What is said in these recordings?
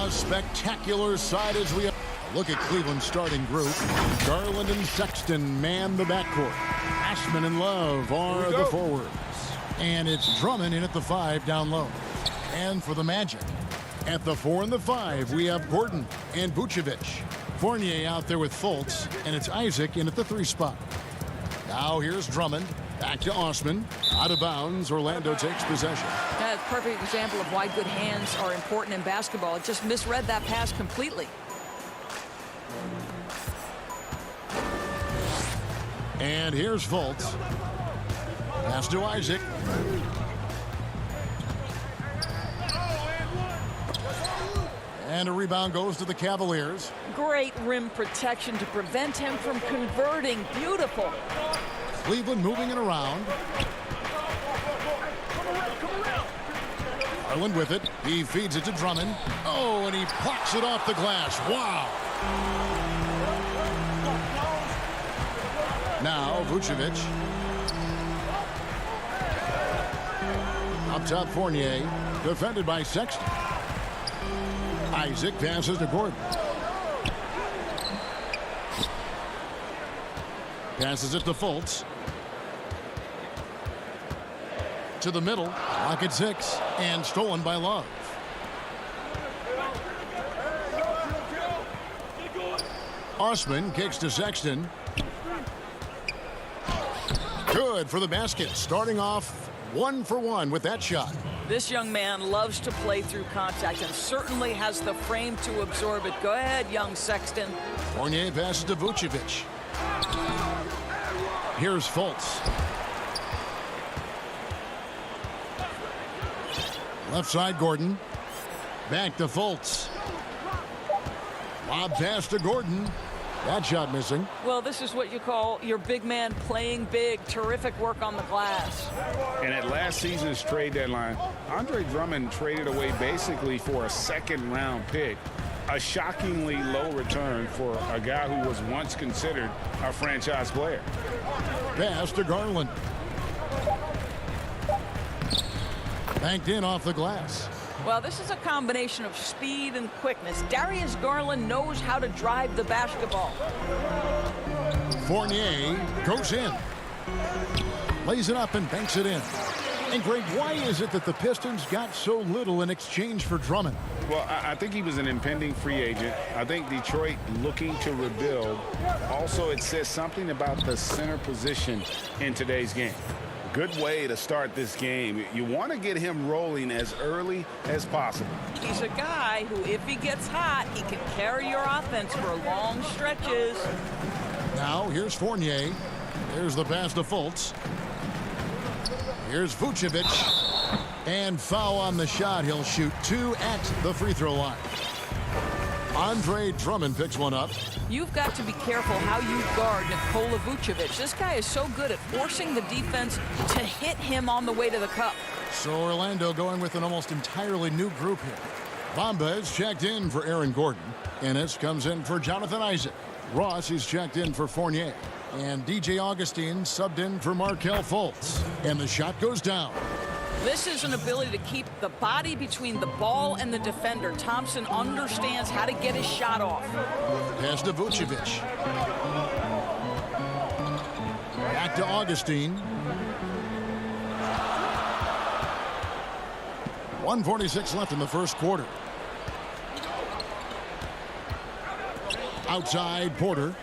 A spectacular side as we look at Cleveland's starting group. Garland and Sexton man the backcourt. Ashman and Love are the forwards. And it's Drummond in at the 5 down low. And for the Magic, at the 4 and the 5, we have Gordon and Vucevic. Fournier out there with Fultz, and it's Isaac in at the 3 spot. Now here's Drummond. Back to Osman. Out of bounds. Orlando takes possession. That's a perfect example of why good hands are important in basketball. It just misread that pass completely. And here's Fultz. Pass to Isaac. And a rebound goes to the Cavaliers. Great rim protection to prevent him from converting. Beautiful. Cleveland moving it around. Garland with it. He feeds it to Drummond. Oh, and he plucks it off the glass. Wow. Now Vucevic. Up top Fournier. Defended by Sexton. Isaac passes to Gordon. Passes it to Fultz. To the middle. Lock at 6. And stolen by Love. Osman kicks to Sexton. Good for the basket. Starting off 1 for 1 with that shot. This young man loves to play through contact and certainly has the frame to absorb it. Go ahead, young Sexton. Fournier passes to Vucevic. Here's Fultz. Left side, Gordon. Back to Fultz. Lob pass to Gordon. That shot missing. Well, this is what you call your big man playing big. Terrific work on the glass. And at last season's trade deadline, Andre Drummond traded away basically for a second-round pick. A shockingly low return for a guy who was once considered a franchise player. Pass to Garland. Banked in off the glass. Well, this is a combination of speed and quickness. Darius Garland knows how to drive the basketball. Fournier goes in. Lays it up and banks it in. And Greg, why is it that the Pistons got so little in exchange for Drummond? Well, I think he was an impending free agent. I think Detroit looking to rebuild. Also, it says something about the center position in today's game. Good way to start this game. You want to get him rolling as early as possible. He's a guy who, if he gets hot, he can carry your offense for long stretches. Now, here's Fournier. Here's the pass to Fultz. Here's Vucevic. And foul on the shot. He'll shoot 2 at the free throw line. Andre Drummond picks one up. You've got to be careful how you guard Nikola Vucevic. This guy is so good at forcing the defense to hit him on the way to the cup. So Orlando going with an almost entirely new group here. Bamba is checked in for Aaron Gordon. Ennis comes in for Jonathan Isaac. Ross is checked in for Fournier. And DJ Augustine subbed in for Markelle Fultz. And the shot goes down. This is an ability to keep the body between the ball and the defender. Thompson understands how to get his shot off. Pass to Vucevic. Back to Augustine. 1:46 left in the first quarter. Outside, Porter.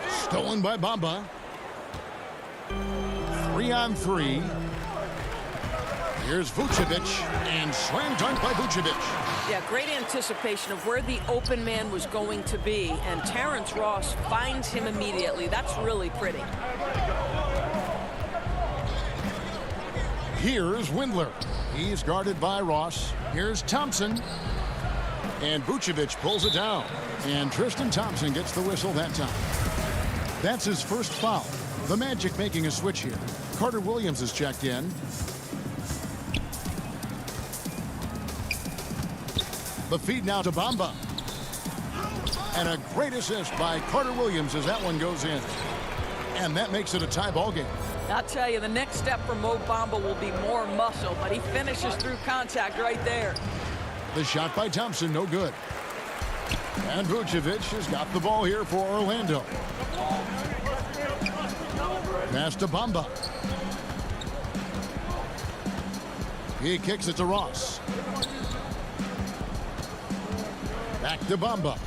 Stolen by Bamba. 3-on-3. Here's Vucevic, and slam dunk by Vucevic. Yeah, great anticipation of where the open man was going to be, and Terrence Ross finds him immediately. That's really pretty. Here's Windler. He's guarded by Ross. Here's Thompson. And Vucevic pulls it down. And Tristan Thompson gets the whistle that time. That's his first foul. The Magic making a switch here. Carter Williams is checked in. The feed now to Bamba. And a great assist by Carter Williams as that one goes in. And that makes it a tie ball game. I'll tell you, the next step for Mo Bamba will be more muscle, but he finishes through contact right there. The shot by Thompson, no good. And Vucevic has got the ball here for Orlando. Pass to Bamba. He kicks it to Ross. Back to Bamba.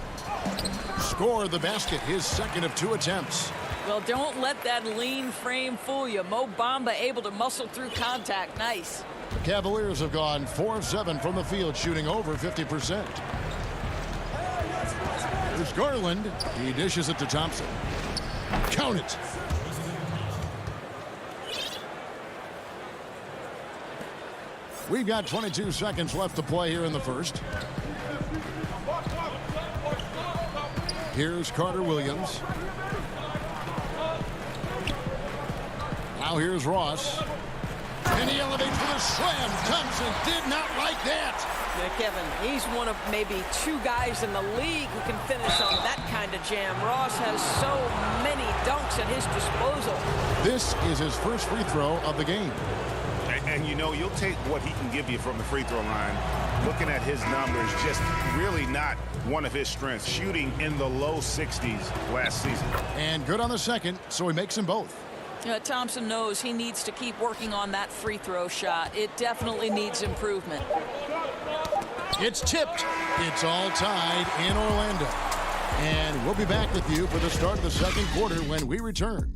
Score the basket, his second of 2 attempts. Well, don't let that lean frame fool you. Mo Bamba able to muscle through contact. Nice. The Cavaliers have gone 4 of 7 from the field, shooting over 50%. There's Garland. He dishes it to Thompson. Count it. We've got 22 seconds left to play here in the first. Here's Carter Williams. Now here's Ross. And he elevates for the slam. Thompson did not like that. Yeah, Kevin, he's one of maybe 2 guys in the league who can finish on that kind of jam. Ross has so many dunks at his disposal. This is his first free throw of the game. And you know, you'll take what he can give you from the free throw line. Looking at his numbers, just really not one of his strengths. Shooting in the low 60s last season. And good on the second, so he makes them both. Thompson knows he needs to keep working on that free throw shot. It definitely needs improvement. It's tipped. It's all tied in Orlando. And we'll be back with you for the start of the second quarter when we return.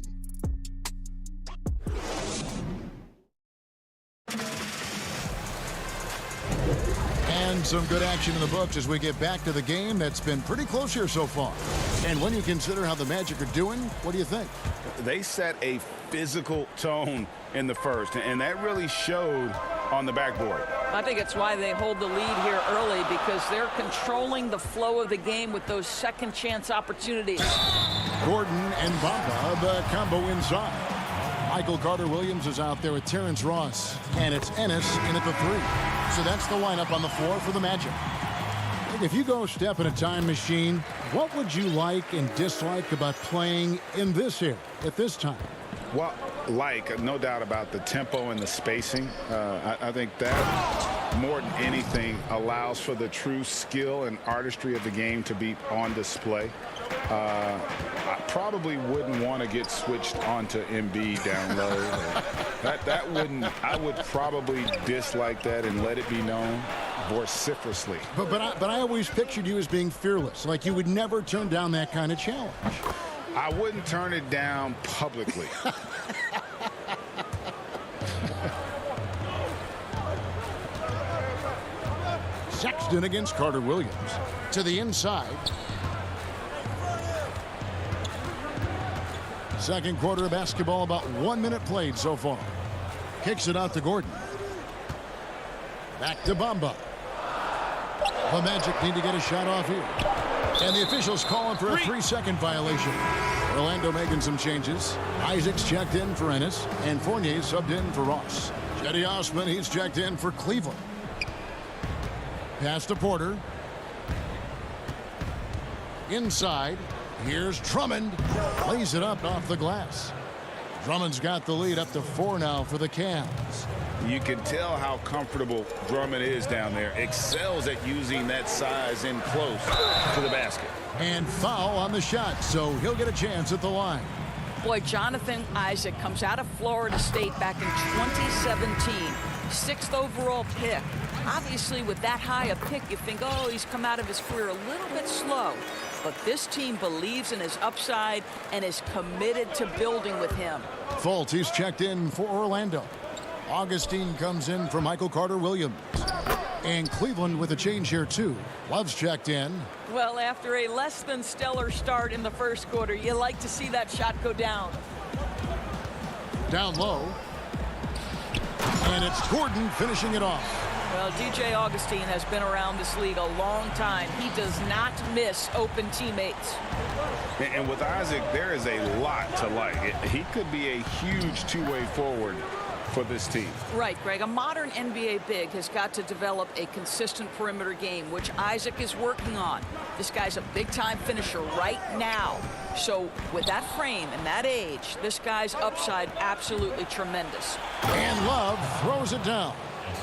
And some good action in the books as we get back to the game that's been pretty close here so far. And when you consider how the Magic are doing, what do you think? They set a physical tone in the first, and that really showed on the backboard. I think it's why they hold the lead here early, because they're controlling the flow of the game with those second chance opportunities. Gordon and Bamba, the combo inside. Michael Carter-Williams is out there with Terrence Ross, and it's Ennis in at the 3. So that's the lineup on the floor for the Magic. If you go step in a time machine, what would you like and dislike about playing in this era at this time? Well, no doubt about the tempo and the spacing. I think that more than anything allows for the true skill and artistry of the game to be on display. I probably wouldn't want to get switched onto Embiid down low. That wouldn't. I would probably dislike that and let it be known vociferously. But I always pictured you as being fearless, like you would never turn down that kind of challenge. I wouldn't turn it down publicly. Sexton against Carter-Williams. To the inside. Second quarter of basketball, about 1 minute played so far. Kicks it out to Gordon. Back to Bamba. The Magic need to get a shot off here. And the officials calling for a 3-second violation. Orlando making some changes. Isaac's checked in for Ennis, and Fournier subbed in for Ross. Cedi Osman, he's checked in for Cleveland. Pass to Porter. Inside. Here's Drummond. Lays it up off the glass. Drummond's got the lead up to 4 now for the Cavs. You can tell how comfortable Drummond is down there. Excels at using that size in close to the basket. And foul on the shot, so he'll get a chance at the line. Boy, Jonathan Isaac comes out of Florida State back in 2017. 6th overall pick. Obviously, with that high a pick, you think, oh, he's come out of his career a little bit slow. But this team believes in his upside and is committed to building with him. Fultz, he's checked in for Orlando. Augustine comes in for Michael Carter-Williams. And Cleveland with a change here, too. Love's checked in. Well, after a less than stellar start in the first quarter, you like to see that shot go down. Down low. And it's Gordon finishing it off. Well, DJ Augustine has been around this league a long time. He does not miss open teammates. And with Isaac, there is a lot to like. He could be a huge two-way forward for this team. Right, Greg. A modern NBA big has got to develop a consistent perimeter game, which Isaac is working on. This guy's a big-time finisher right now. So with that frame and that age, this guy's upside absolutely tremendous. And Love throws it down.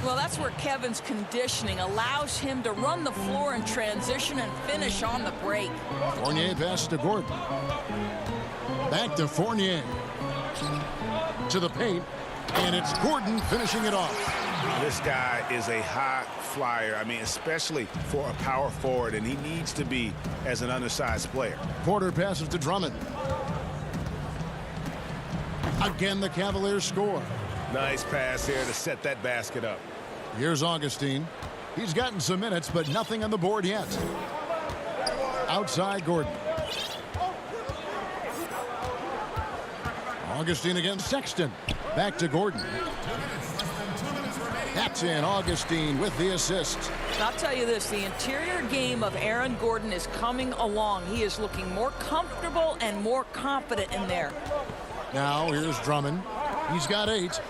Well, that's where Kevin's conditioning allows him to run the floor in transition and finish on the break. Fournier pass to Gordon. Back to Fournier. To the paint. And it's Gordon finishing it off. This guy is a high flyer. I mean, especially for a power forward, and he needs to be as an undersized player. Porter passes to Drummond. Again, the Cavaliers score. Nice pass here to set that basket up. Here's Augustine. He's gotten some minutes, but nothing on the board yet. Outside Gordon. Augustine against Sexton. Back to Gordon. That's in. Augustine with the assist. I'll tell you this, the interior game of Aaron Gordon is coming along. He is looking more comfortable and more confident in there. Now here's Drummond. He's got 8.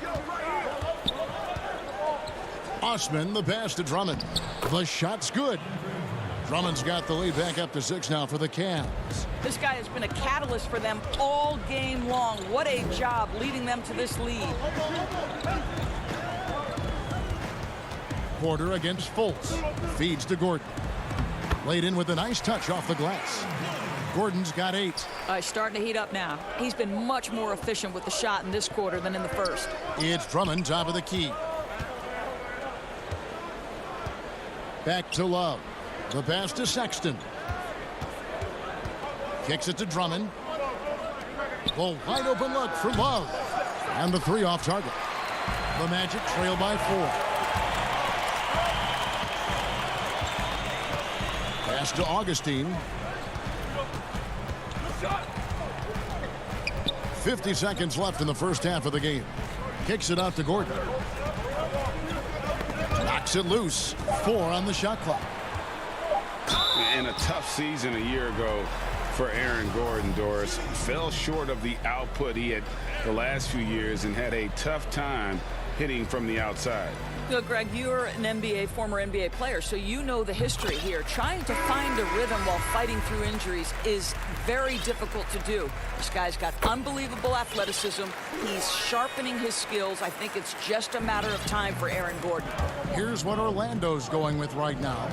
Osman, the pass to Drummond. The shot's good. Drummond's got the lead back up to 6 now for the Cavs. This guy has been a catalyst for them all game long. What a job leading them to this lead. Porter against Fultz. Feeds to Gordon. Laid in with a nice touch off the glass. Gordon's got 8. He's starting to heat up now. He's been much more efficient with the shot in this quarter than in the first. It's Drummond, top of the key. Back to Love. The pass to Sexton. Kicks it to Drummond. The wide open look for Love. And the 3 off target. The Magic trail by 4. Pass to Augustine. 50 seconds left in the first half of the game. Kicks it out to Gordon. Knocks it loose. 4 on the shot clock. In a tough season a year ago for Aaron Gordon, Doris, fell short of the output he had the last few years and had a tough time hitting from the outside. Look, Greg, you're an former NBA player, so you know the history here. Trying to find a rhythm while fighting through injuries is very difficult to do. This guy's got unbelievable athleticism. He's sharpening his skills. I think it's just a matter of time for Aaron Gordon. Here's what Orlando's going with right now.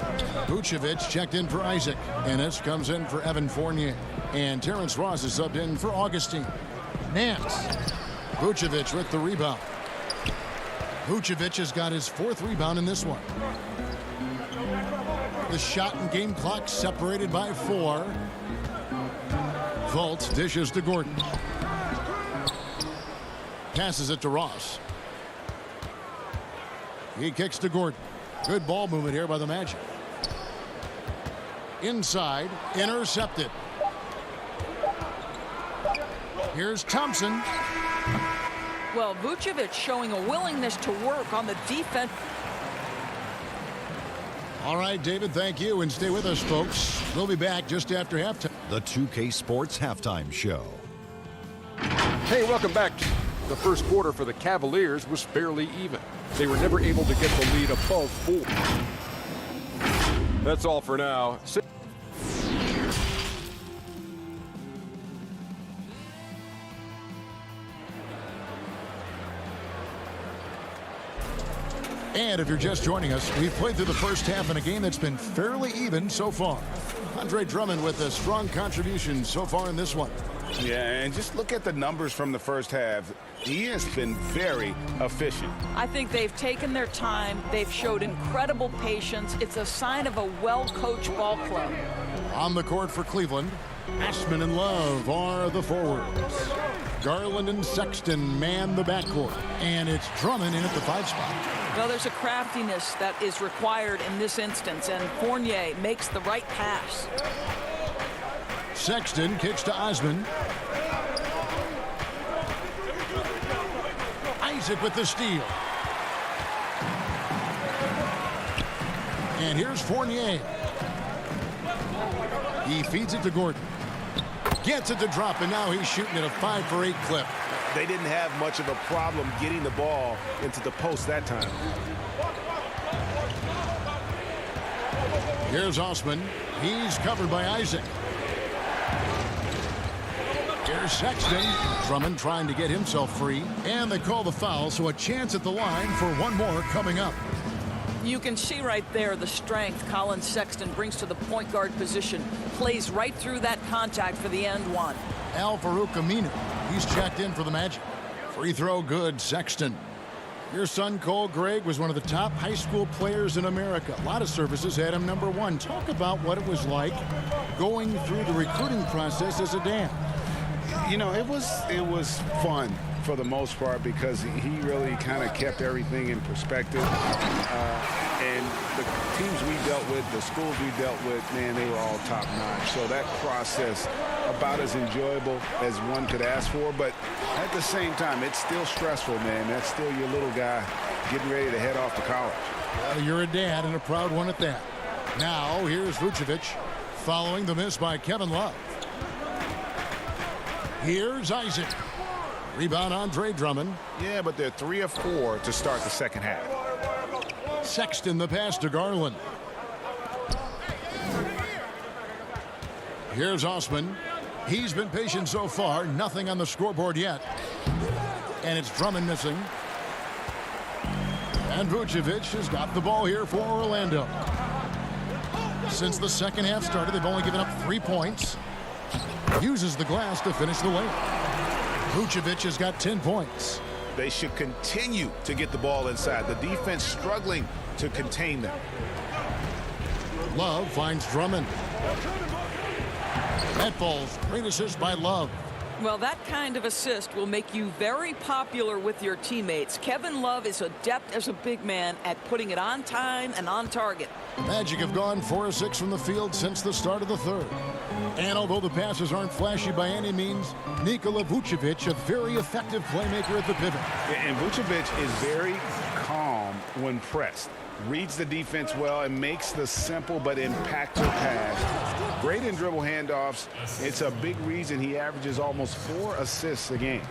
Vucevic checked in for Isaac. Ennis comes in for Evan Fournier. And Terrence Ross is subbed in for Augustine. Nance. Vucevic with the rebound. Vucevic has got his 4th rebound in this one. The shot and game clock separated by 4. Fultz dishes to Gordon. Passes it to Ross. He kicks to Gordon. Good ball movement here by the Magic. Inside, intercepted. Here's Thompson. Well, Vucevic showing a willingness to work on the defense. All right, David, thank you. And stay with us, folks. We'll be back just after halftime. The 2K Sports Halftime Show. Hey, welcome back. The first quarter for the Cavaliers was fairly even. They were never able to get the lead above 4. That's all for now. And if you're just joining us, we've played through the first half in a game that's been fairly even so far. Andre Drummond with a strong contribution so far in this one. Yeah, and just look at the numbers from the first half. He has been very efficient. I think they've taken their time. They've showed incredible patience. It's a sign of a well-coached ball club. On the court for Cleveland, Ashman and Love are the forwards. Garland and Sexton man the backcourt. And it's Drummond in at the 5 spot. Well, there's a craftiness that is required in this instance, and Fournier makes the right pass. Sexton kicks to Osman. Isaac with the steal. And here's Fournier. He feeds it to Gordon. Gets it to drop, and now he's shooting at a 5 for 8 clip. They didn't have much of a problem getting the ball into the post that time. Here's Osman. He's covered by Isaac. Here's Here's Sexton. Drummond trying to get himself free. And they call the foul, so a chance at the line for one more coming up. You can see right there the strength Colin Sexton brings to the point guard position. Plays right through that contact for the end one. Al-Farouq Aminu. He's checked in for the Magic. Free throw good, Sexton. Your son, Cole Gregg, was one of the top high school players in America. A lot of services had him #1. Talk about what it was like going through the recruiting process as a dad. You know, it was fun for the most part because he really kind of kept everything in perspective. And the teams we dealt with, the schools we dealt with, man, they were all top-notch. So that process, about as enjoyable as one could ask for. But at the same time, it's still stressful, man. That's still your little guy getting ready to head off to college. Well, you're a dad and a proud one at that. Now, here's Vucevic following the miss by Kevin Love. Here's Isaac. Rebound Andre Drummond. Yeah, but they're 3 of 4 to start the second half. Sexton the pass to Garland. Here's Osman. He's been patient so far. Nothing on the scoreboard yet. And it's Drummond missing. And Vucevic has got the ball here for Orlando. Since the second half started, they've only given up 3 points. Uses the glass to finish the layup. Vucevic has got 10 points. They should continue to get the ball inside. The defense struggling to contain them. Love finds Drummond. That falls. Great assist by Love. Well, that kind of assist will make you very popular with your teammates. Kevin Love is adept as a big man at putting it on time and on target. Magic have gone 4 of 6 from the field since the start of the third. And although the passes aren't flashy by any means, Nikola Vucevic, a very effective playmaker at the pivot. And Vucevic is very calm when pressed. Reads the defense well and makes the simple but impactful pass. Great in dribble handoffs. It's a big reason he averages almost 4 assists a game.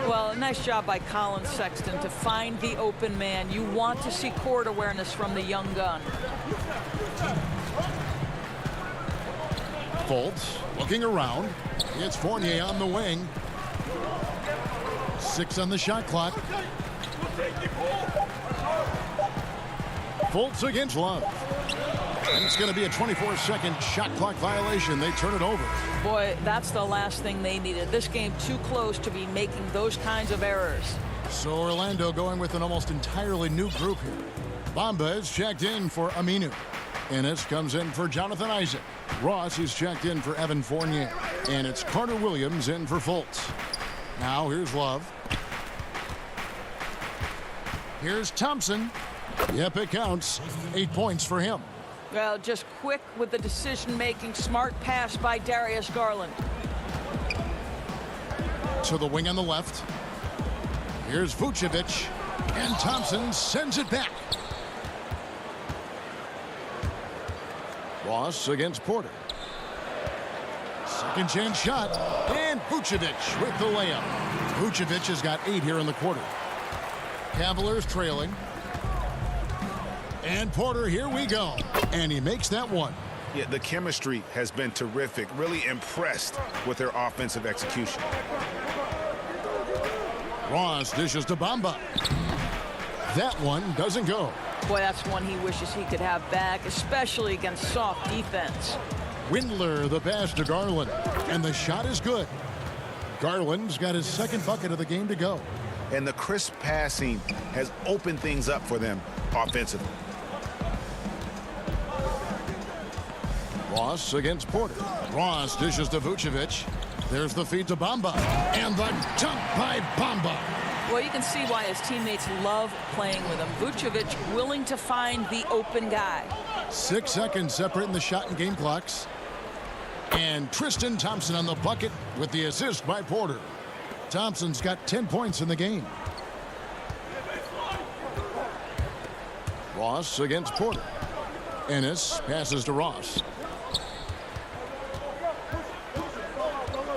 Well, a nice job by Colin Sexton to find the open man. You want to see court awareness from the young gun. Fultz looking around. It's Fournier on the wing. 6 on the shot clock. Fultz against Love. And it's going to be a 24-second shot clock violation. They turn it over. Boy, that's the last thing they needed. This game too close to be making those kinds of errors. So Orlando going with an almost entirely new group here. Bamba is checked in for Aminu. Ennis comes in for Jonathan Isaac. Ross is checked in for Evan Fournier. And it's Carter Williams in for Fultz. Now here's Love. Here's Thompson. Yep, it counts. 8 points for him. Well, just quick with the decision-making. Smart pass by Darius Garland. To the wing on the left. Here's Vucevic. And Thompson sends it back. Ross against Porter. Second chance shot. And Vucevic with the layup. Vucevic has got 8 here in the quarter. Cavaliers trailing. And Porter, here we go. And he makes that one. Yeah, the chemistry has been terrific. Really impressed with their offensive execution. Ross dishes to Bamba. That one doesn't go. Boy, that's one he wishes he could have back, especially against soft defense. Windler, the pass to Garland. And the shot is good. Garland's got his second bucket of the game to go. And the crisp passing has opened things up for them offensively. Ross against Porter. Ross dishes to Vucevic. There's the feed to Bamba. And the dunk by Bamba. Well, you can see why his teammates love playing with him. Vucevic willing to find the open guy. 6 seconds separating the shot and game clocks. And Tristan Thompson on the bucket with the assist by Porter. Thompson's got 10 points in the game. Ross against Porter. Ennis passes to Ross.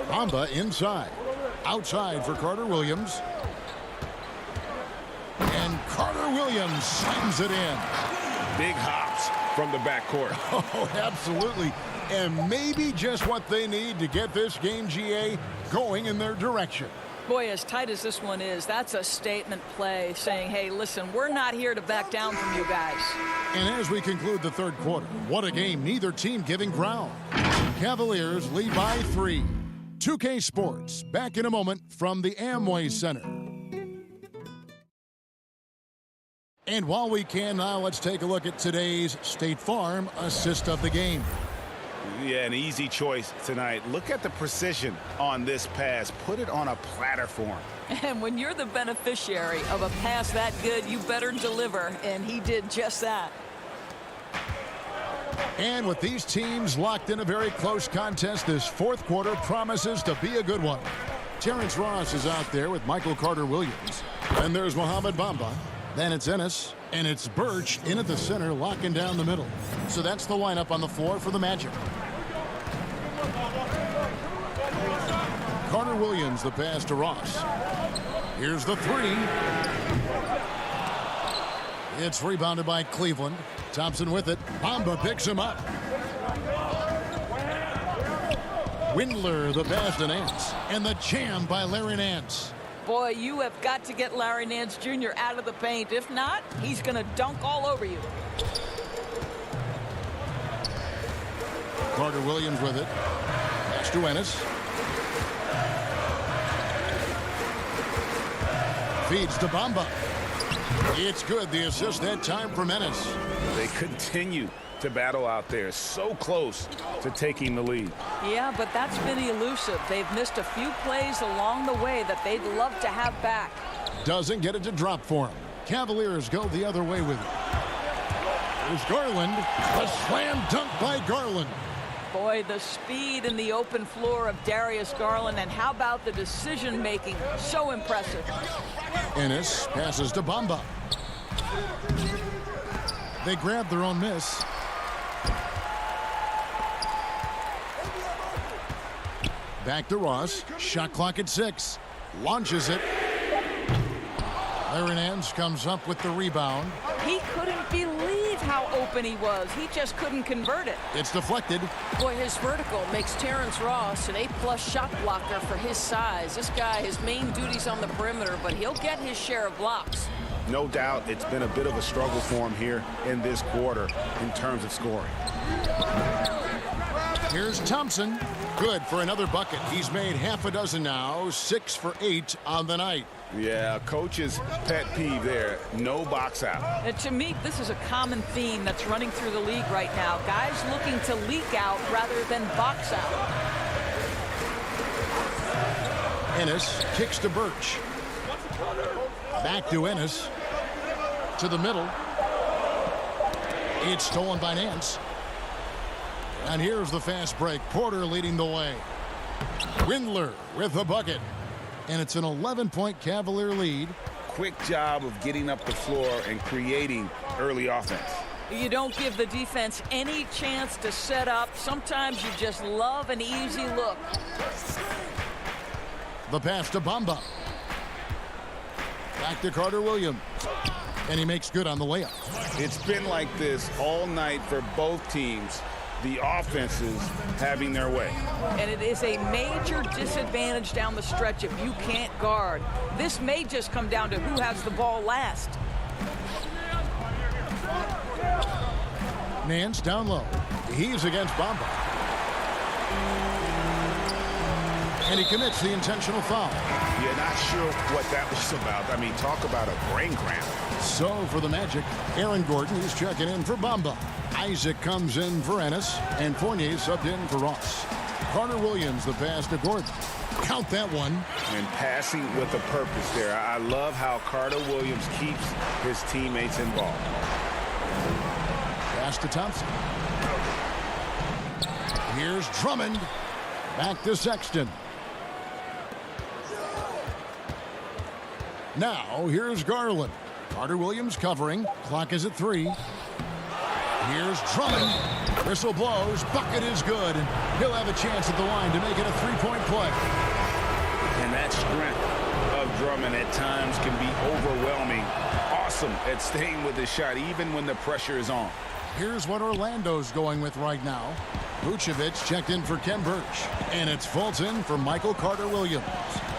Bamba inside. Outside for Carter Williams. And Carter Williams slams it in. Big hops from the backcourt. Oh, absolutely. And maybe just what they need to get this game, GA, going in their direction. Boy, as tight as this one is, that's a statement play saying, hey, listen, we're not here to back down from you guys. And as we conclude the third quarter, what a game, neither team giving ground. Cavaliers lead by 3. 2K Sports, back in a moment from the Amway Center. And while we can now, let's take a look at today's State Farm assist of the game. Yeah, an easy choice tonight. Look at the precision on this pass. Put it on a platter form. And when you're the beneficiary of a pass that good, you better deliver, and he did just that. And with these teams locked in a very close contest, this fourth quarter promises to be a good one. Terrence Ross is out there with Michael Carter-Williams. And there's Mohamed Bamba. Then it's Ennis. And it's Birch in at the center, locking down the middle. So that's the lineup on the floor for the Magic. Carter-Williams, the pass to Ross. Here's the three. It's rebounded by Cleveland. Thompson with it. Bamba picks him up. Windler, the pass to Nance. And the jam by Larry Nance. Boy, you have got to get Larry Nance Jr. out of the paint. If not, he's going to dunk all over you. Carter-Williams with it. Pass to Ennis. Feeds to Bamba. It's good. The assist that time from Ennis. They continue to battle out there, so close to taking the lead. Yeah, but that's been elusive. They've missed a few plays along the way that they'd love to have back. Doesn't get it to drop for him. Cavaliers go the other way with it. There's Garland. A slam dunk by Garland. Boy, the speed in the open floor of Darius Garland, and how about the decision-making? So impressive. Ennis passes to Bamba. They grab their own miss. Back to Ross. Shot clock at 6. Launches it. Larry Nance comes up with the rebound. He couldn't believe how open he was. He just couldn't convert it. It's deflected. Boy, his vertical makes Terrence Ross an A+ shot blocker for his size. This guy, his main duty's on the perimeter, but he'll get his share of blocks. No doubt it's been a bit of a struggle for him here in this quarter in terms of scoring. Here's Thompson. Good for another bucket. He's made half a dozen now. 6 for 8 on the night. Yeah, coach's pet peeve there. No box out. And to me, this is a common theme that's running through the league right now. Guys looking to leak out rather than box out. Ennis kicks to Birch. Back to Ennis. To the middle. It's stolen by Nance. And here's the fast break. Porter leading the way. Windler with the bucket. And it's an 11-point Cavalier lead. Quick job of getting up the floor and creating early offense. You don't give the defense any chance to set up. Sometimes you just love an easy look. The pass to Bamba. Back to Carter-Williams. And he makes good on the layup. It's been like this all night for both teams. The offenses having their way. And it is a major disadvantage down the stretch if you can't guard. This may just come down to who has the ball last. Nance down low. He's against Bamba. And he commits the intentional foul. Yeah, not sure what that was about. I mean, talk about a brain cramp. So for the Magic, Aaron Gordon is checking in for Bamba. Isaac comes in for Ennis, and Fournier subbed in for Ross. Carter-Williams, the pass to Gordon. Count that one. And passing with a purpose there. I love how Carter-Williams keeps his teammates involved. Pass to Thompson. Here's Drummond. Back to Sexton. Now, here's Garland. Carter-Williams covering. Clock is at 3. Here's Drummond. Whistle blows. Bucket is good. And he'll have a chance at the line to make it a 3-point play. And that strength of Drummond at times can be overwhelming. Awesome at staying with the shot even when the pressure is on. Here's what Orlando's going with right now. Vucevic checked in for Ken Burch. And it's Fulton for Michael Carter-Williams.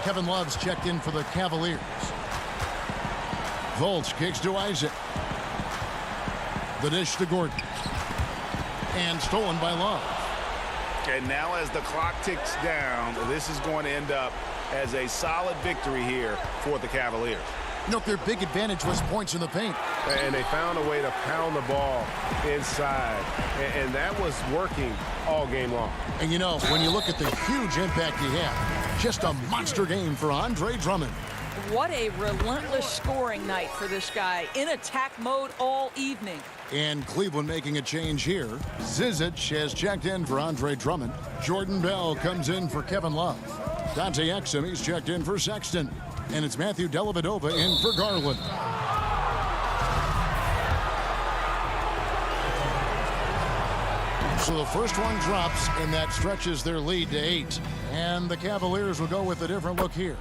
Kevin Love's checked in for the Cavaliers. Fultz kicks to Isaac. The dish to Gordon. And stolen by Love. And now as the clock ticks down, this is going to end up as a solid victory here for the Cavaliers. You know, their big advantage was points in the paint. And they found a way to pound the ball inside. And that was working all game long. And you know, when you look at the huge impact he had, just a monster game for Andre Drummond. What a relentless scoring night for this guy. In attack mode all evening. And Cleveland making a change here. Zizic has checked in for Andre Drummond. Jordan Bell comes in for Kevin Love. Dante Exum, he's checked in for Sexton. And it's Matthew Dellavedova in for Garland. So the first one drops, and that stretches their lead to 8. And the Cavaliers will go with a different look here.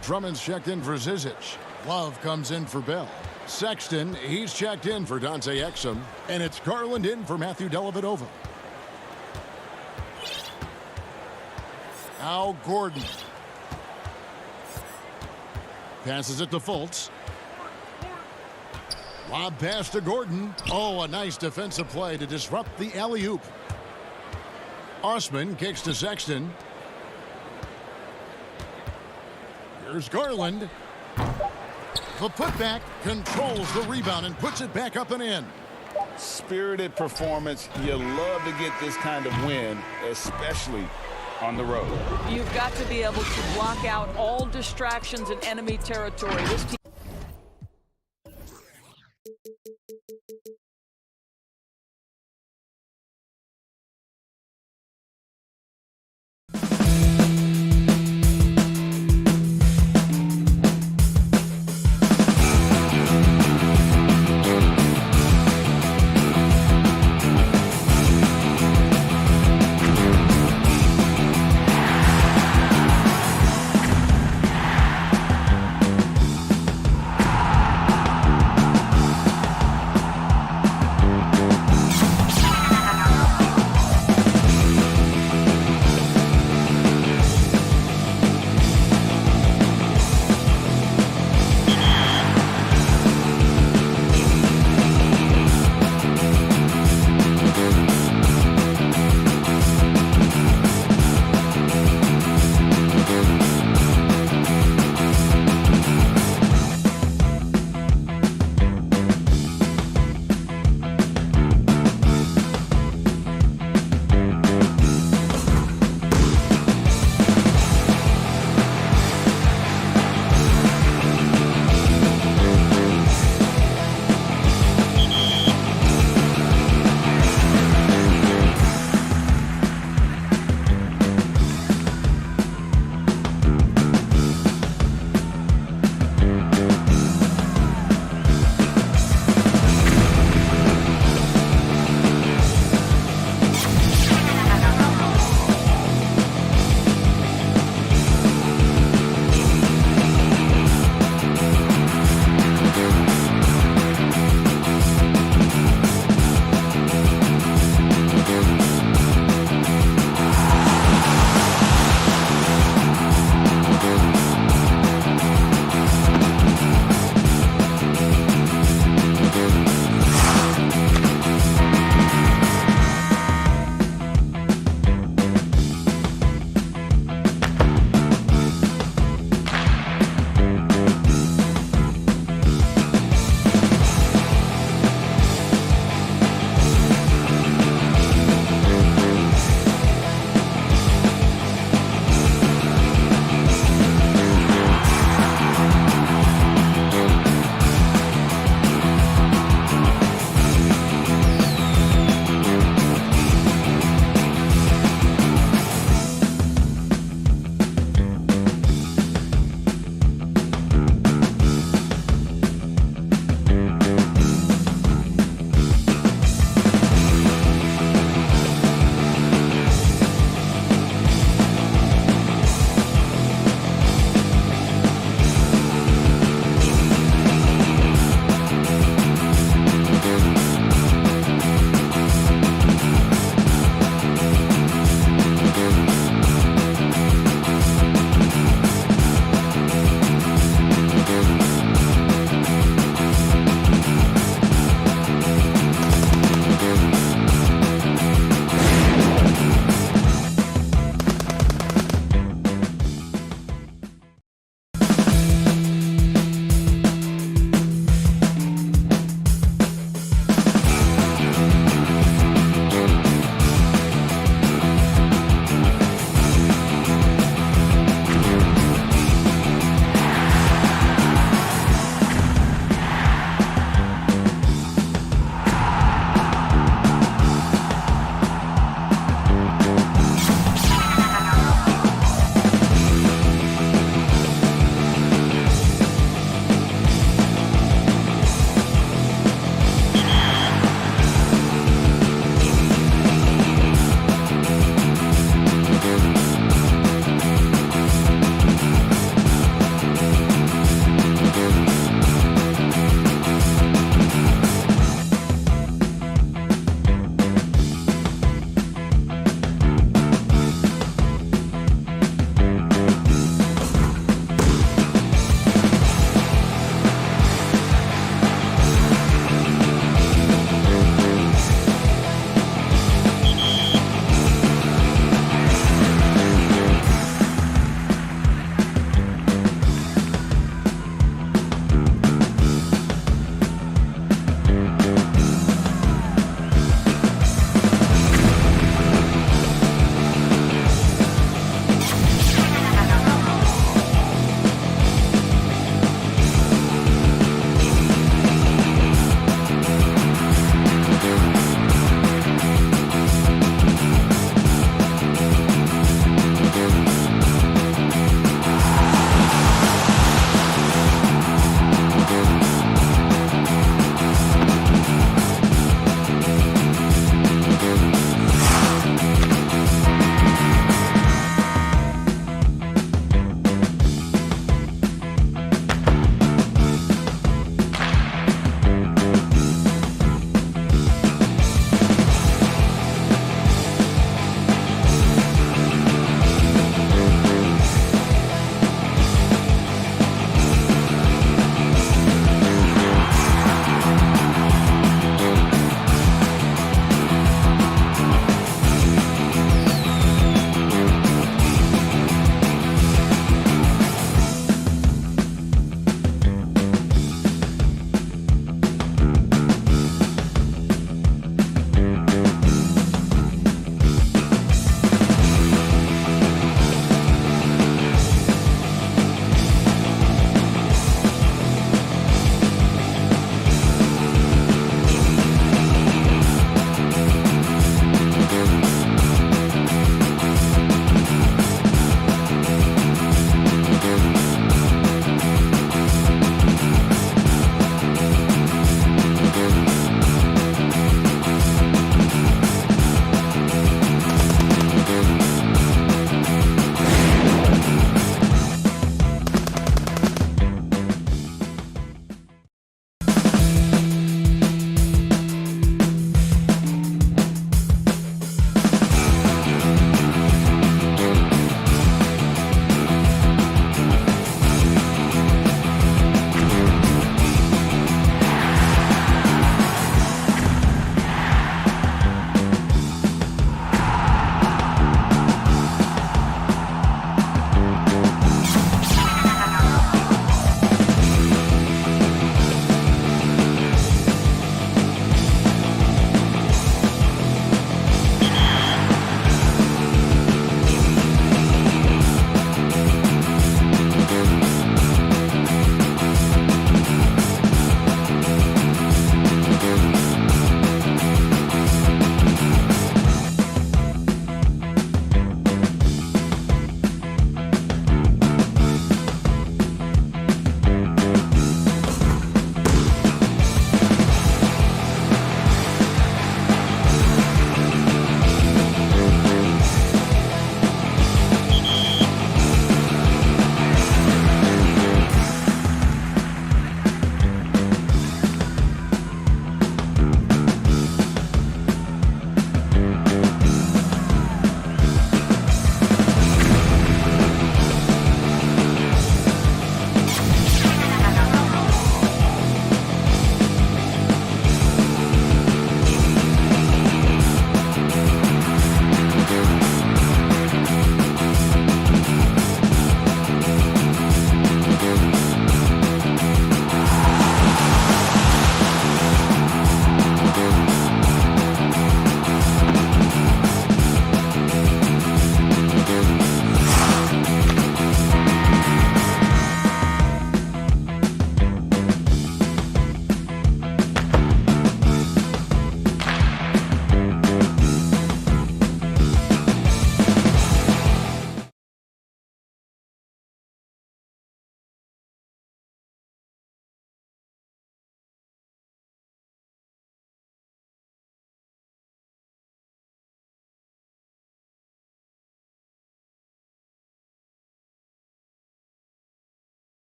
Drummond's checked in for Zizic. Love comes in for Bell. Sexton, he's checked in for Dante Exum. And it's Garland in for Matthew Dellavedova. Now Gordon. Passes it to Fultz. Lob pass to Gordon. Oh, a nice defensive play to disrupt the alley-oop. Osman kicks to Sexton. Here's Garland. The putback controls the rebound and puts it back up and in. Spirited performance. You love to get this kind of win, especially on the road. You've got to be able to block out all distractions in enemy territory. This team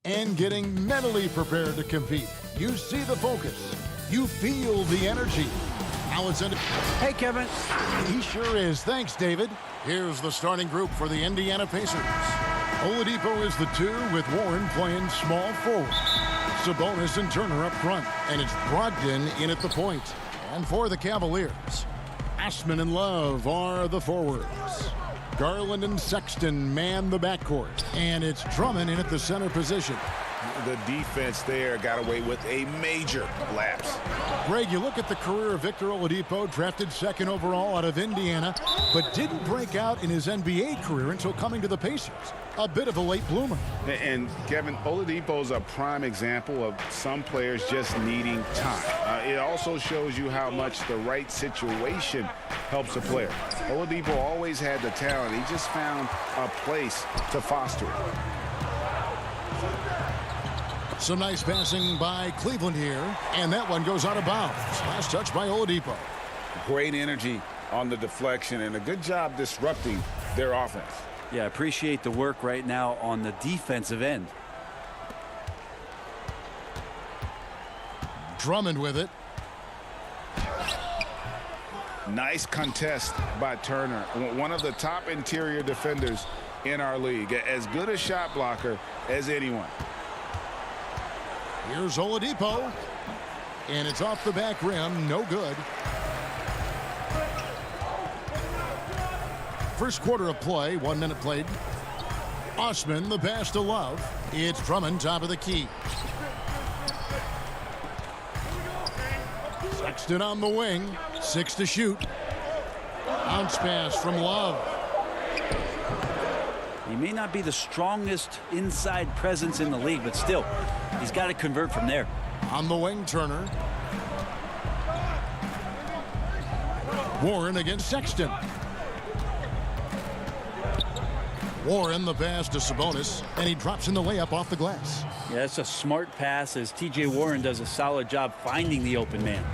and getting mentally prepared to compete. You see the focus. You feel the energy. Now it's in. Hey, Kevin. He sure is. Thanks, David. Here's the starting group for the Indiana Pacers. Oladipo is the 2 with Warren playing small forward. Sabonis and Turner up front. And it's Brogdon in at the point. And for the Cavaliers, Ashman and Love are the forwards. Garland and Sexton man the backcourt. And it's Drummond in at the center position. The defense there got away with a major lapse. Greg, you look at the career of Victor Oladipo, drafted 2nd overall out of Indiana, but didn't break out in his NBA career until coming to the Pacers. A bit of a late bloomer. And Kevin, Oladipo's a prime example of some players just needing time. It also shows you how much the right situation helps a player. Oladipo always had the talent. He just found a place to foster it. Some nice passing by Cleveland here, and that one goes out of bounds. Last touch by Oladipo. Great energy on the deflection and a good job disrupting their offense. Yeah, appreciate the work right now on the defensive end. Drummond with it. Nice contest by Turner, one of the top interior defenders in our league. As good a shot blocker as anyone. Here's Oladipo, and it's off the back rim, no good. First quarter of play, 1 minute played. Osman, the pass to Love. It's Drummond, top of the key. Sexton on the wing, 6 to shoot. Bounce pass from Love. He may not be the strongest inside presence in the league, but still, he's got to convert from there. On the wing, Turner. Warren against Sexton. Warren the pass to Sabonis, and he drops in the layup off the glass. Yeah, that's a smart pass as T.J. Warren does a solid job finding the open man.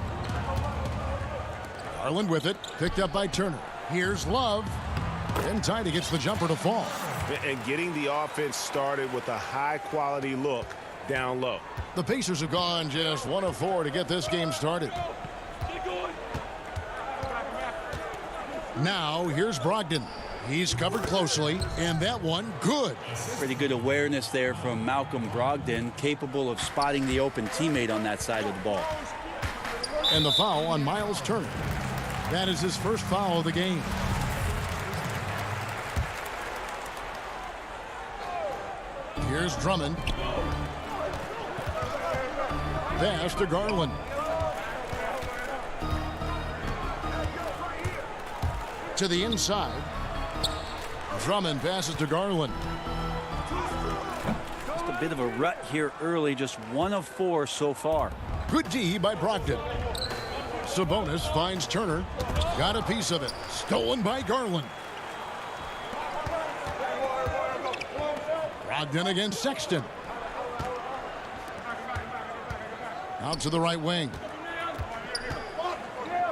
Garland with it, picked up by Turner. Here's Love. And Tidy gets the jumper to fall. And getting the offense started with a high-quality look down low. The Pacers have gone just 1 of 4 to get this game started. Now, here's Brogdon. He's covered closely, and that one, good. Pretty good awareness there from Malcolm Brogdon, capable of spotting the open teammate on that side of the ball. And the foul on Miles Turner. That is his first foul of the game. Here's Drummond. Pass to Garland. To the inside. Drummond passes to Garland. Just a bit of a rut here early, just 1 of 4 so far. Good D by Brogdon. Sabonis finds Turner. Got a piece of it. Stolen by Garland. Brogdon against Sexton. Out to the right wing.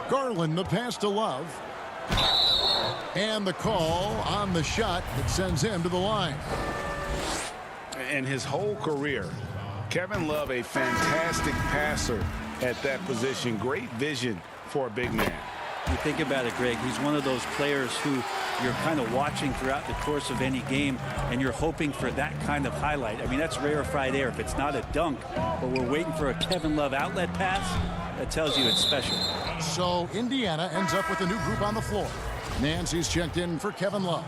Garland the pass to Love. And the call on the shot that sends him to the line. And his whole career, Kevin Love, a fantastic passer at that position. Great vision for a big man. You think about it, Greg, he's one of those players who you're kind of watching throughout the course of any game, and you're hoping for that kind of highlight. I mean, that's rarefied air. If it's not a dunk, but we're waiting for a Kevin Love outlet pass, that tells you it's special. So Indiana ends up with a new group on the floor. Nancy's checked in for Kevin Love.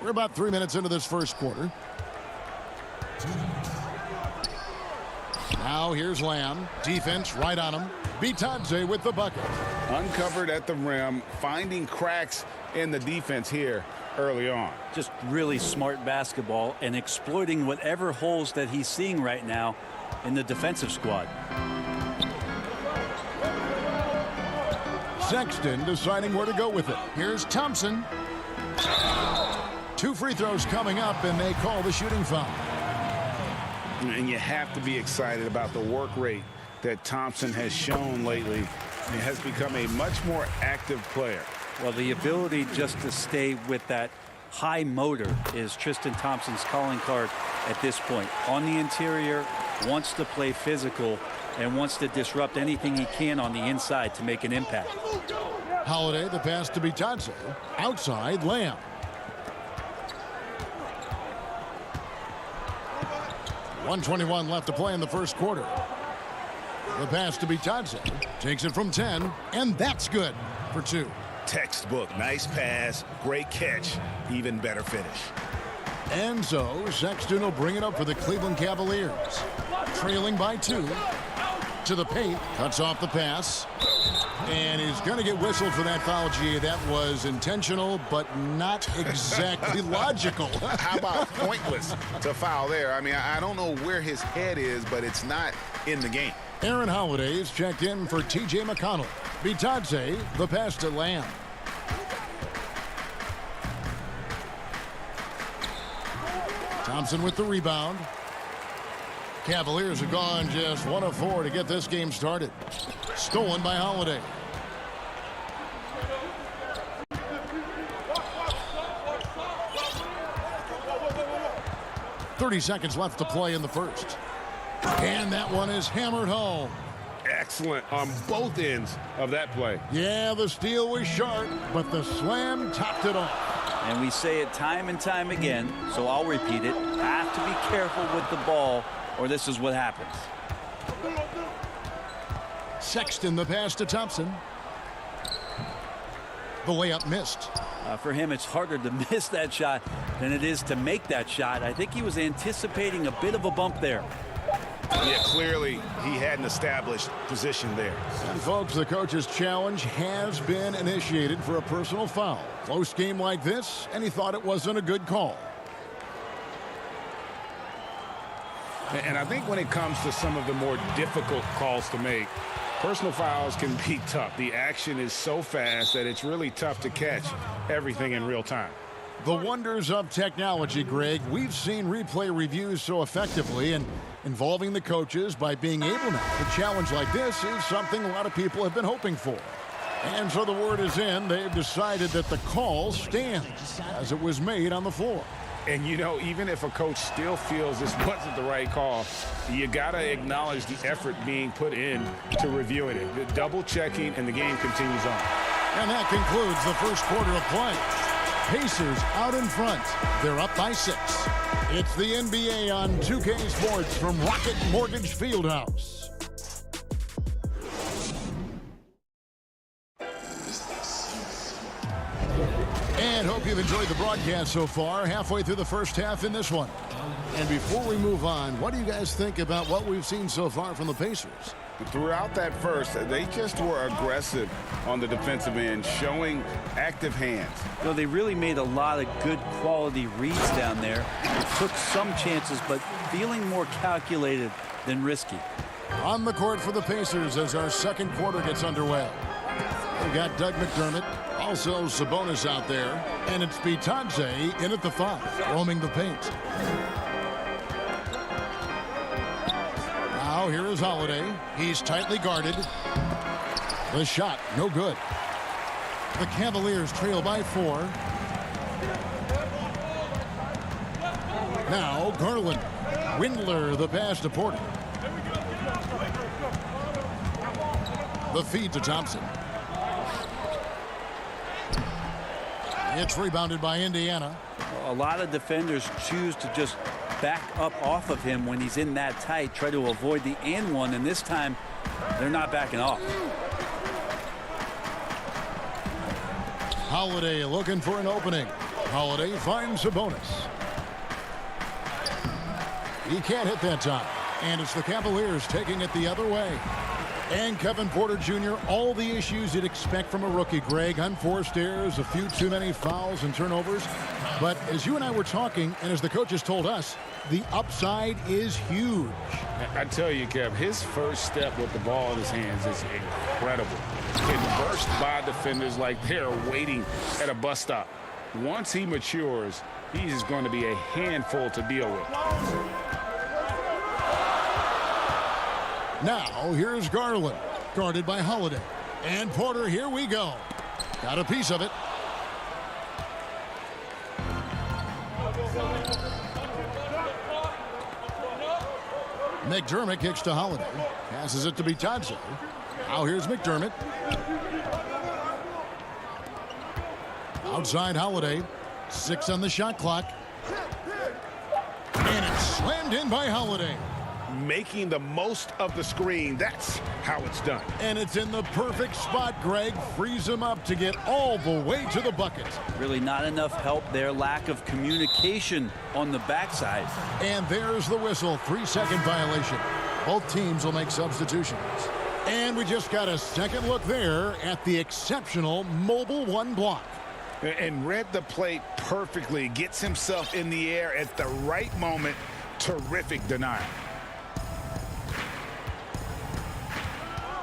We're about 3 minutes into this first quarter. Now here's Lamb. Defense right on him. Bitadze with the bucket. Uncovered at the rim, finding cracks in the defense here early on. Just really smart basketball and exploiting whatever holes that he's seeing right now in the defensive squad. Sexton deciding where to go with it. Here's Thompson. 2 free throws coming up, and they call the shooting foul. And you have to be excited about the work rate that Thompson has shown lately. He has become a much more active player. Well, the ability just to stay with that high motor is Tristan Thompson's calling card at this point. On the interior, wants to play physical and wants to disrupt anything he can on the inside to make an impact. Holiday, the pass to Bitadze. Outside, Lamb. .121 left to play in the first quarter. The pass to Bitadze. Takes it from 10, and that's good for 2. Textbook. Nice pass. Great catch. Even better finish. And so Sexton will bring it up for the Cleveland Cavaliers. Trailing by 2. To the paint. Cuts off the pass. And he's going to get whistled for that foul, G. That was intentional, but not exactly logical. How about pointless to foul there? I mean, I don't know where his head is, but it's not in the game. Aaron Holiday is checked in for T.J. McConnell. Bitadze, the pass to Lamb. Thompson with the rebound. Cavaliers have gone just 1 of 4 to get this game started. Stolen by Holiday. .30 seconds left to play in the first. And that one is hammered home. Excellent on both ends of that play. Yeah, the steal was sharp, but the slam topped it off. And we say it time and time again, so I'll repeat it. Have to be careful with the ball, or this is what happens. Sexton, the pass to Thompson. The layup missed. For him, it's harder to miss that shot than it is to make that shot. I think he was anticipating a bit of a bump there. Yeah, clearly he had an established position there. And folks, the coach's challenge has been initiated for a personal foul. Close game like this, and he thought it wasn't a good call. And I think when it comes to some of the more difficult calls to make, personal fouls can be tough. The action is so fast that it's really tough to catch everything in real time. The wonders of technology, Greg. We've seen replay reviews so effectively, and involving the coaches by being able now to challenge like this is something a lot of people have been hoping for. And so the word is in. They've decided that the call stands as it was made on the floor. And, you know, even if a coach still feels this wasn't the right call, you got to acknowledge the effort being put in to reviewing it. The double checking, and the game continues on. And that concludes the first quarter of play. Pacers out in front. They're up by 6. It's the NBA on 2K Sports from Rocket Mortgage Fieldhouse. And hope you've enjoyed the broadcast so far. Halfway through the first half in this one. And before we move on, what do you guys think about what we've seen so far from the Pacers? Throughout that first, they just were aggressive on the defensive end, showing active hands. You know, they really made a lot of good quality reads down there. Took some chances, but feeling more calculated than risky. On the court for the Pacers as our second quarter gets underway. We've got Doug McDermott, also Sabonis out there, and it's Bitadze in at the 5, roaming the paint. Now here is Holiday. He's tightly guarded. The shot, no good. The Cavaliers trail by 4. Now Garland. Windler, the pass to Porter. The feed to Thompson. It's rebounded by Indiana. A lot of defenders choose to just back up off of him when he's in that tight, try to avoid the and one, and this time they're not backing off. Holiday looking for an opening. Holiday finds Sabonis. He can't hit that time, and it's the Cavaliers taking it the other way. And Kevin Porter Jr., all the issues you'd expect from a rookie, Greg. Unforced errors, a few too many fouls and turnovers. But as you and I were talking, and as the coaches told us, the upside is huge. I tell you, Kev, his first step with the ball in his hands is incredible. It burst by defenders like they're waiting at a bus stop. Once he matures, he's going to be a handful to deal with. Now, here's Garland, guarded by Holiday. And Porter, here we go. Got a piece of it. McDermott kicks to Holiday. Passes it to Bitadze. Now here's McDermott. Outside Holiday. 6 on the shot clock. And it's slammed in by Holiday. Making the most of the screen. That's how it's done. And it's in the perfect spot, Greg. Frees him up to get all the way to the bucket. Really not enough help there. Lack of communication on the backside. And there's the whistle. 3-second violation. Both teams will make substitutions. And we just got a second look there at the exceptional mobile one block. And read the play perfectly. Gets himself in the air at the right moment. Terrific denial.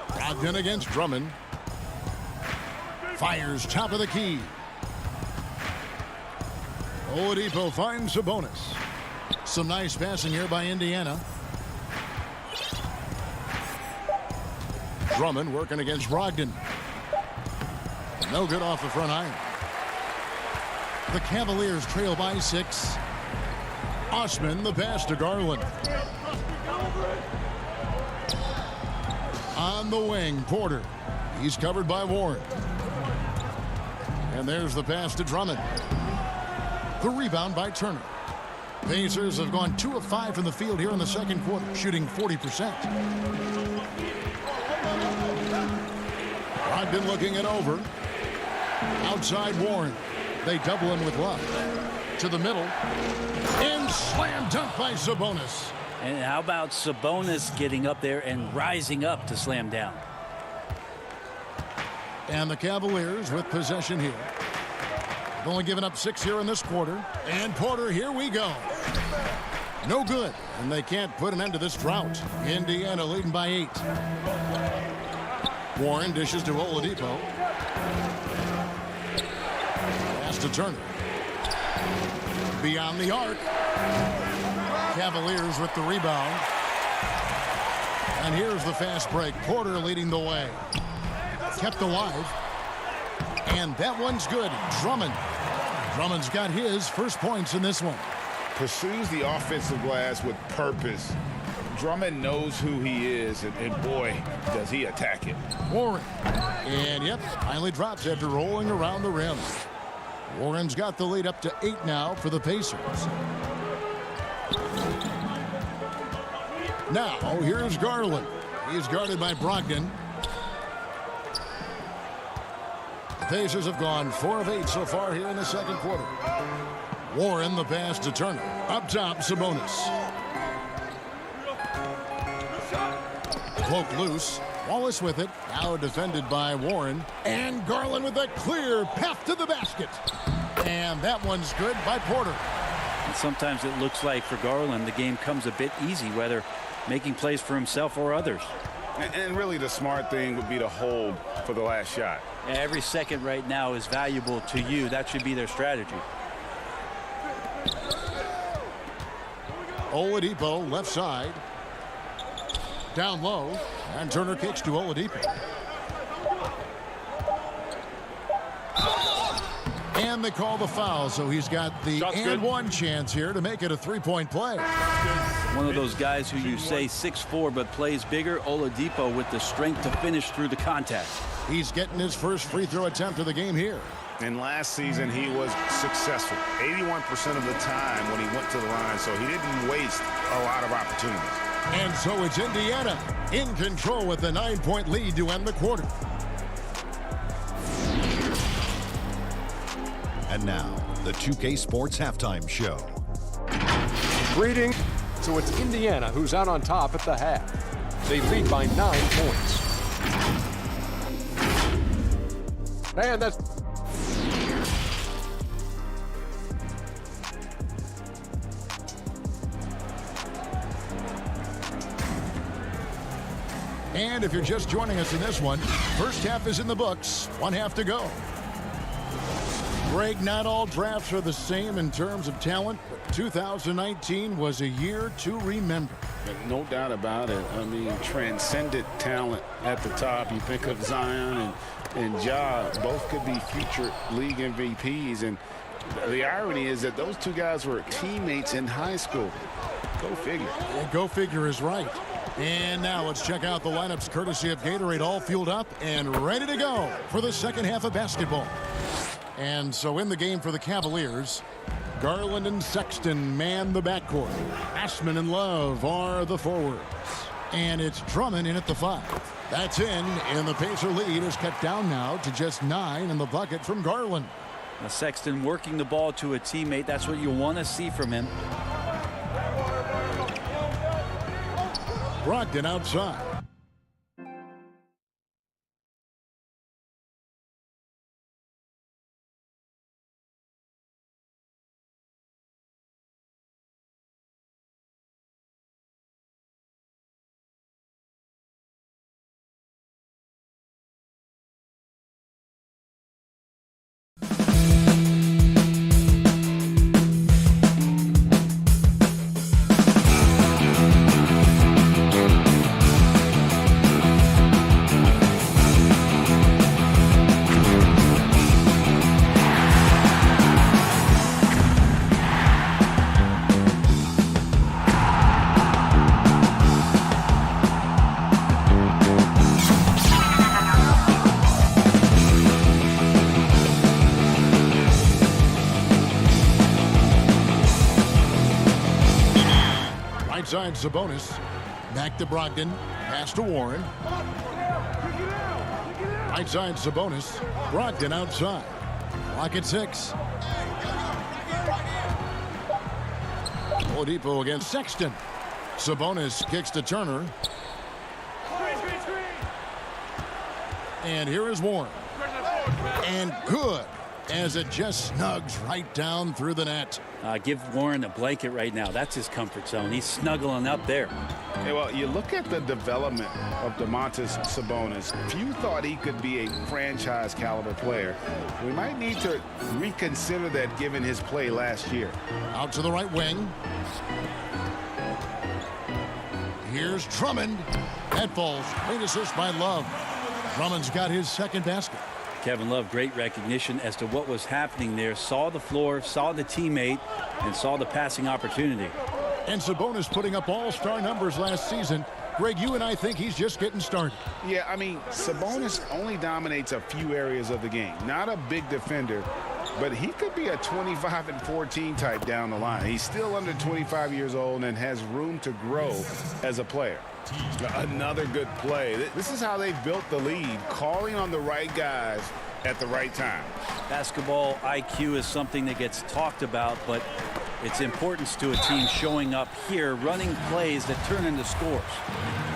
Brogdon against Drummond. Fires top of the key. Oladipo finds Sabonis. Some nice passing here by Indiana. Drummond working against Brogdon. No good off the front iron. The Cavaliers trail by 6. Osman the pass to Garland. On the wing, Porter. He's covered by Warren. And there's the pass to Drummond. The rebound by Turner. Pacers have gone 2 of 5 from the field here in the second quarter, shooting 40%. Brogdon looking it over. Outside Warren. They double him with Love. To the middle. And slam dunk by Sabonis. And how about Sabonis getting up there and rising up to slam down? And the Cavaliers with possession here. They've only given up 6 here in this quarter. And Porter, here we go. No good. And they can't put an end to this drought. Indiana leading by 8. Warren dishes to Oladipo. Pass to Turner. Beyond the arc. Cavaliers with the rebound. And here's the fast break. Porter leading the way. Kept alive. And that one's good. Drummond. Drummond's got his first points in this one. Pursues the offensive glass with purpose. Drummond knows who he is, and boy, does he attack it. Warren. And yep, finally drops after rolling around the rim. Warren's got the lead up to 8 now for the Pacers. Now, here's Garland. He's guarded by Brogdon. The Pacers have gone 4 of 8 so far here in the second quarter. Warren the pass to Turner. Up top, Sabonis. Cloak loose. Wallace with it. Now defended by Warren. And Garland with a clear path to the basket. And that one's good by Porter. And sometimes it looks like for Garland the game comes a bit easy, whether making plays for himself or others. And really the smart thing would be to hold for the last shot. Every second right now is valuable to you. That should be their strategy. Oladipo left side. Down low. And Turner kicks to Oladipo. And they call the foul, so he's got the and one chance here to make it a 3-point play. One of those guys who you say 6'4" but plays bigger. Oladipo with the strength to finish through the contact. He's getting his first free throw attempt of the game here. And last season he was successful 81% of the time when he went to the line, so he didn't waste a lot of opportunities. And so it's Indiana in control with a 9-point lead to end the quarter. And now, the 2K Sports Halftime Show. Greetings. So it's Indiana who's out on top at the half. They lead by 9 points. And that's... And if you're just joining us in this one, first half is in the books. 1 half to go. Greg, not all drafts are the same in terms of talent, but 2019 was a year to remember. No doubt about it. I mean, transcendent talent at the top. You think of Zion and Ja, both could be future league MVPs. And the irony is that those two guys were teammates in high school. Go figure. Yeah, go figure is right. And now let's check out the lineups courtesy of Gatorade, all fueled up and ready to go for the second half of basketball. And so in the game for the Cavaliers, Garland and Sexton man the backcourt. Ashman and Love are the forwards. And it's Drummond in at the 5. That's in, and the Pacer lead is cut down now to just 9 in the bucket from Garland. Now Sexton working the ball to a teammate. That's what you want to see from him. Brogdon outside. Side Sabonis. Back to Brogdon. Pass to Warren. Right side Sabonis. Brogdon outside. Clock at 6. Oladipo against Sexton. Sabonis kicks to Turner. And here is Warren. And good, as it just snugs right down through the net. Give Warren a blanket right now. That's his comfort zone. He's snuggling up there. Hey, well, you look at the development of Domantas Sabonis. Few thought he could be a franchise caliber player. We might need to reconsider that given his play last year. Out to the right wing. Here's Drummond. That falls. Great assist by Love. Drummond's got his second basket. Kevin Love, great recognition as to what was happening there. Saw the floor, saw the teammate, and saw the passing opportunity. And Sabonis putting up all-star numbers last season. Greg, you and I think he's just getting started. Yeah, I mean, Sabonis only dominates a few areas of the game. Not a big defender, but he could be a 25 and 14 type down the line. He's still under 25 years old and has room to grow as a player. Another good play. This is how they built the lead, calling on the right guys at the right time. Basketball IQ is something that gets talked about, but its importance to a team showing up here, running plays that turn into scores.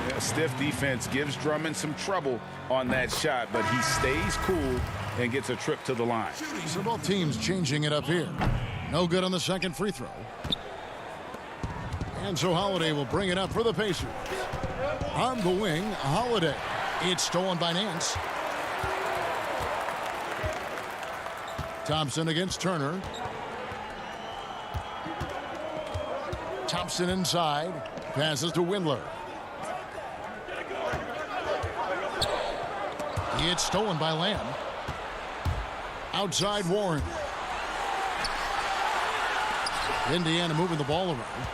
Yeah, stiff defense gives Drummond some trouble on that shot, but he stays cool and gets a trip to the line. So both teams changing it up here. No good on the second free throw. And so Holiday will bring it up for the Pacers. On the wing, Holiday. It's stolen by Nance. Thompson against Turner. Thompson inside. Passes to Windler. It's stolen by Lamb. Outside Warren. Indiana moving the ball around.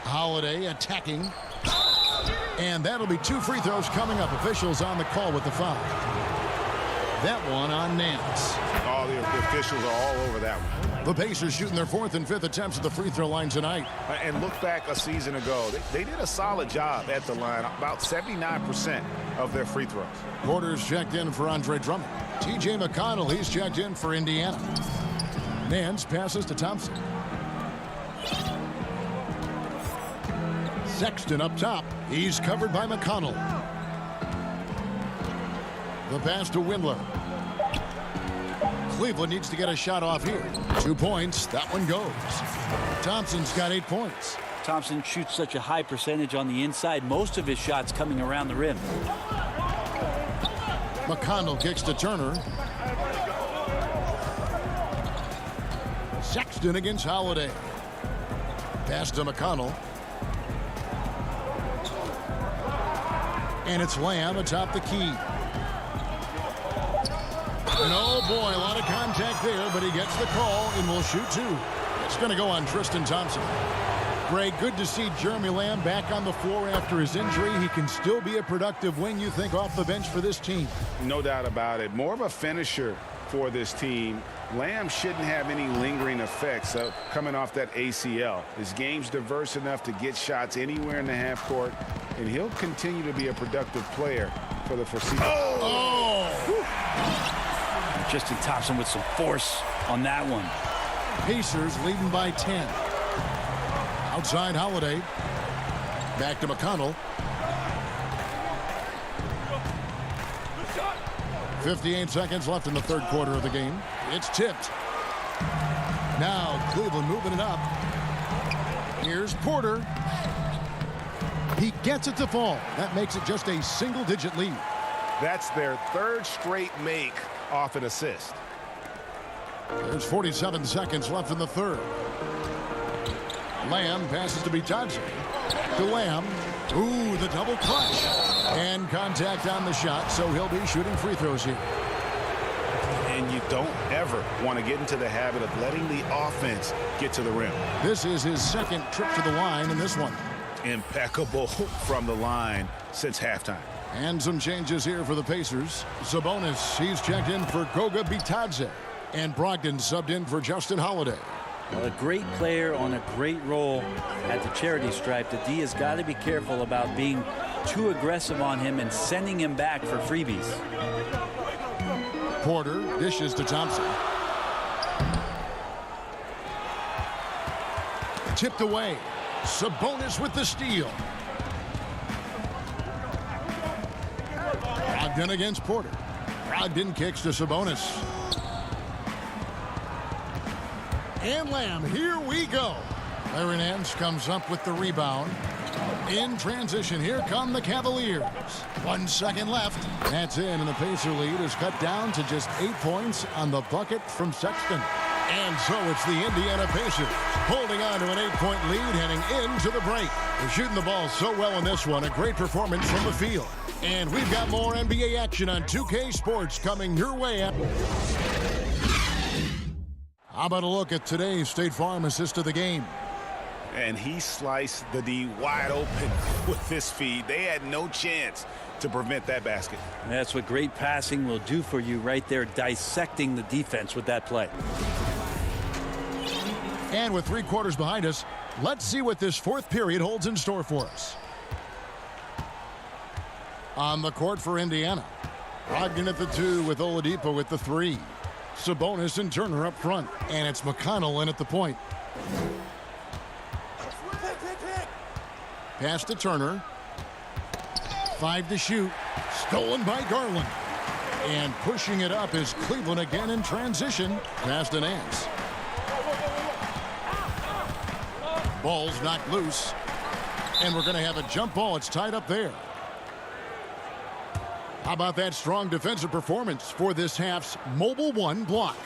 Holiday attacking. And that'll be 2 free throws coming up. Officials on the call with the foul. That one on Nance. Oh, the officials are all over that one. The Pacers shooting their 4th and 5th attempts at the free throw line tonight. And look back a season ago. They did a solid job at the line. About 79% of their free throws. Quarters checked in for Andre Drummond. T.J. McConnell, he's checked in for Indiana. Nance passes to Thompson. Sexton up top. He's covered by McConnell. The pass to Windler. Cleveland needs to get a shot off here. 2 points. That one goes. Thompson's got 8 points. Thompson shoots such a high percentage on the inside. Most of his shots coming around the rim. McConnell kicks to Turner. Sexton against Holiday. Pass to McConnell. And it's Lamb atop the key. And oh boy, a lot of contact there, but he gets the call and will shoot 2. It's going to go on Tristan Thompson. Greg, good to see Jeremy Lamb back on the floor after his injury. He can still be a productive wing, you think, off the bench for this team. No doubt about it. More of a finisher for this team. Lamb shouldn't have any lingering effects coming off that ACL. His game's diverse enough to get shots anywhere in the half court, and he'll continue to be a productive player for the foreseeable. Tristan Thompson with some force on that one. Pacers leading by 10. Outside Holiday. Back to McConnell. 58 seconds left in the third quarter of the game. It's tipped. Now Cleveland moving it up. Here's Porter. He gets it to fall. That makes it just a single-digit lead. That's their third straight make off an assist. There's 47 seconds left in the third. Lamb passes to Bitadze. To Lamb. Ooh, the double clutch. And contact on the shot, so he'll be shooting free throws here. And you don't ever want to get into the habit of letting the offense get to the rim. This is his second trip to the line in this one. Impeccable from the line since halftime. And some changes here for the Pacers. Sabonis, he's checked in for Goga Bitadze. And Brogdon subbed in for Justin Holiday. Well, a great player on a great role at the charity stripe. The D has got to be careful about being too aggressive on him and sending him back for freebies. Porter dishes to Thompson. Tipped away. Sabonis with the steal. Brogdon against Porter. Brogdon kicks to Sabonis. And Lamb, here we go. Larry Nance comes up with the rebound. In transition, here come the Cavaliers. 1 second left. That's in, and the Pacer lead is cut down to just 8 points on the bucket from Sexton. And so it's the Indiana Pacers holding on to an 8-point lead heading into the break. They're shooting the ball so well in this one. A great performance from the field. And we've got more NBA action on 2K Sports coming your way. How about a look at today's State Farm assist of the game? And he sliced the D wide open with this feed. They had no chance to prevent that basket. That's what great passing will do for you right there, dissecting the defense with that play. And with 3 quarters behind us, let's see what this fourth period holds in store for us. On the court for Indiana. Brogdon at the 2 with Oladipo at the 3. Sabonis and Turner up front. And it's McConnell in at the point. Pass to Turner. 5 to shoot. Stolen by Garland. And pushing it up is Cleveland again in transition. Pass to Nance. Ball's knocked loose. And we're going to have a jump ball. It's tied up there. How about that strong defensive performance for this half's Mobile One block?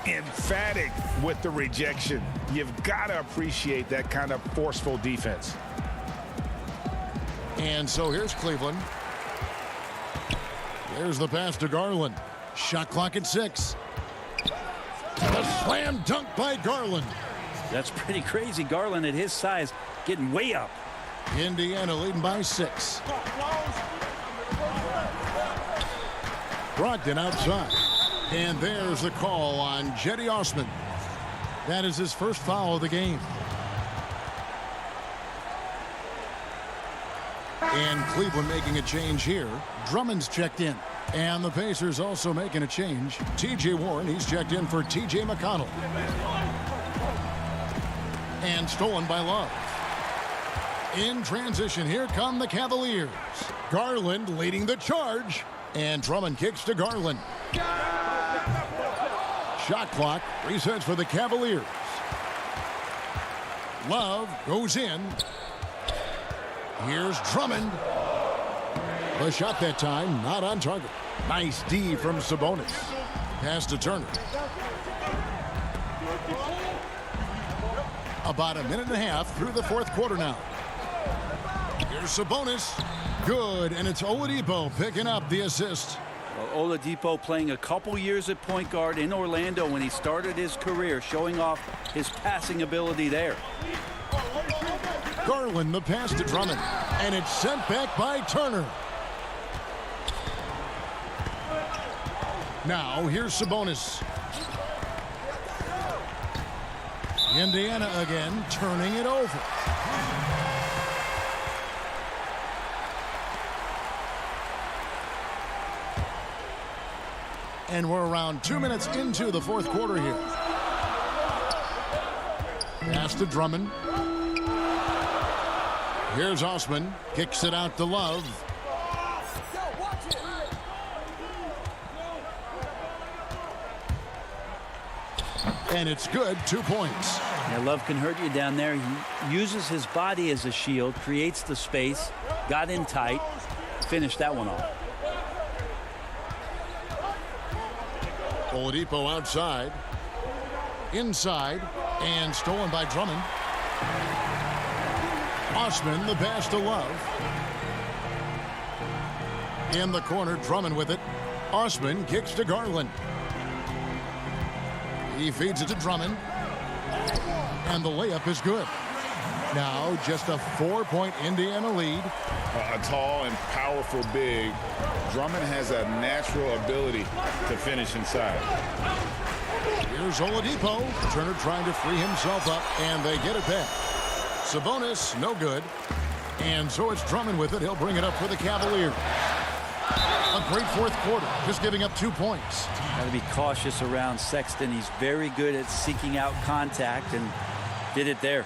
Emphatic with the rejection. You've got to appreciate that kind of forceful defense. And so here's Cleveland. There's the pass to Garland. Shot clock at 6. A slam dunk by Garland. That's pretty crazy. Garland at his size getting way up. Indiana leading by 6. Brogdon outside. And there's a call on Cedi Osman. That is his first foul of the game. And Cleveland making a change here. Drummond's checked in. And the Pacers also making a change. T.J. Warren, he's checked in for T.J. McConnell. And stolen by Love. In transition, here come the Cavaliers. Garland leading the charge. And Drummond kicks to Garland. Shot clock resets for the Cavaliers. Love goes in. Here's Drummond. The shot that time, not on target. Nice D from Sabonis. Pass to Turner. About a minute and a half through the fourth quarter now. Here's Sabonis. Good, and it's Oladipo picking up the assist. Well, Oladipo playing a couple years at point guard in Orlando when he started his career, showing off his passing ability there. Garland, the pass to Drummond, and it's sent back by Turner. Now here's Sabonis. Indiana again, turning it over. And we're around 2 minutes into the fourth quarter here. Pass to Drummond. Here's Osman. Kicks it out to Love. And it's good. 2 points. Yeah, Love can hurt you down there. He uses his body as a shield, creates the space, got in tight, finished that one off. Oladipo outside. Inside. And stolen by Drummond. Osman, the pass to Love. In the corner, Drummond with it. Osman kicks to Garland. He feeds it to Drummond. And the layup is good. Now just a 4-point Indiana lead. A tall and powerful big. Drummond has a natural ability to finish inside. Here's Oladipo. Turner trying to free himself up, and they get it back. Sabonis, no good. And so it's Drummond with it. He'll bring it up for the Cavaliers. A great fourth quarter, just giving up 2 points. Got to be cautious around Sexton. He's very good at seeking out contact and did it there.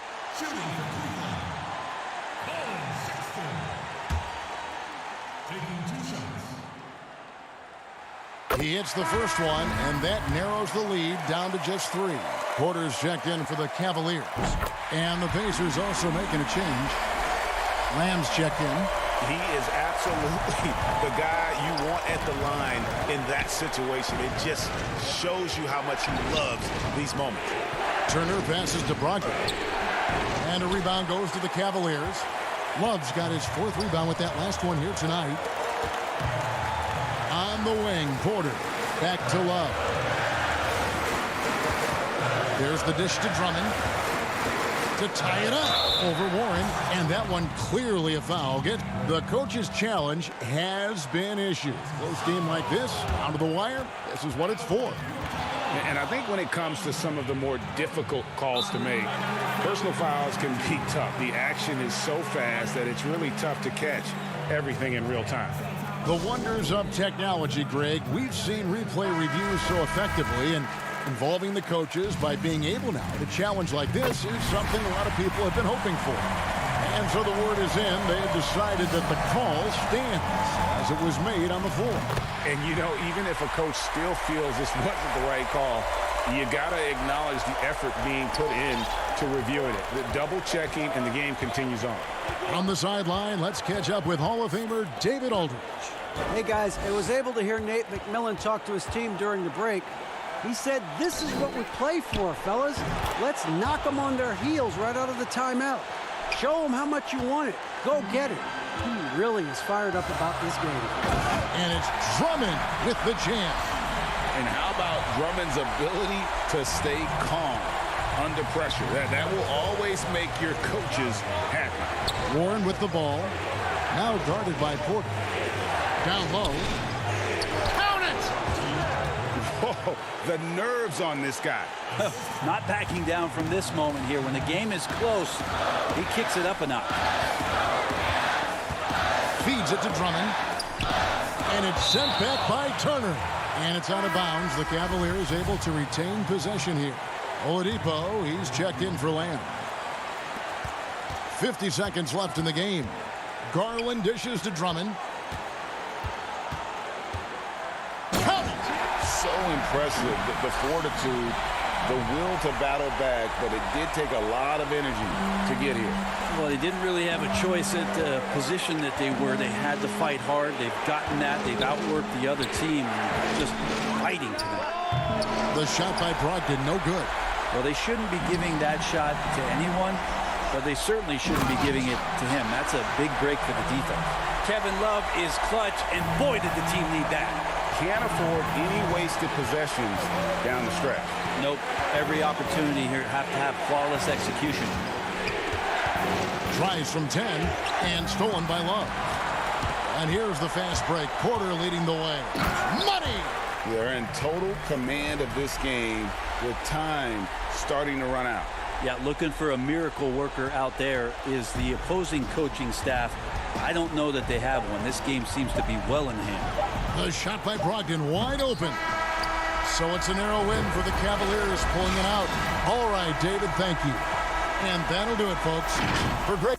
He hits the first one, and that narrows the lead down to just 3. Porter's checked in for the Cavaliers. And the Pacers also making a change. Lamb's checked in. He is absolutely the guy you want at the line in that situation. It just shows you how much he loves these moments. Turner passes to Brogdon. And a rebound goes to the Cavaliers. Love's got his 4th rebound with that last one here tonight. On the wing, Porter. Back to Love. There's the dish to Drummond. To tie it up over Warren. And that one clearly a foul. The coach's challenge has been issued. Close game like this, down to the wire, this is what it's for. And I think when it comes to some of the more difficult calls to make, personal fouls can be tough. The action is so fast that it's really tough to catch everything in real time. The wonders of technology, Greg. We've seen replay reviews so effectively, and involving the coaches by being able now to challenge like this is something a lot of people have been hoping for. And so the word is in. They have decided that the call stands as it was made on the floor. And, you know, even if a coach still feels this wasn't the right call, you got to acknowledge the effort being put in to reviewing it. The double checking, and the game continues on. On the sideline, let's catch up with Hall of Famer David Aldridge. Hey, guys, I was able to hear Nate McMillan talk to his team during the break. He said, this is what we play for, fellas. Let's knock them on their heels right out of the timeout. Show them how much you want it. Go get it. He really is fired up about this game. And it's Drummond with the jam. And how about Drummond's ability to stay calm under pressure? That will always make your coaches happy. Warren with the ball. Now guarded by Porter. Down low. Count it! Whoa, the nerves on this guy. Not backing down from this moment here. When the game is close, he kicks it up a notch. Feeds it to Drummond. And it's sent back by Turner. And it's out of bounds. The Cavaliers able to retain possession here. Oladipo, he's checked in for Lamb. 50 seconds left in the game. Garland dishes to Drummond. So impressive, the fortitude, the will to battle back, but it did take a lot of energy to get here. Well, they didn't really have a choice at the position that they were. They had to fight hard. They've gotten that. They've outworked the other team. Just fighting tonight. The shot by Brogdon, no good. Well, they shouldn't be giving that shot to anyone, but they certainly shouldn't be giving it to him. That's a big break for the defense. Kevin Love is clutch, and boy, did the team need that. can't afford any wasted possessions down the stretch. Nope. Every opportunity here have to have flawless execution. Tries from 10 and stolen by Love. And here's the fast break. Porter leading the way. Money! They're in total command of this game with time starting to run out. Yeah, looking for a miracle worker out there is the opposing coaching staff. I don't know that they have one. This game seems to be well in hand. The shot by Brogdon wide open. So it's a narrow win for the Cavaliers, pulling it out. All right, David, thank you. And that'll do it, folks. For great.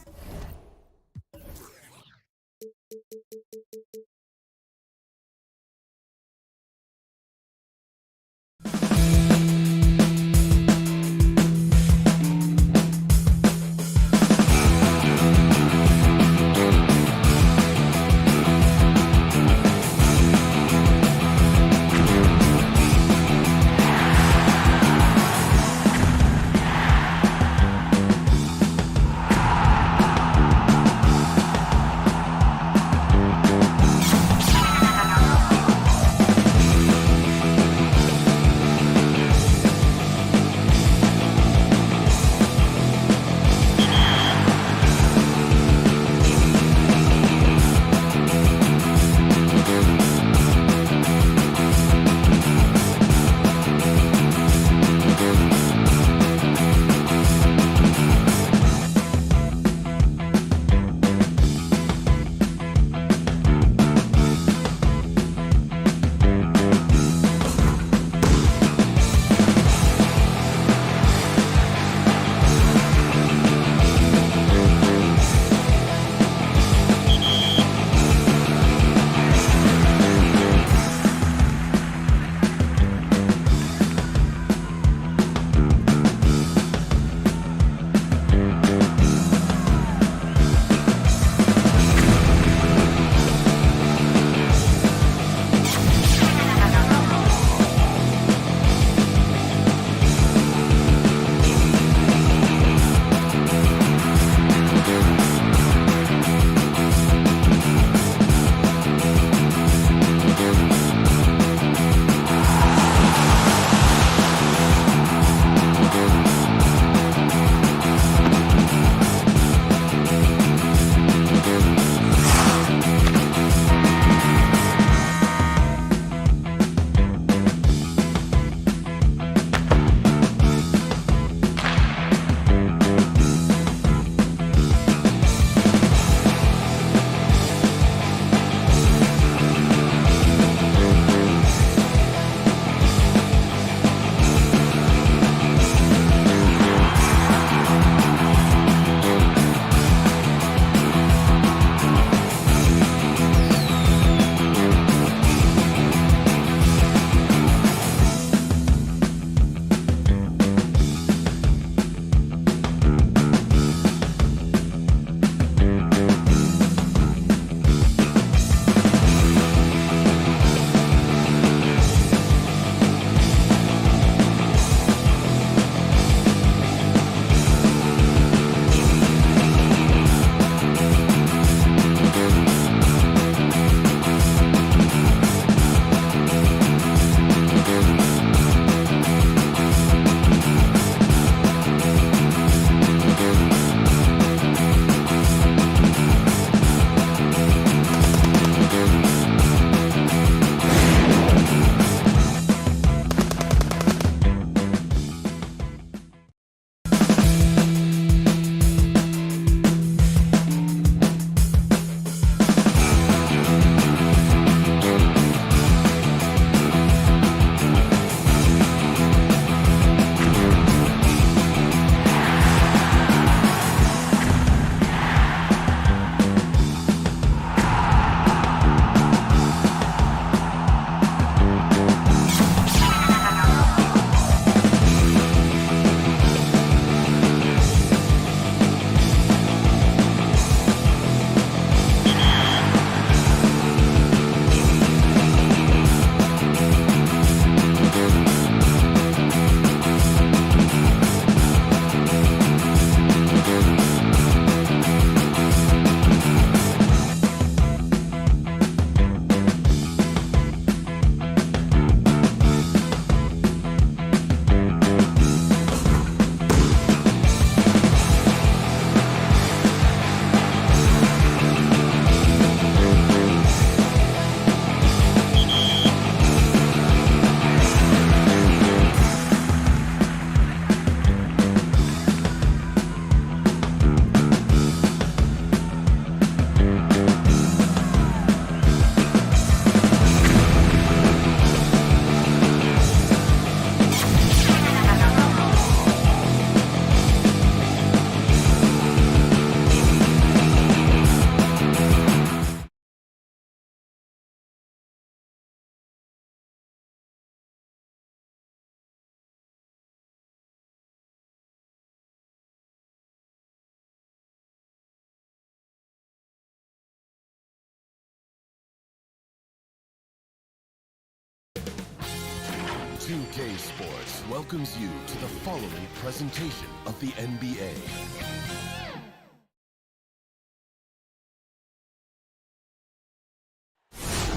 2K Sports welcomes you to the following presentation of the NBA.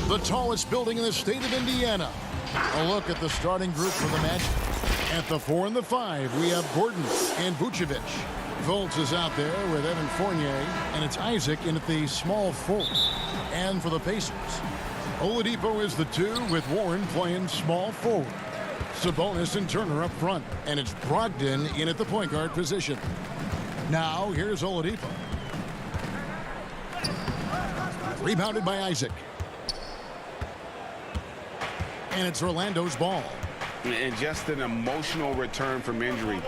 The tallest building in the state of Indiana. A look at the starting group for the Magic. At the 4 and the 5, we have Gordon and Vucevic. Fultz is out there with Evan Fournier, and it's Isaac in at the small forward. And for the Pacers, Oladipo is the 2 with Warren playing small forward. Sabonis and Turner up front, and it's Brogdon in at the point guard position. Now here's Oladipo. Rebounded by Isaac. And it's Orlando's ball. And just an emotional return from injury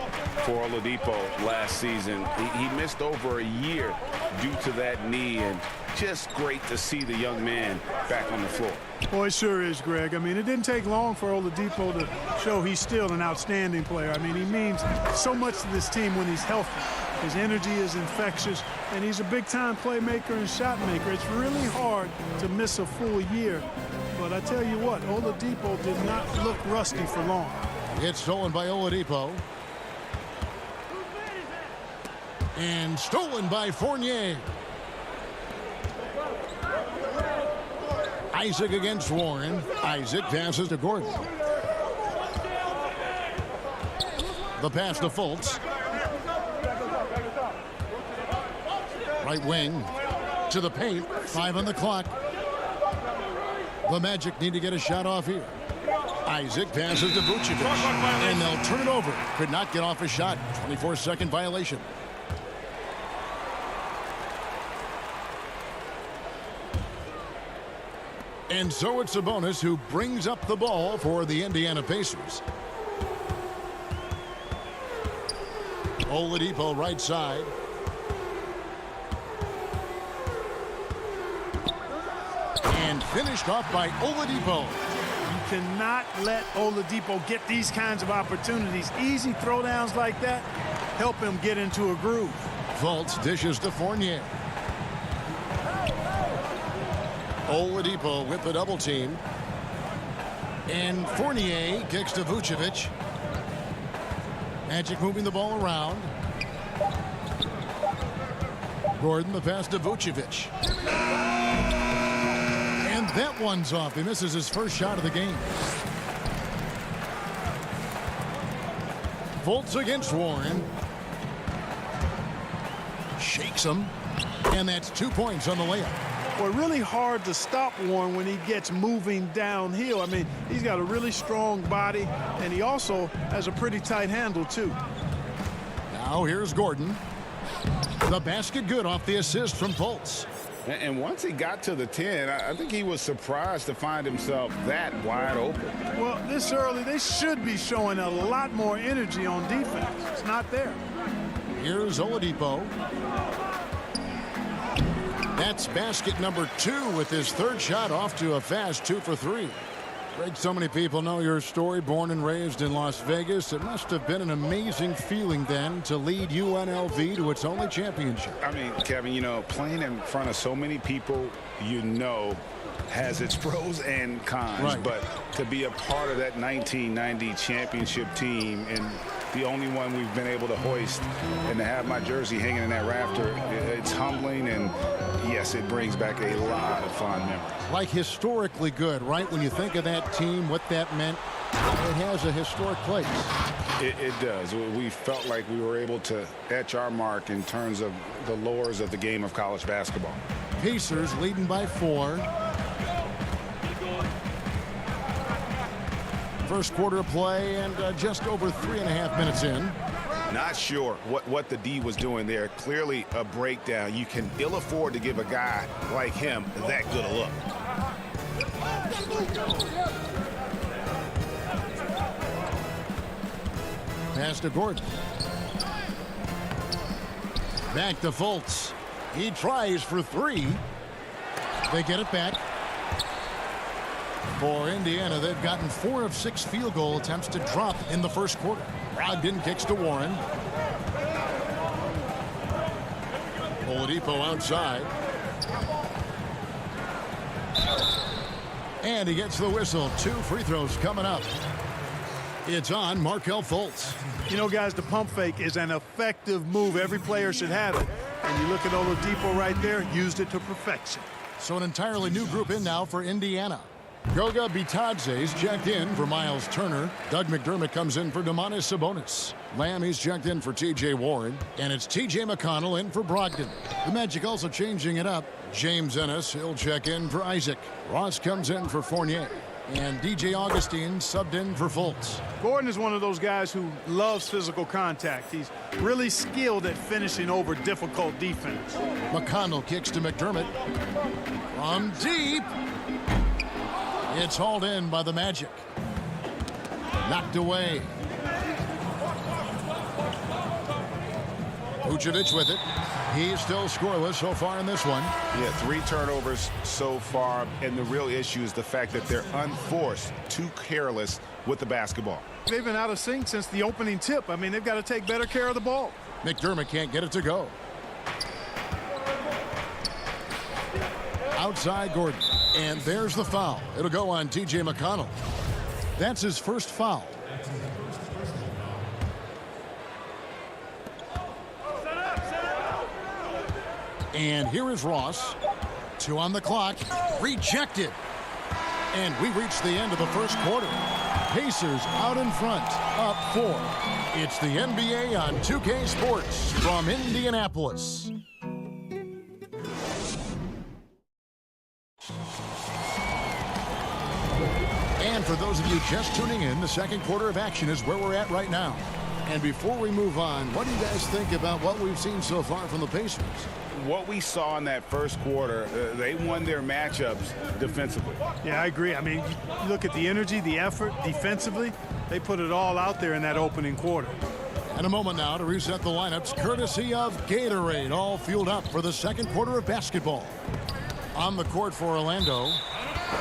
for Oladipo last season. He missed over a year due to that knee, and just great to see the young man back on the floor. Boy, it sure is, Greg. I mean, it didn't take long for Oladipo to show he's still an outstanding player. I mean, he means so much to this team when he's healthy. His energy is infectious, and he's a big-time playmaker and shot maker. It's really hard to miss a full year. But I tell you what, Oladipo did not look rusty for long. It's stolen by Oladipo. And stolen by Fournier. Isaac against Warren. Isaac passes to Gordon. The pass to Fultz. Right wing to the paint. 5 on the clock. The Magic need to get a shot off here. Isaac passes to Vucevic. And they'll turn it over. Could not get off a shot. 24-second violation. And so it's Sabonis who brings up the ball for the Indiana Pacers. Oladipo right side. And finished off by Oladipo. You cannot let Oladipo get these kinds of opportunities. Easy throwdowns like that help him get into a groove. Fultz dishes to Fournier. Oladipo with the double team. And Fournier kicks to Vucevic. Magic moving the ball around. Gordon the pass to Vucevic. And that one's off. He misses his first shot of the game. Fultz against Warren. Shakes him. And that's 2 points on the layup. Well, really hard to stop Warren when he gets moving downhill. I mean, he's got a really strong body, and he also has a pretty tight handle, too. Now here's Gordon. The basket good off the assist from Fultz. And once he got to the 10, I think he was surprised to find himself that wide open. Well, this early, they should be showing a lot more energy on defense. It's not there. Here's Oladipo. That's basket number 2 with his third shot off to a fast 2 for 3. Greg, so many people know your story. Born and raised in Las Vegas. It must have been an amazing feeling then to lead UNLV to its only championship. I mean, Kevin, you know, playing in front of so many people, you know, has its pros and cons. Right. But to be a part of that 1990 championship team and the only one we've been able to hoist and to have my jersey hanging in that rafter, it's humbling, and yes, it brings back a lot of fond memories. Like historically good, right? When you think of that team, what that meant, it has a historic place. It does. We felt like we were able to etch our mark in terms of the lures of the game of college basketball. Pacers leading by 4. First quarter of play and just over 3.5 minutes in. Not sure what the D was doing there. Clearly a breakdown. You can ill afford to give a guy like him that good a look. Pass to Gordon. Back to Fultz. He tries for 3. They get it back. For Indiana, they've gotten 4 of 6 field goal attempts to drop in the first quarter. Brogdon kicks to Warren. Oladipo outside. And he gets the whistle. 2 free throws coming up. It's on Markelle Fultz. You know, guys, the pump fake is an effective move. Every player should have it. And you look at Oladipo right there, used it to perfection. So an entirely new group in now for Indiana. Goga Bitadze's checked in for Miles Turner. Doug McDermott comes in for Domantas Sabonis. Lamb, he's checked in for T.J. Warren. And it's T.J. McConnell in for Brogdon. The Magic also changing it up. James Ennis, he'll check in for Isaac. Ross comes in for Fournier. And DJ Augustine subbed in for Fultz. Gordon is one of those guys who loves physical contact. He's really skilled at finishing over difficult defense. McConnell kicks to McDermott. From deep. It's hauled in by the Magic. Knocked away. Vucevic with it. He's still scoreless so far in this one. Yeah, 3 turnovers so far, and the real issue is the fact that they're unforced, too careless with the basketball. They've been out of sync since the opening tip. I mean, they've got to take better care of the ball. McDermott can't get it to go. Outside Gordon. And there's the foul. It'll go on T.J. McConnell. That's his first foul. And here is Ross. 2 on the clock. Rejected. And we reach the end of the first quarter. Pacers out in front, up 4. It's the NBA on 2K Sports from Indianapolis. And for those of you just tuning in, the second quarter of action is where we're at right now. And before we move on, what do you guys think about what we've seen so far from the Pacers? What we saw in that first quarter, they won their matchups defensively. Yeah, I agree. I mean, you look at the energy, the effort defensively, they put it all out there in that opening quarter. And a moment now to reset the lineups, courtesy of Gatorade, all fueled up for the second quarter of basketball. On the court for Orlando,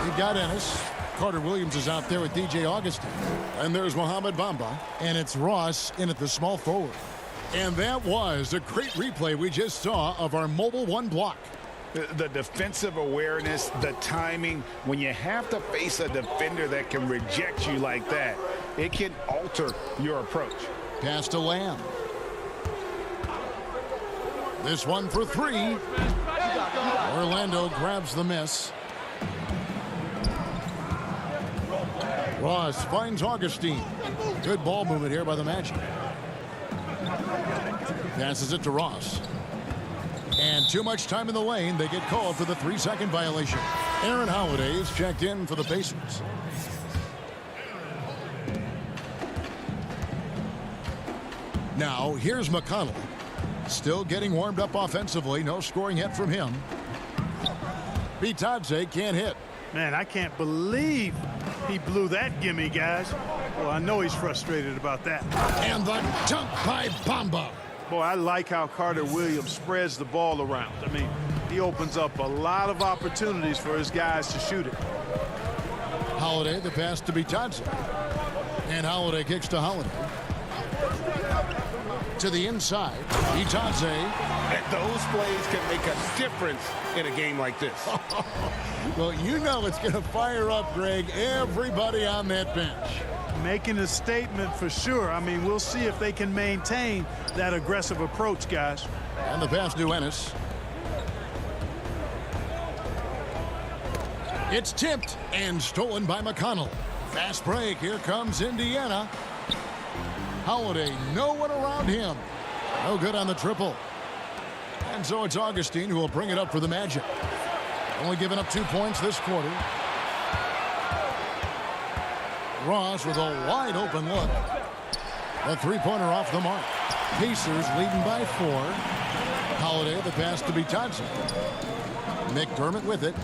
we've got Ennis. Carter Williams is out there with DJ Augustine. And there's Mohamed Bamba. And it's Ross in at the small forward. And that was a great replay we just saw of our Mobile One block. The defensive awareness, the timing, when you have to face a defender that can reject you like that, it can alter your approach. Pass to Lamb. This one for 3. Orlando grabs the miss. Ross finds Augustine. Good ball movement here by the Magic. Passes it to Ross. And too much time in the lane. They get called for the 3-second violation. Aaron Holiday is checked in for the Pacers. Now, here's McConnell. Still getting warmed up offensively. No scoring yet from him. Bitadze can't hit. Man, I can't believe he blew that gimme, guys. Well, I know he's frustrated about that. And the dunk by Bamba. Boy, I like how Carter Williams spreads the ball around. I mean, he opens up a lot of opportunities for his guys to shoot it. Holiday, the pass to Bitadze. And Holiday kicks to Holiday. To the inside, Bitadze. And those plays can make a difference in a game like this. Well, you know it's going to fire up, Greg, everybody on that bench. Making a statement for sure. I mean, we'll see if they can maintain that aggressive approach, guys. And the pass to Ennis. It's tipped and stolen by McConnell. Fast break. Here comes Indiana. Holiday, no one around him. No good on the triple. And so it's Augustine who will bring it up for the Magic. Only giving up 2 points this quarter. Ross with a wide open look. A 3-pointer off the mark. Pacers leading by 4. Holiday, the pass to Bitadze. McDermott with it.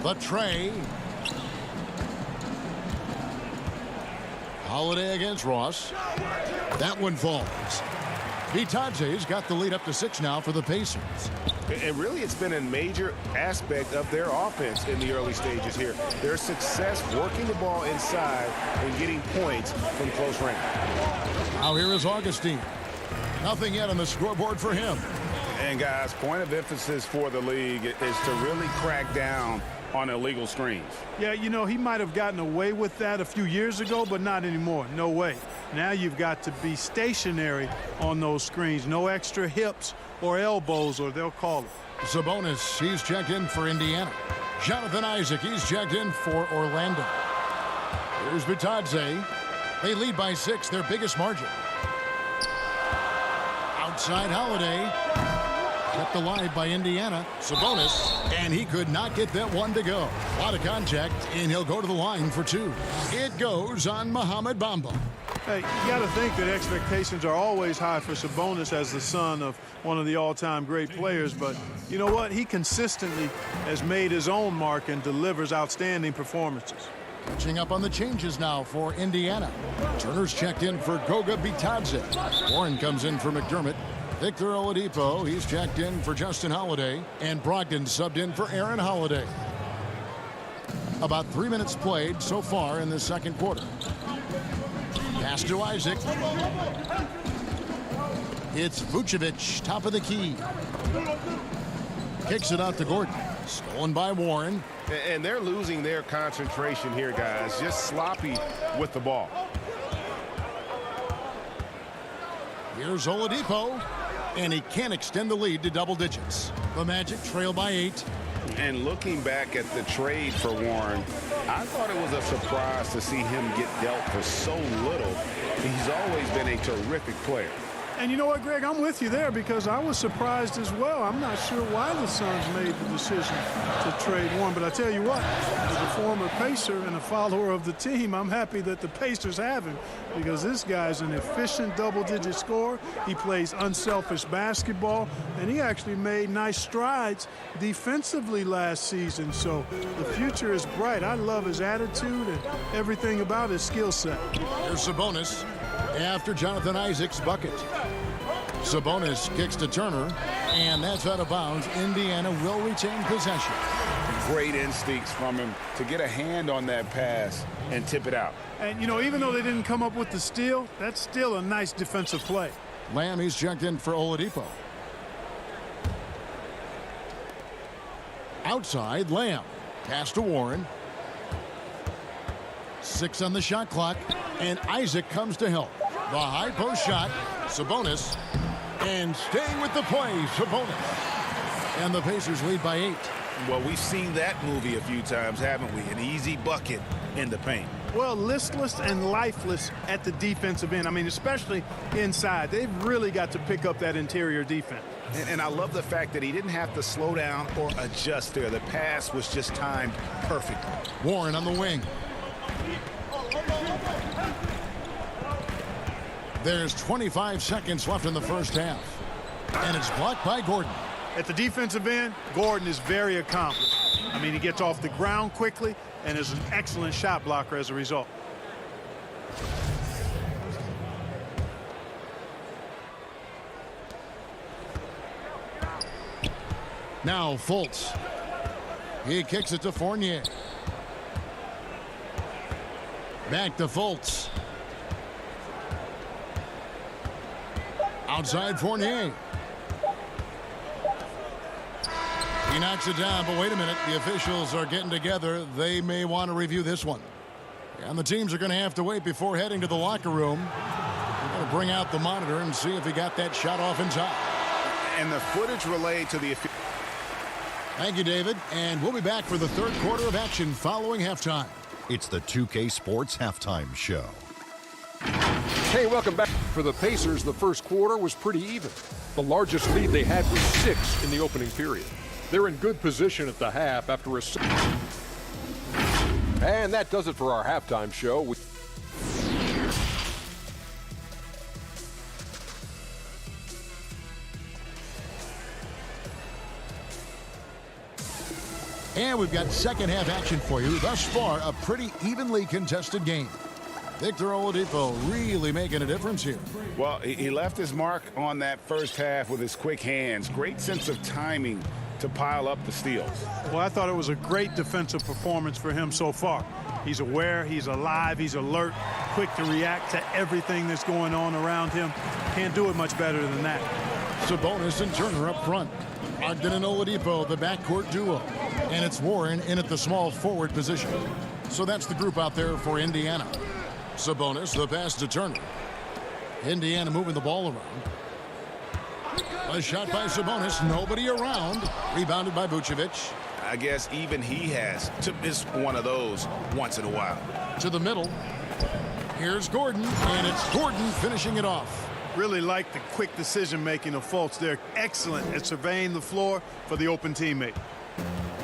The tray. Holiday against Ross. That one falls. Bitadze's got the lead up to 6 now for the Pacers. And really, it's been a major aspect of their offense in the early stages here. Their success working the ball inside and getting points from close range. Now here is Augustine. Nothing yet on the scoreboard for him. And guys, point of emphasis for the league is to really crack down on illegal screens. Yeah, you know, he might have gotten away with that a few years ago, but not anymore. No way. Now you've got to be stationary on those screens. No extra hips or elbows, or they'll call it. Sabonis, he's checked in for Indiana. Jonathan Isaac, he's checked in for Orlando. Here's Bitadze. They lead by 6, their biggest margin. Outside Holiday. Kept alive by Indiana. Sabonis, and he could not get that one to go. A lot of contact, and he'll go to the line for 2. It goes on Mohamed Bamba. Hey, you got to think that expectations are always high for Sabonis as the son of one of the all-time great players. But you know what? He consistently has made his own mark and delivers outstanding performances. Catching up on the changes now for Indiana. Turner's checked in for Goga Bitadze. Warren comes in for McDermott. Victor Oladipo, he's checked in for Justin Holiday. And Brogdon subbed in for Aaron Holiday. About 3 minutes played so far in the second quarter. Pass to Isaac. It's Vucevic, top of the key. Kicks it out to Gordon. Stolen by Warren. And they're losing their concentration here, guys. Just sloppy with the ball. Here's Oladipo. And he can't extend the lead to double digits. The Magic trail by 8. And looking back at the trade for Warren, I thought it was a surprise to see him get dealt for so little. He's always been a terrific player. And you know what, Greg? I'm with you there because I was surprised as well. I'm not sure why the Suns made the decision to trade Warren. But I tell you what, as a former Pacer and a follower of the team, I'm happy that the Pacers have him because this guy's an efficient double-digit scorer. He plays unselfish basketball, and he actually made nice strides defensively last season. So the future is bright. I love his attitude and everything about his skill set. Here's Sabonis after Jonathan Isaac's bucket. Sabonis kicks to Turner, and that's out of bounds. Indiana will retain possession. Great instincts from him to get a hand on that pass and tip it out. And, you know, even though they didn't come up with the steal, that's still a nice defensive play. Lamb, he's checked in for Oladipo. Outside, Lamb. Pass to Warren. 6 on the shot clock, and Isaac comes to help. The high post shot, Sabonis, and staying with the play, Sabonis. And the Pacers lead by 8. Well, we've seen that movie a few times, haven't we? An easy bucket in the paint. Well, listless and lifeless at the defensive end. I mean, especially inside. They've really got to pick up that interior defense. And I love the fact that he didn't have to slow down or adjust there. The pass was just timed perfectly. Warren on the wing. There's 25 seconds left in the first half. And it's blocked by Gordon. At the defensive end, Gordon is very accomplished. I mean, he gets off the ground quickly and is an excellent shot blocker as a result. Now Fultz. He kicks it to Fournier. Back to Fultz. Outside Fournier. He knocks it down, but wait a minute. The officials are getting together. They may want to review this one. And the teams are going to have to wait before heading to the locker room. We're going to bring out the monitor and see if he got that shot off in time. And the footage relayed to the officials. Thank you, David. And we'll be back for the third quarter of action following halftime. It's the 2K Sports Halftime Show. Hey, welcome back. For the Pacers, the first quarter was pretty even. The largest lead they had was 6 in the opening period. They're in good position at the half after a... And that does it for our halftime show. And we've got second half action for you. Thus far, a pretty evenly contested game. Victor Oladipo really making a difference here. Well, he left his mark on that first half with his quick hands. Great sense of timing to pile up the steals. Well, I thought it was a great defensive performance for him so far. He's aware, he's alive, he's alert, quick to react to everything that's going on around him. Can't do it much better than that. Sabonis and Turner up front. Brogdon and Oladipo, the backcourt duo. And it's Warren in at the small forward position. So that's the group out there for Indiana. Sabonis, the pass to Turner. Indiana moving the ball around. A shot by Sabonis. Nobody around. Rebounded by Vucevic. I guess even he has to miss one of those once in a while. To the middle. Here's Gordon, and it's Gordon finishing it off. Really like the quick decision-making of Fultz. They're excellent at surveying the floor for the open teammate.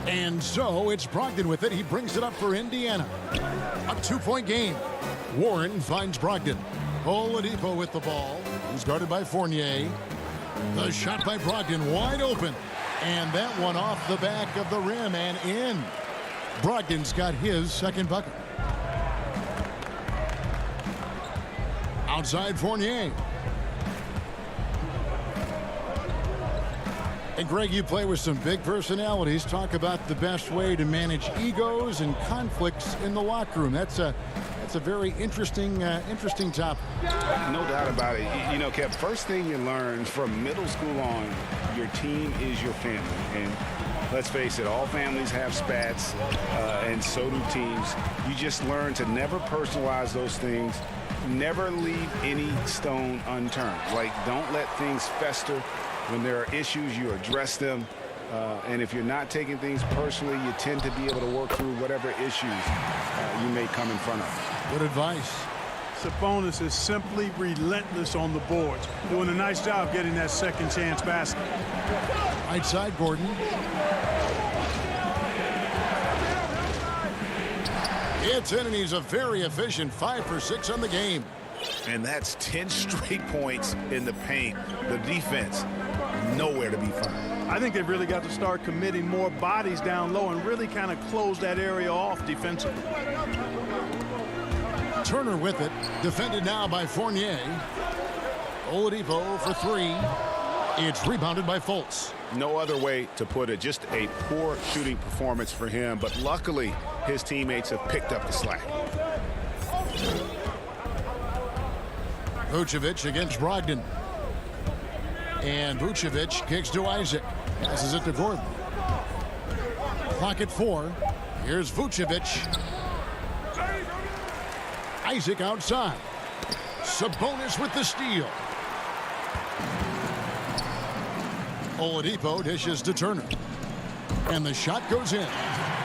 And so it's Brogdon with it. He brings it up for Indiana. A 2-point game. Warren finds Brogdon. Oladipo with the ball. He's guarded by Fournier. The shot by Brogdon wide open. And that one off the back of the rim and in. Brogdon's got his second bucket. Outside Fournier. And Greg, you play with some big personalities. Talk about the best way to manage egos and conflicts in the locker room. That's a very interesting topic. No doubt about it. You know, Kev, first thing you learn from middle school on, your team is your family. And let's face it, all families have spats, and so do teams. You just learn to never personalize those things. Never leave any stone unturned. Like, don't let things fester. When there are issues, you address them. And if you're not taking things personally, you tend to be able to work through whatever issues you may come in front of. Good advice. Sabonis is simply relentless on the boards, doing a nice job getting that second chance basket. Right side, Gordon. It's in, and he's a very efficient 5 for 6 on the game. And that's 10 straight points in the paint. The defense, nowhere to be found. I think they've really got to start committing more bodies down low and really kind of close that area off defensively. Turner with it. Defended now by Fournier. Oladipo for 3. It's rebounded by Fultz. No other way to put it. Just a poor shooting performance for him. But luckily, his teammates have picked up the slack. Vucevic against Brogdon. And Vucevic kicks to Isaac. Passes it to Gordon. Clock at 4. Here's Vucevic. Isaac outside. Sabonis with the steal. Oladipo dishes to Turner. And the shot goes in.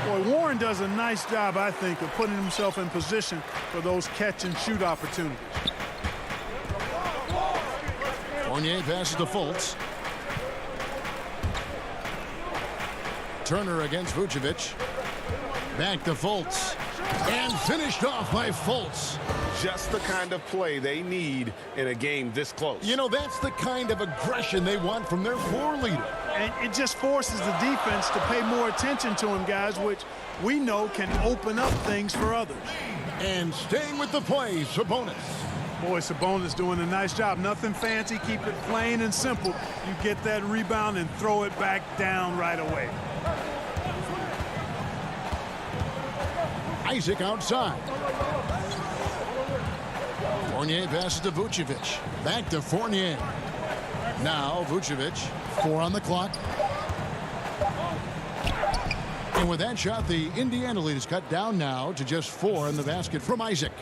Boy, Warren does a nice job, I think, of putting himself in position for those catch-and-shoot opportunities. Fournier passes to Fultz. Turner against Vucevic. Back to Fultz. And finished off by Fultz. Just the kind of play they need in a game this close. You know, that's the kind of aggression they want from their floor leader. And it just forces the defense to pay more attention to him, guys, which we know can open up things for others. And staying with the play, Sabonis. Boy, Sabonis doing a nice job. Nothing fancy. Keep it plain and simple. You get that rebound and throw it back down right away. Isaac outside. Fournier passes to Vucevic. Back to Fournier. Now Vucevic. 4 on the clock. And with that shot, the Indiana lead is cut down now to just 4 in the basket from Isaac.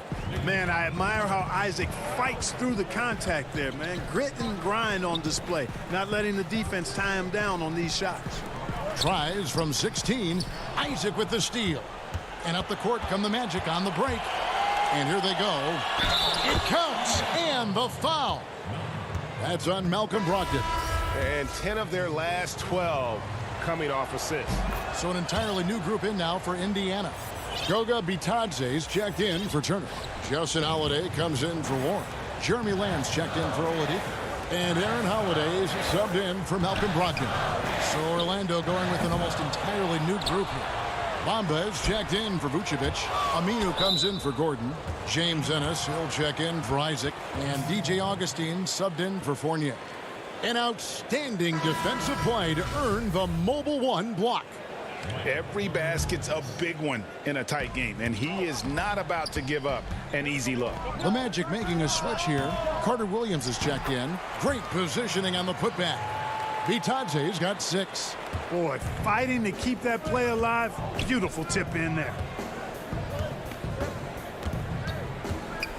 Man, I admire how Isaac fights through the contact there, man. Grit and grind on display. Not letting the defense tie him down on these shots. Tries from 16. Isaac with the steal. And up the court come the Magic on the break. And here they go. It counts. And the foul. That's on Malcolm Brogdon. And 10 of their last 12 coming off assists. So an entirely new group in now for Indiana. Goga Bitadze's checked in for Turner. Justin Holiday comes in for Warren. Jeremy Lamb's checked in for Oladipo. And Aaron Holiday's subbed in for Malcolm Brogdon. So Orlando going with an almost entirely new group here. Bamba's checked in for Vucevic. Aminu comes in for Gordon. James Ennis, he'll check in for Isaac. And DJ Augustine subbed in for Fournier. An outstanding defensive play to earn the Mobile One block. Every basket's a big one in a tight game, and he is not about to give up an easy look. The Magic making a switch here. Carter Williams is checked in. Great positioning on the putback. Bitadze's got 6. Boy, fighting to keep that play alive. Beautiful tip in there.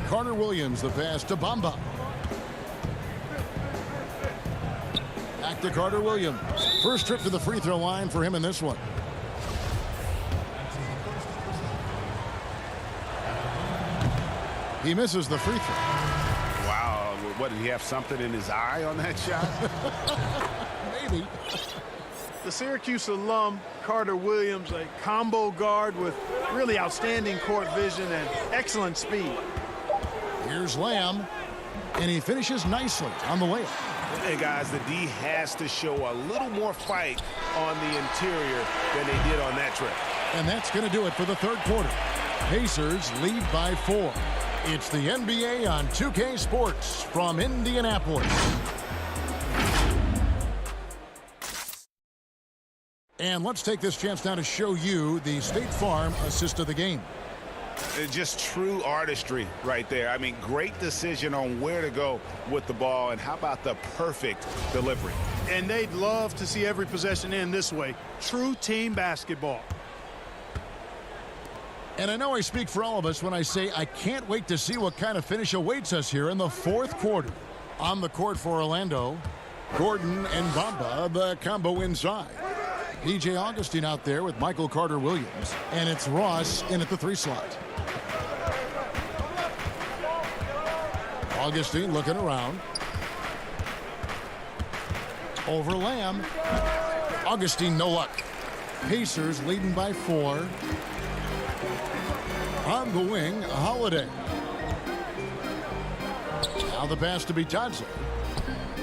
Carter Williams, the pass to Bamba. Back to Carter Williams. First trip to the free throw line for him in this one. He misses the free throw. Wow, what, did he have something in his eye on that shot? Maybe. The Syracuse alum, Carter Williams, a combo guard with really outstanding court vision and excellent speed. Here's Lamb, and he finishes nicely on the layup. Hey, guys, the D has to show a little more fight on the interior than they did on that trip. And that's going to do it for the third quarter. Pacers lead by 4. It's the NBA on 2K Sports from Indianapolis. And let's take this chance now to show you the State Farm assist of the game. Just true artistry right there. I mean, great decision on where to go with the ball, and how about the perfect delivery? And they'd love to see every possession end this way. True team basketball. And I know I speak for all of us when I say I can't wait to see what kind of finish awaits us here in the fourth quarter. On the court for Orlando, Gordon and Bamba, the combo inside. P.J. Augustine out there with Michael Carter Williams, and it's Ross in at the 3 slot. Augustine looking around. Over Lamb. Augustine, no luck. Pacers leading by 4. On the wing, Holiday. Now the pass to Bitadze.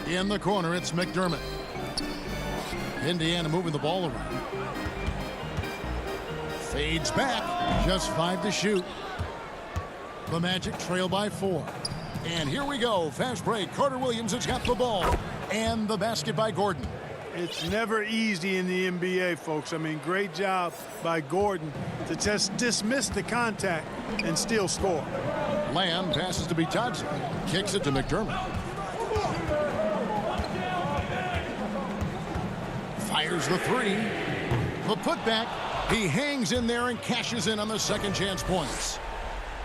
In the corner, it's McDermott. Indiana moving the ball around. Fades back. Just 5 to shoot. The Magic trail by 4. And here we go. Fast break. Carter Williams has got the ball. And the basket by Gordon. It's never easy in the NBA, folks. I mean, great job by Gordon to just dismiss the contact and still score. Lamb passes to Bitadze. Kicks it to McDermott. Fires the 3. The putback. He hangs in there and cashes in on the second chance points.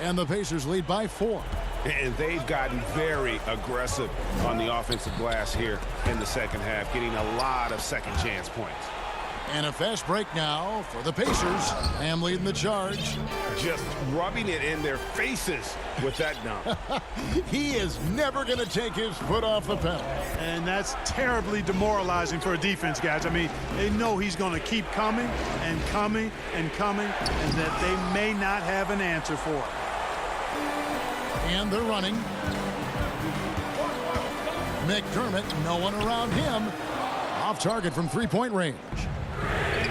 And the Pacers lead by 4. And they've gotten very aggressive on the offensive glass here in the second half, getting a lot of second chance points. And a fast break now for the Pacers. Ham leading the charge. Just rubbing it in their faces with that dunk. He is never going to take his foot off the pedal. And that's terribly demoralizing for a defense, guys. I mean, they know he's going to keep coming and coming and coming, and that they may not have an answer for it. And they're running. McDermott, no one around him. Off target from three-point range.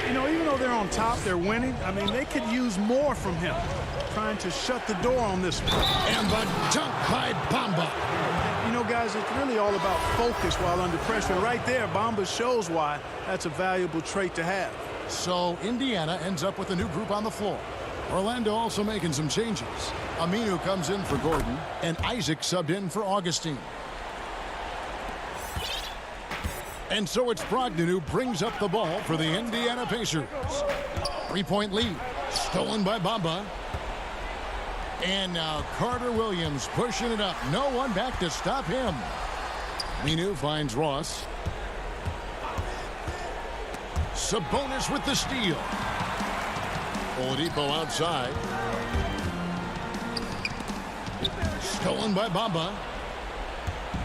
You know, even though they're on top, they're winning. I mean, they could use more from him. Trying to shut the door on this one. And the dunk by Bamba. You know, guys, it's really all about focus while under pressure. Right there, Bamba shows why that's a valuable trait to have. So Indiana ends up with a new group on the floor. Orlando also making some changes. Aminu comes in for Gordon, and Isaac subbed in for Augustine. And so it's Brogdon who brings up the ball for the Indiana Pacers. 3-point lead, stolen by Bamba. And now Carter Williams pushing it up. No one back to stop him. Aminu finds Ross. Sabonis with the steal. Oladipo outside. Stolen by Bamba.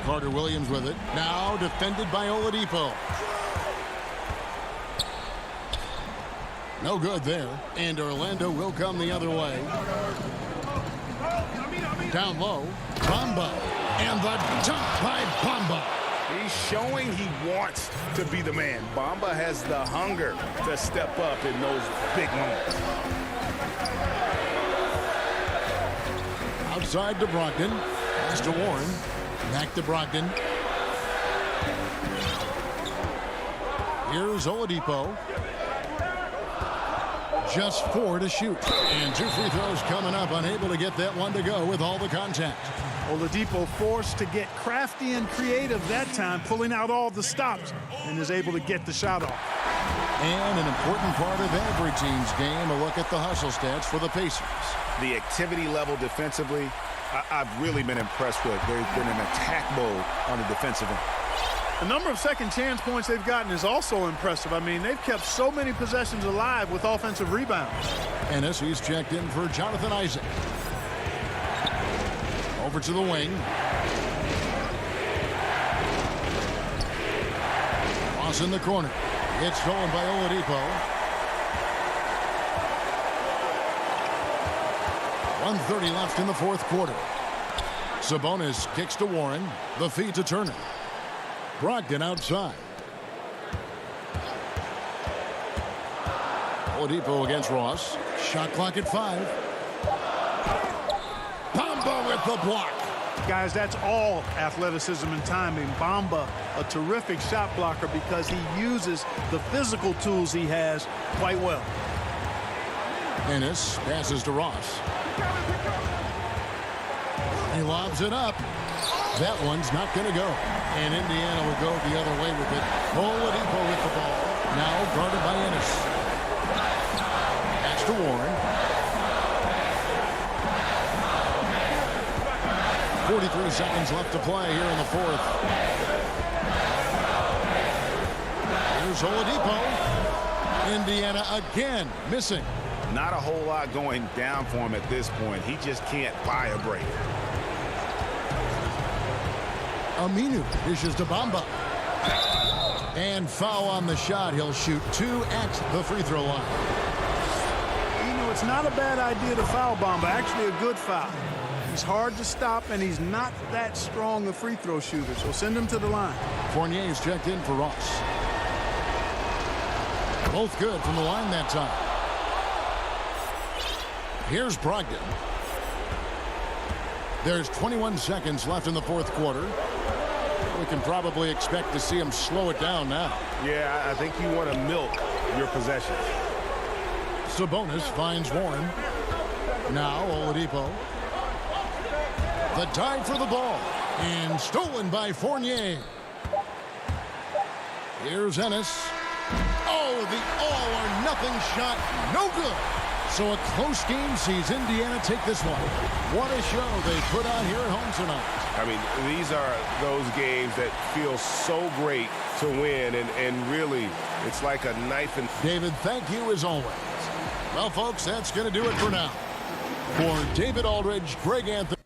Carter Williams with it. Now defended by Oladipo. No good there. And Orlando will come the other way. Down low. Bamba. And the dunk by Bamba. He's showing he wants to be the man. Bamba has the hunger to step up in those big moments. Outside to Brogdon. Pass to Warren. Back to Brogdon. Here's Oladipo. Just 4 to shoot. And 2 free throws coming up. Unable to get that one to go with all the contact. Oladipo forced to get crafty and creative that time, pulling out all the stops, and is able to get the shot off. And an important part of every team's game, a look at the hustle stats for the Pacers. The activity level defensively, I've really been impressed with. There's been an attack mode on the defensive end. The number of second chance points they've gotten is also impressive. I mean, they've kept so many possessions alive with offensive rebounds. Ennis, he's checked in for Jonathan Isaac. Over to the wing. Cross in the corner. It's stolen by Oladipo. 1:30 left in the fourth quarter. Sabonis kicks to Warren. The feed to Turner. Brogdon outside. Oladipo against Ross. Shot clock at 5. Bamba with the block. Guys, that's all athleticism and timing. Bamba, a terrific shot blocker because he uses the physical tools he has quite well. Ennis passes to Ross. He lobs it up. That one's not going to go. And Indiana will go the other way with it. Oladipo with the ball. Now guarded by Ennis. Pass to Warren. 43 seconds left to play here in the fourth. Here's Oladipo. Indiana again missing. Not a whole lot going down for him at this point. He just can't buy a break. Aminu dishes to Bamba. And foul on the shot. He'll shoot 2 at the free throw line. You know, it's not a bad idea to foul Bamba. Actually a good foul. He's hard to stop, and he's not that strong a free throw shooter, so send him to the line. Fournier's checked in for Ross. Both good from the line that time. Here's Brogdon. There's 21 seconds left in the fourth quarter. We can probably expect to see him slow it down now. Yeah, I think you want to milk your possessions. Sabonis finds Warren. Now Oladipo. The dive for the ball. And stolen by Fournier. Here's Ennis. Oh, the all-or-nothing shot. No good. So a close game sees Indiana take this one. What a show they put on here at home tonight. I mean, these are those games that feel so great to win, and really, it's like a knife and... David, thank you as always. Well, folks, that's going to do it for now. For David Aldridge, Greg Anthony.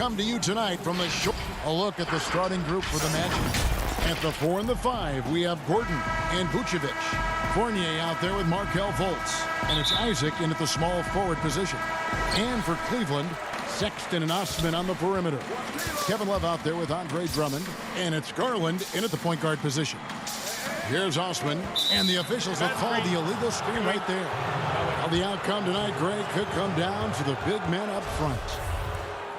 come to you tonight from the short. A look at the starting group for the Magic. At the 4 and the 5, we have Gordon and Vucevic. Fournier out there with Markelle Fultz. And it's Isaac in at the small forward position. And for Cleveland, Sexton and Osman on the perimeter. Kevin Love out there with Andre Drummond. And it's Garland in at the point guard position. Here's Osman, and the officials have called the illegal screen right there. Well, the outcome tonight, Greg, could come down to the big men up front.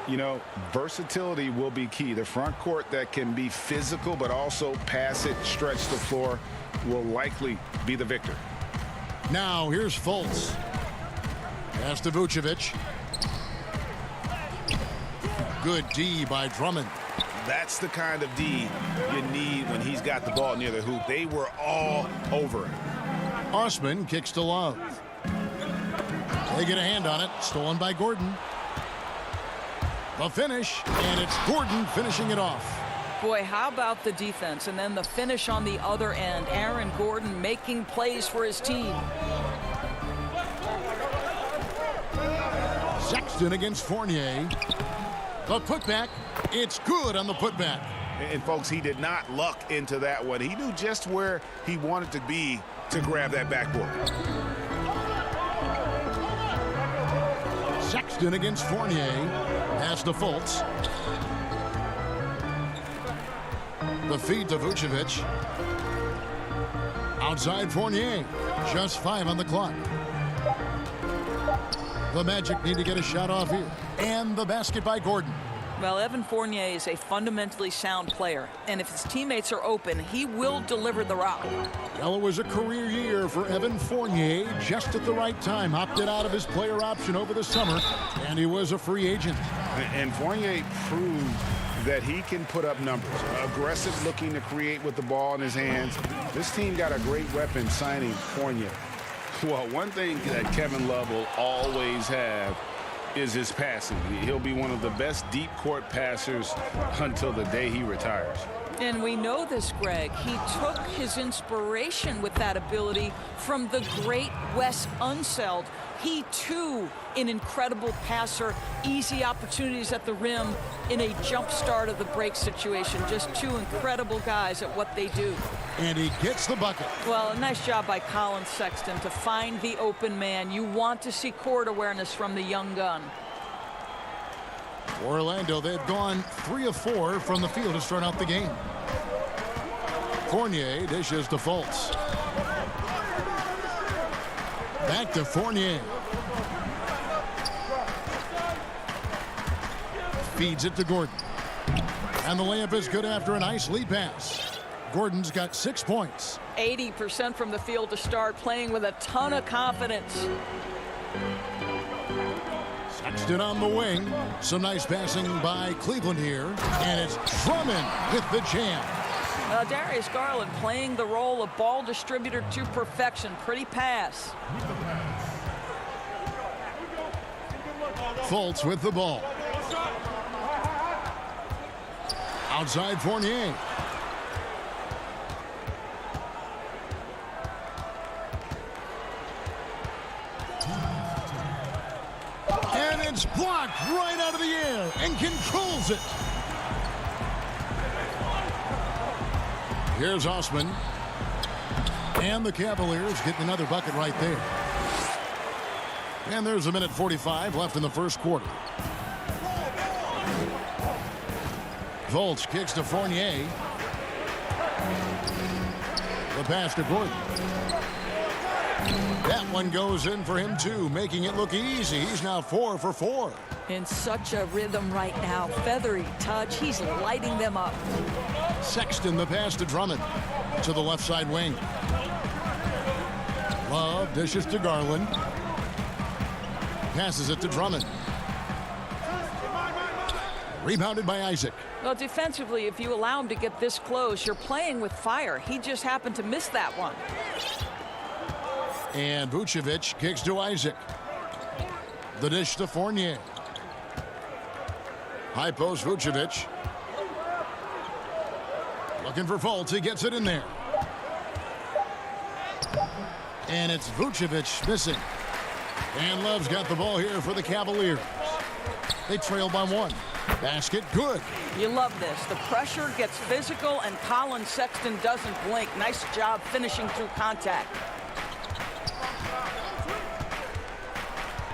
You know, versatility will be key. The front court that can be physical but also pass it, stretch the floor will likely be the victor. Now, here's Fultz. Pass to Vucevic. Good D by Drummond. That's the kind of D you need when he's got the ball near the hoop. They were all over it. Osman kicks to Love. They get a hand on it. Stolen by Gordon. The finish, and it's Gordon finishing it off. Boy, how about the defense? And then the finish on the other end. Aaron Gordon making plays for his team. Sexton against Fournier. The putback. It's good on the putback. And folks, he did not luck into that one. He knew just where he wanted to be to grab that backboard. Sexton against Fournier. Pass to Fultz. The feed to Vucevic. Outside Fournier. Just 5 on the clock. The Magic need to get a shot off here. And the basket by Gordon. Well, Evan Fournier is a fundamentally sound player, and if his teammates are open, he will deliver the rock. Well, it was a career year for Evan Fournier, just at the right time. Opted out of his player option over the summer, and he was a free agent. And Fournier proved that he can put up numbers. Aggressive looking to create with the ball in his hands. This team got a great weapon signing Fournier. Well, one thing that Kevin Love will always have is his passing. He'll be one of the best deep court passers until the day he retires. And we know this, Greg. He took his inspiration with that ability from the great Wes Unseld. He, too, an incredible passer, easy opportunities at the rim in a jump start of the break situation. Just two incredible guys at what they do. And he gets the bucket. Well, a nice job by Colin Sexton to find the open man. You want to see court awareness from the young gun. Orlando, they've gone 3 of 4 from the field to start out the game. Fournier dishes to Fultz. Back to Fournier. Feeds it to Gordon. And the layup is good after a nice lead pass. Gordon's got 6 points. 80% from the field to start, playing with a ton of confidence. Sexton on the wing. Some nice passing by Cleveland here. And it's Drummond with the jam. Darius Garland playing the role of ball distributor to perfection. Pretty pass. Fultz with the ball. Outside Fournier. And it's blocked right out of the air and controls it. Here's Osman. And the Cavaliers getting another bucket right there. And there's a minute 45 left in the first quarter. Fultz kicks to Fournier. The pass to Gordon. That one goes in for him too, making it look easy. He's now 4 for 4. In such a rhythm right now. Feathery touch. He's lighting them up. Sexton, the pass to Drummond. To the left side wing. Love dishes to Garland. Passes it to Drummond. Rebounded by Isaac. Well, defensively, if you allow him to get this close, you're playing with fire. He just happened to miss that one. And Vucevic kicks to Isaac. The dish to Fournier. High post Vucevic. Looking for Fultz. He gets it in there. And it's Vucevic missing. And Love's got the ball here for the Cavaliers. They trail by 1. Basket good. You love this. The pressure gets physical, and Colin Sexton doesn't blink. Nice job finishing through contact.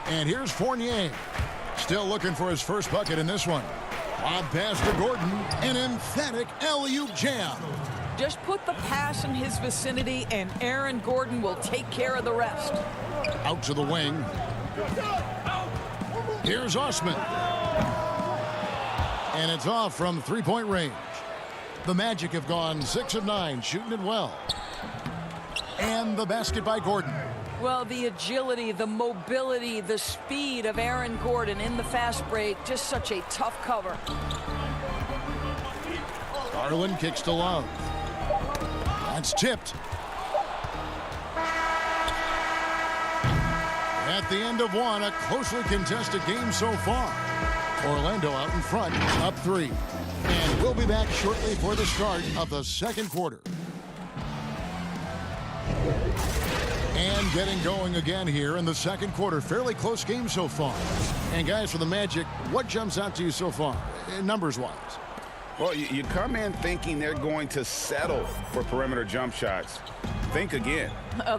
And here's Fournier. Still looking for his first bucket in this one. Lob pass to Gordon. An emphatic alley-oop jam. Just put the pass in his vicinity, and Aaron Gordon will take care of the rest. Out to the wing. Here's Osman. And it's off from three-point range. The Magic have gone 6 of 9, shooting it well. And the basket by Gordon. Well, the agility, the mobility, the speed of Aaron Gordon in the fast break, just such a tough cover. Garland kicks to Love. That's tipped. At the end of one, a closely contested game so far. Orlando out in front, up 3. And we'll be back shortly for the start of the second quarter. And getting going again here in the second quarter. Fairly close game so far. And guys, for the Magic, what jumps out to you so far, numbers-wise? Well, you come in thinking they're going to settle for perimeter jump shots. Think again.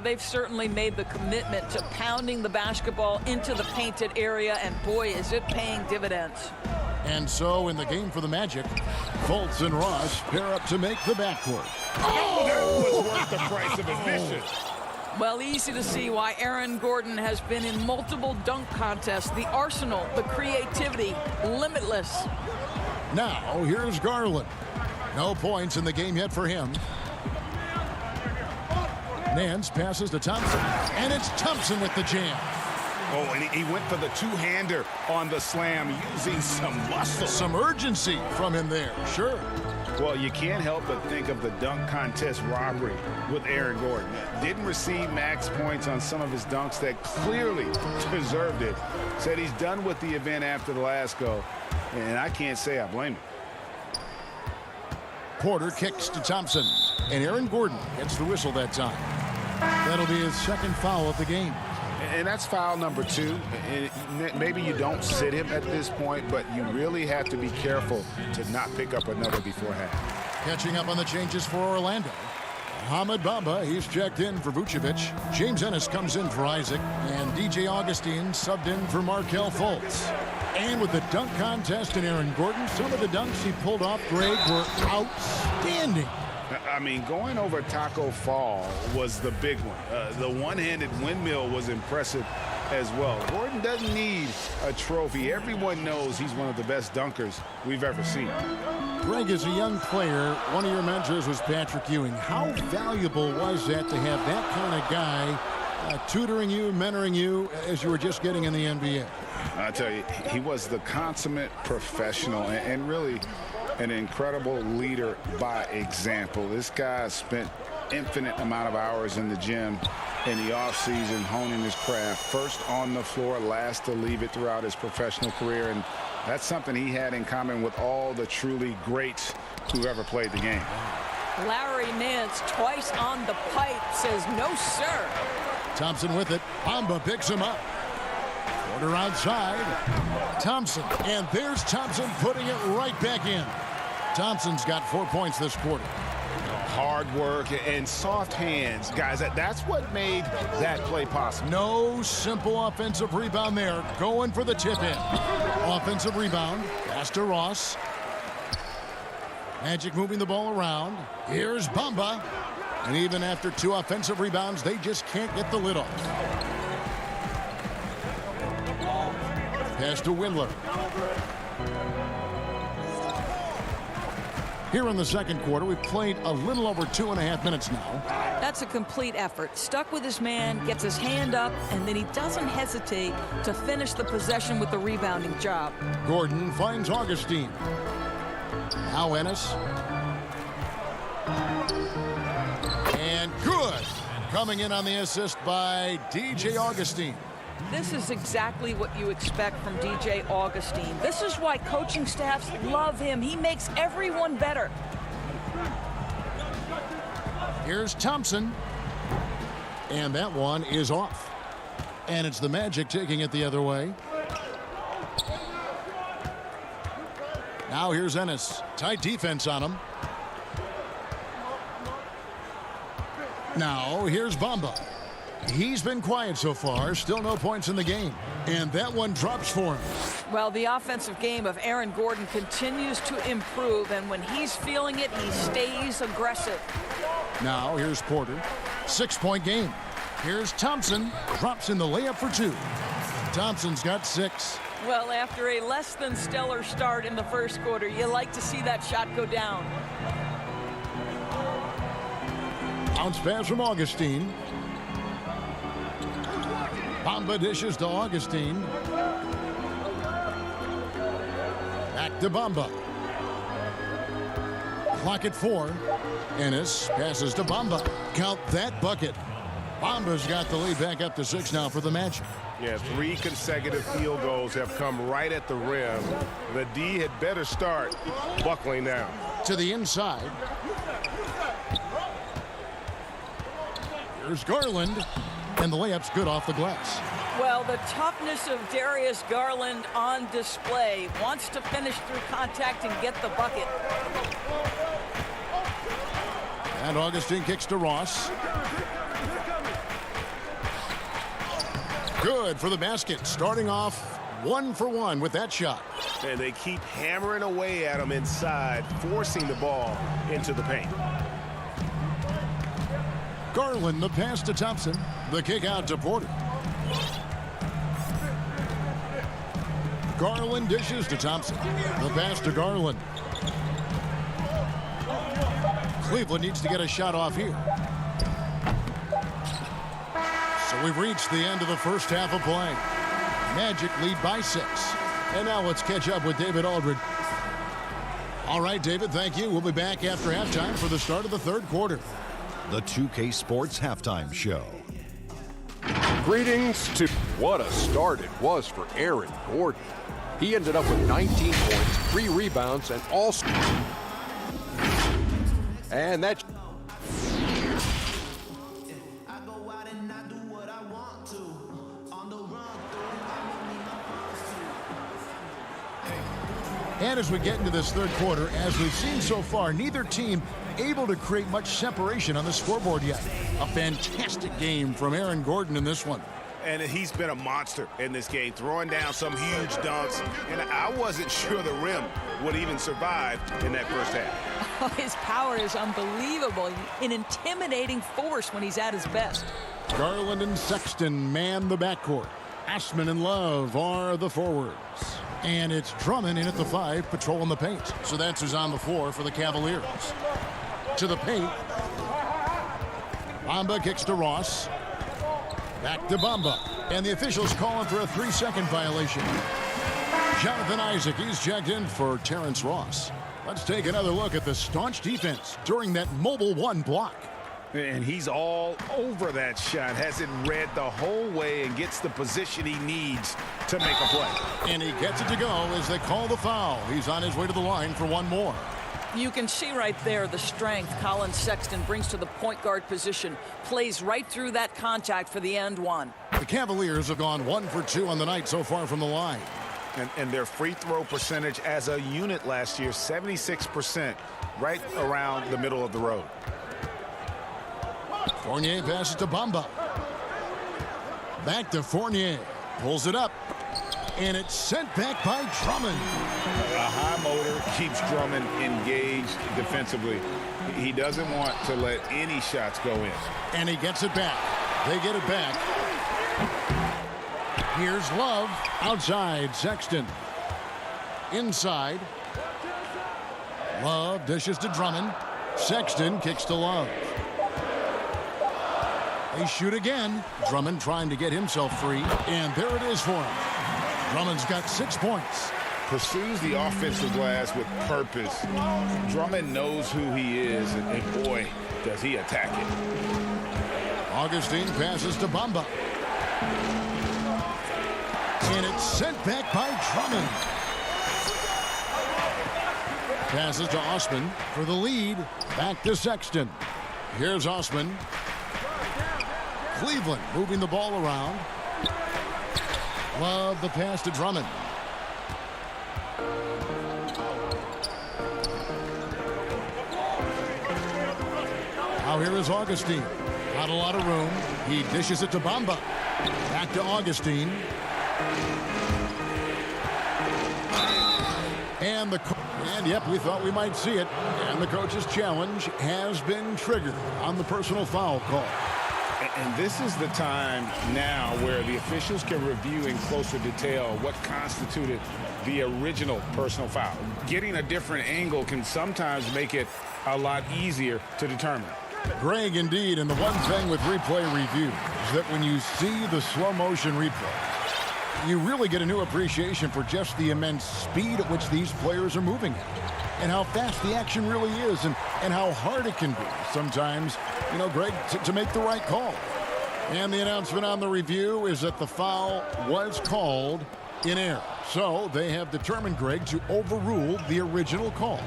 They've certainly made the commitment to pounding the basketball into the painted area, and boy, is it paying dividends. And so in the game for the Magic, Fultz and Ross pair up to make the backcourt. Oh, that was worth the price of admission. Well, easy to see why Aaron Gordon has been in multiple dunk contests. The arsenal, the creativity, limitless. Now, here's Garland. No points in the game yet for him. Nance passes to Thompson, and it's Thompson with the jam. Oh, and he went for the two-hander on the slam, using some muscle. Some urgency from him there, sure. Well, you can't help but think of the dunk contest robbery with Aaron Gordon. Didn't receive max points on some of his dunks that clearly deserved it. Said he's done with the event after the last go, and I can't say I blame him. Porter kicks to Thompson, and Aaron Gordon gets the whistle that time. That'll be his second foul of the game. And that's foul number 2. And maybe you don't sit him at this point, but you really have to be careful to not pick up another before half. Catching up on the changes for Orlando. Ahmed Bamba, he's checked in for Vucevic. James Ennis comes in for Isaac. And DJ Augustine subbed in for Markelle Fultz. And with the dunk contest and Aaron Gordon, some of the dunks he pulled off, Greg, were outstanding. I mean, going over Taco Fall was the big one. The one-handed windmill was impressive as well. Gordon doesn't need a trophy. Everyone knows he's one of the best dunkers we've ever seen. Greg, as a young player, one of your mentors was Patrick Ewing. How valuable was that to have that kind of guy tutoring you, mentoring you as you were just getting in the NBA? I tell you, he was the consummate professional and really an incredible leader by example. This guy spent infinite amount of hours in the gym in the offseason honing his craft. First on the floor, last to leave it throughout his professional career. And that's something he had in common with all the truly greats who ever played the game. Larry Nance, twice on the pipe, says no, sir. Thompson with it. Bamba picks him up. Porter outside. Thompson. And there's Thompson putting it right back in. Thompson's got 4 points this quarter. Hard work and soft hands. Guys, that's what made that play possible. No simple offensive rebound there. Going for the tip-in. Offensive rebound. Pass to Ross. Magic moving the ball around. Here's Bamba. And even after 2 offensive rebounds, they just can't get the lid off. Pass to Windler. Here in the second quarter, we've played a little over 2.5 minutes now. That's a complete effort. Stuck with his man, gets his hand up, and then he doesn't hesitate to finish the possession with the rebounding job. Gordon finds Augustine. Now Ennis. And good. Coming in on the assist by DJ Augustine. This is exactly what you expect from DJ Augustine. This is why coaching staffs love him. He makes everyone better. Here's Thompson. And that one is off. And it's the Magic taking it the other way. Now here's Ennis. Tight defense on him. Now here's Bamba. He's been quiet so far. Still no points in the game. And that one drops for him. Well, the offensive game of Aaron Gordon continues to improve, and when he's feeling it, he stays aggressive. Now here's Porter. 6-point game. Here's Thompson. Drops in the layup for 2. Thompson's got 6. Well, after a less than stellar start in the first quarter, you like to see that shot go down. Bounce pass from Augustine. Bamba dishes to Augustine. Back to Bamba. Clock at 4. Ennis passes to Bamba. Count that bucket. Bamba's got the lead back up to 6 now for the Magic. Yeah, 3 consecutive field goals have come right at the rim. The D had better start buckling down. To the inside. Here's Garland. And the layup's good off the glass. Well, the toughness of Darius Garland on display. Wants to finish through contact and get the bucket. And Augustine kicks to Ross. Good for the basket. Starting off 1 for 1 with that shot. And they keep hammering away at him inside, forcing the ball into the paint. Garland, the pass to Thompson. The kick out to Porter. Garland dishes to Thompson. The pass to Garland. Cleveland needs to get a shot off here. So we've reached the end of the first half of play. Magic lead by 6. And now let's catch up with David Aldridge. All right, David, thank you. We'll be back after halftime for the start of the third quarter. The 2K Sports Halftime Show. Greetings to what a start it was for Aaron Gordon. He ended up with 19 points, 3 rebounds, and also. And that. And as we get into this third quarter, as we've seen so far, neither team able to create much separation on the scoreboard yet. A fantastic game from Aaron Gordon in this one. And he's been a monster in this game, throwing down some huge dunks. And I wasn't sure the rim would even survive in that first half. Oh, his power is unbelievable. An intimidating force when he's at his best. Garland and Sexton man the backcourt. Ashman and Love are the forwards. And it's Drummond in at the 5, patrolling the paint. So that's who's on the floor for the Cavaliers. To the paint. Bamba kicks to Ross. Back to Bamba. And the officials calling for a 3-second violation. Jonathan Isaac, he's checked in for Terrence Ross. Let's take another look at the staunch defense during that mobile 1 block. And he's all over that shot, has it read the whole way and gets the position he needs to make a play. And he gets it to go as they call the foul. He's on his way to the line for one more. You can see right there the strength Colin Sexton brings to the point guard position. Plays right through that contact for the end one. The Cavaliers have gone 1 for 2 on the night so far from the line. And their free throw percentage as a unit last year, 76%, right around the middle of the road. Fournier passes to Bamba. Back to Fournier. Pulls it up. And it's sent back by Drummond. A high motor keeps Drummond engaged defensively. He doesn't want to let any shots go in. And he gets it back. They get it back. Here's Love. Outside, Sexton. Inside. Love dishes to Drummond. Sexton kicks to Love. They shoot again. Drummond trying to get himself free. And there it is for him. Drummond's got 6 points. Pursues the offensive glass with purpose. Drummond knows who he is, and boy, does he attack it. Augustine passes to Bamba. And it's sent back by Drummond. Passes to Osman for the lead. Back to Sexton. Here's Osman. Cleveland moving the ball around. Love the pass to Drummond. Now here is Augustine. Not a lot of room. He dishes it to Bamba. Back to Augustine. And yep, we thought we might see it. And the coach's challenge has been triggered on the personal foul call. And this is the time now where the officials can review in closer detail what constituted the original personal foul. Getting a different angle can sometimes make it a lot easier to determine. Greg, indeed, and the one thing with replay review is that when you see the slow motion replay, you really get a new appreciation for just the immense speed at which these players are moving at, and how fast the action really is, and how hard it can be sometimes, Greg, to make the right call. And the announcement on the review is that the foul was called in error. So they have determined, Greg, to overrule the original call.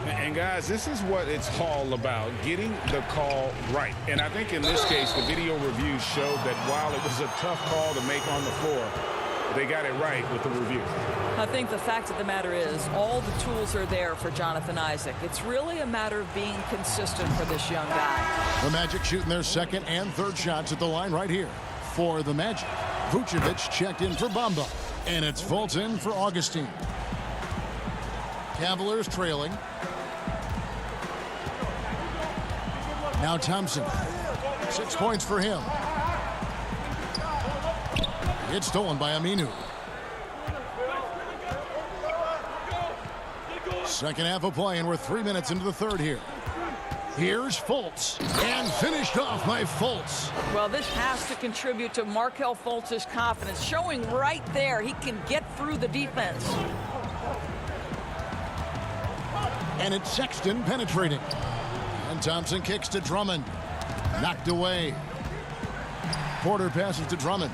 And guys, this is what it's all about, getting the call right. And I think in this case, the video reviews showed that while it was a tough call to make on the floor, they got it right with the review. I think the fact of the matter is all the tools are there for Jonathan Isaac. It's really a matter of being consistent for this young guy. The Magic shooting their second and third shots at the line right here for the Magic. Vucevic checked in for Bamba, and it's Fulton for Augustine. Cavaliers trailing. Now Thompson. 6 points for him. It's stolen by Aminu. Second half of play, and we're 3 minutes into the third here. Here's Fultz, and finished off by Fultz. Well, this has to contribute to Markelle Fultz's confidence, showing right there he can get through the defense. And it's Sexton penetrating. And Thompson kicks to Drummond. Knocked away. Porter passes to Drummond.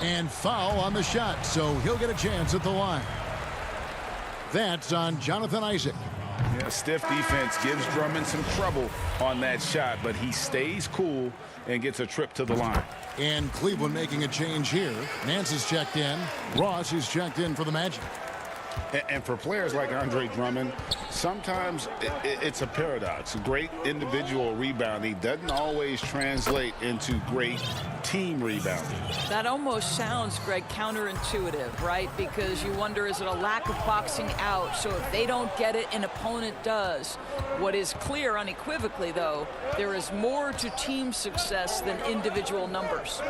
And foul on the shot, so he'll get a chance at the line. That's on Jonathan Isaac. Yeah, stiff defense gives Drummond some trouble on that shot, but he stays cool and gets a trip to the line. And Cleveland making a change here. Nance is checked in. Ross is checked in for the Magic. And for players like Andre Drummond, sometimes it's a paradox. Great individual rebounding doesn't always translate into great team rebounding. That almost sounds, Greg, counterintuitive, right? Because you wonder, is it a lack of boxing out? So if they don't get it, an opponent does. What is clear unequivocally, though, there is more to team success than individual numbers.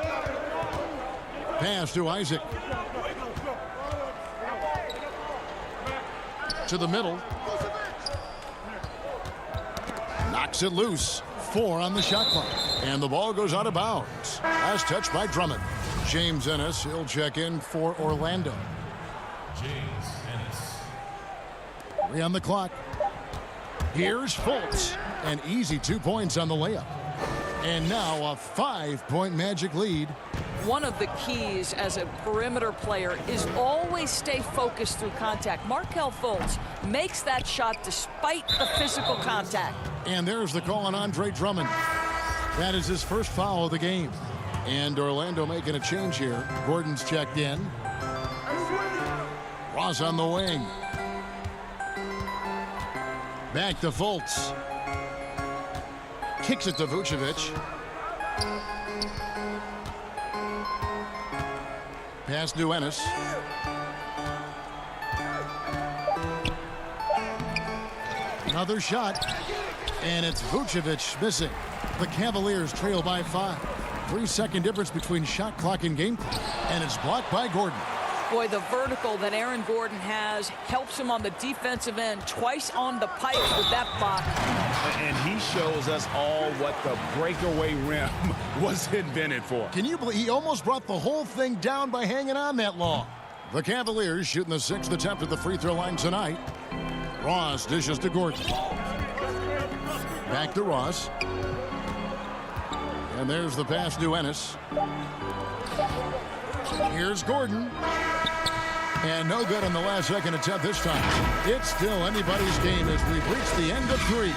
Pass to Isaac. To the middle. Knocks it loose. 4 on the shot clock. And the ball goes out of bounds. Last touch by Drummond. James Ennis, he'll check in for Orlando. James Ennis. 3 on the clock. Here's Fultz. An easy 2 points on the layup. And now a 5-point Magic lead. One of the keys as a perimeter player is always stay focused through contact. Markelle Fultz makes that shot despite the physical contact. And there's the call on Andre Drummond. That is his first foul of the game. And Orlando making a change here. Gordon's checked in. Ross on the wing. Back to Fultz. Kicks it to Vucevic. Pass to Ennis. Another shot. And it's Vucevic missing. The Cavaliers trail by 5. 3-second difference between shot clock and game clock. And it's blocked by Gordon. Boy, the vertical that Aaron Gordon has helps him on the defensive end. Twice on the pipes with that block. And he shows us all what the breakaway rim was invented for. Can you believe he almost brought the whole thing down by hanging on that long? The Cavaliers shooting the 6th attempt at the free throw line tonight. Ross dishes to Gordon. Back to Ross. And there's the pass to Ennis. Here's Gordon. And no good on the last second attempt this time. It's still anybody's game as we've reached the end of 3.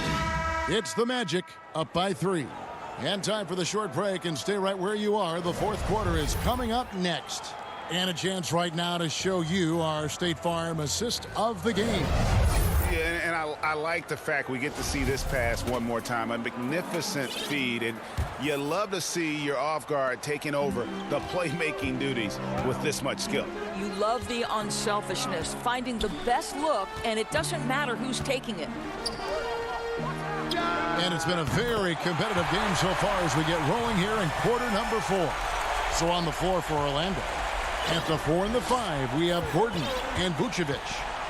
It's the Magic up by 3. And time for the short break, and stay right where you are. The fourth quarter is coming up next. And a chance right now to show you our State Farm assist of the game. Yeah, and And I like the fact we get to see this pass one more time. A magnificent feed. And you love to see your off guard taking over the playmaking duties with this much skill. You love the unselfishness, finding the best look, and it doesn't matter who's taking it. And it's been a very competitive game so far as we get rolling here in quarter number 4. So on the floor for Orlando. At the 4 and the 5, we have Gordon and Vucevic.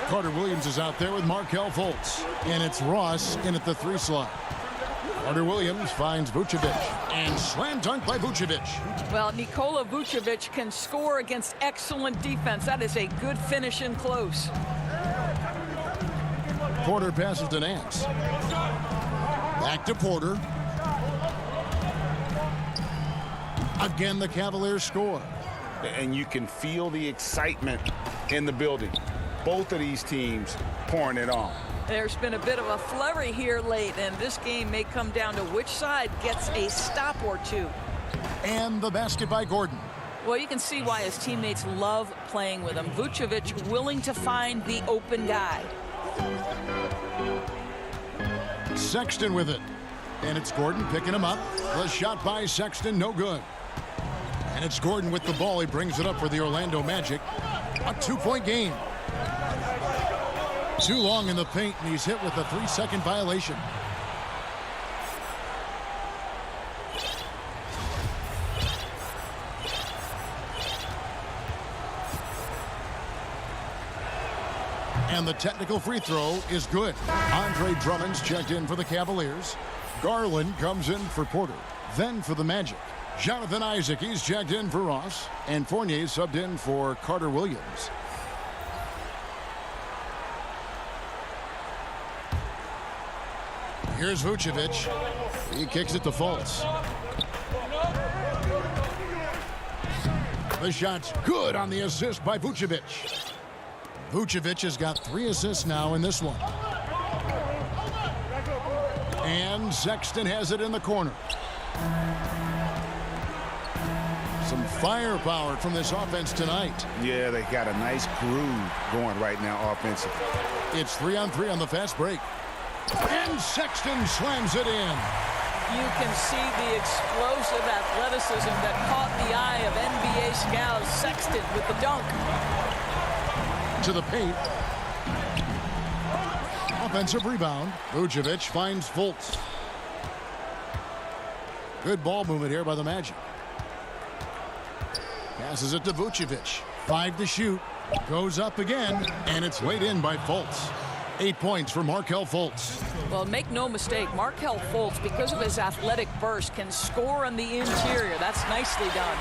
Carter Williams is out there with Markelle Fultz. And it's Ross in at the 3 slot. Carter Williams finds Vucevic. And slam dunk by Vucevic. Well, Nikola Vucevic can score against excellent defense. That is a good finish in close. Porter passes to Nance. Back to Porter. Again, the Cavaliers score. And you can feel the excitement in the building. Both of these teams pouring it on. There's been a bit of a flurry here late, and this game may come down to which side gets a stop or two. And the basket by Gordon. Well, you can see why his teammates love playing with him. Vucevic willing to find the open guy. Sexton with it. And it's Gordon picking him up. The shot by Sexton, no good. And it's Gordon with the ball. He brings it up for the Orlando Magic. A 2-point game. Too long in the paint, and he's hit with a 3-second violation. And the technical free throw is good. Andre Drummond's checked in for the Cavaliers. Garland comes in for Porter. Then for the Magic, Jonathan Isaac, he's checked in for Ross. And Fournier subbed in for Carter Williams. Here's Vucevic. He kicks it to Fultz. The shot's good on the assist by Vucevic. Vucevic has got 3 assists now in this one. And Sexton has it in the corner. Some firepower from this offense tonight. Yeah, they got a nice groove going right now offensively. It's 3-on-3 on the fast break. And Sexton slams it in. You can see the explosive athleticism that caught the eye of NBA scouts. Sexton with the dunk. To the paint. Offensive rebound. Vucevic finds Fultz. Good ball movement here by the Magic. Passes it to Vucevic. 5 to shoot. Goes up again. And it's laid in by Fultz. 8 points for Markelle Fultz. Well, make no mistake, Markelle Fultz, because of his athletic burst, can score on the interior. That's nicely done.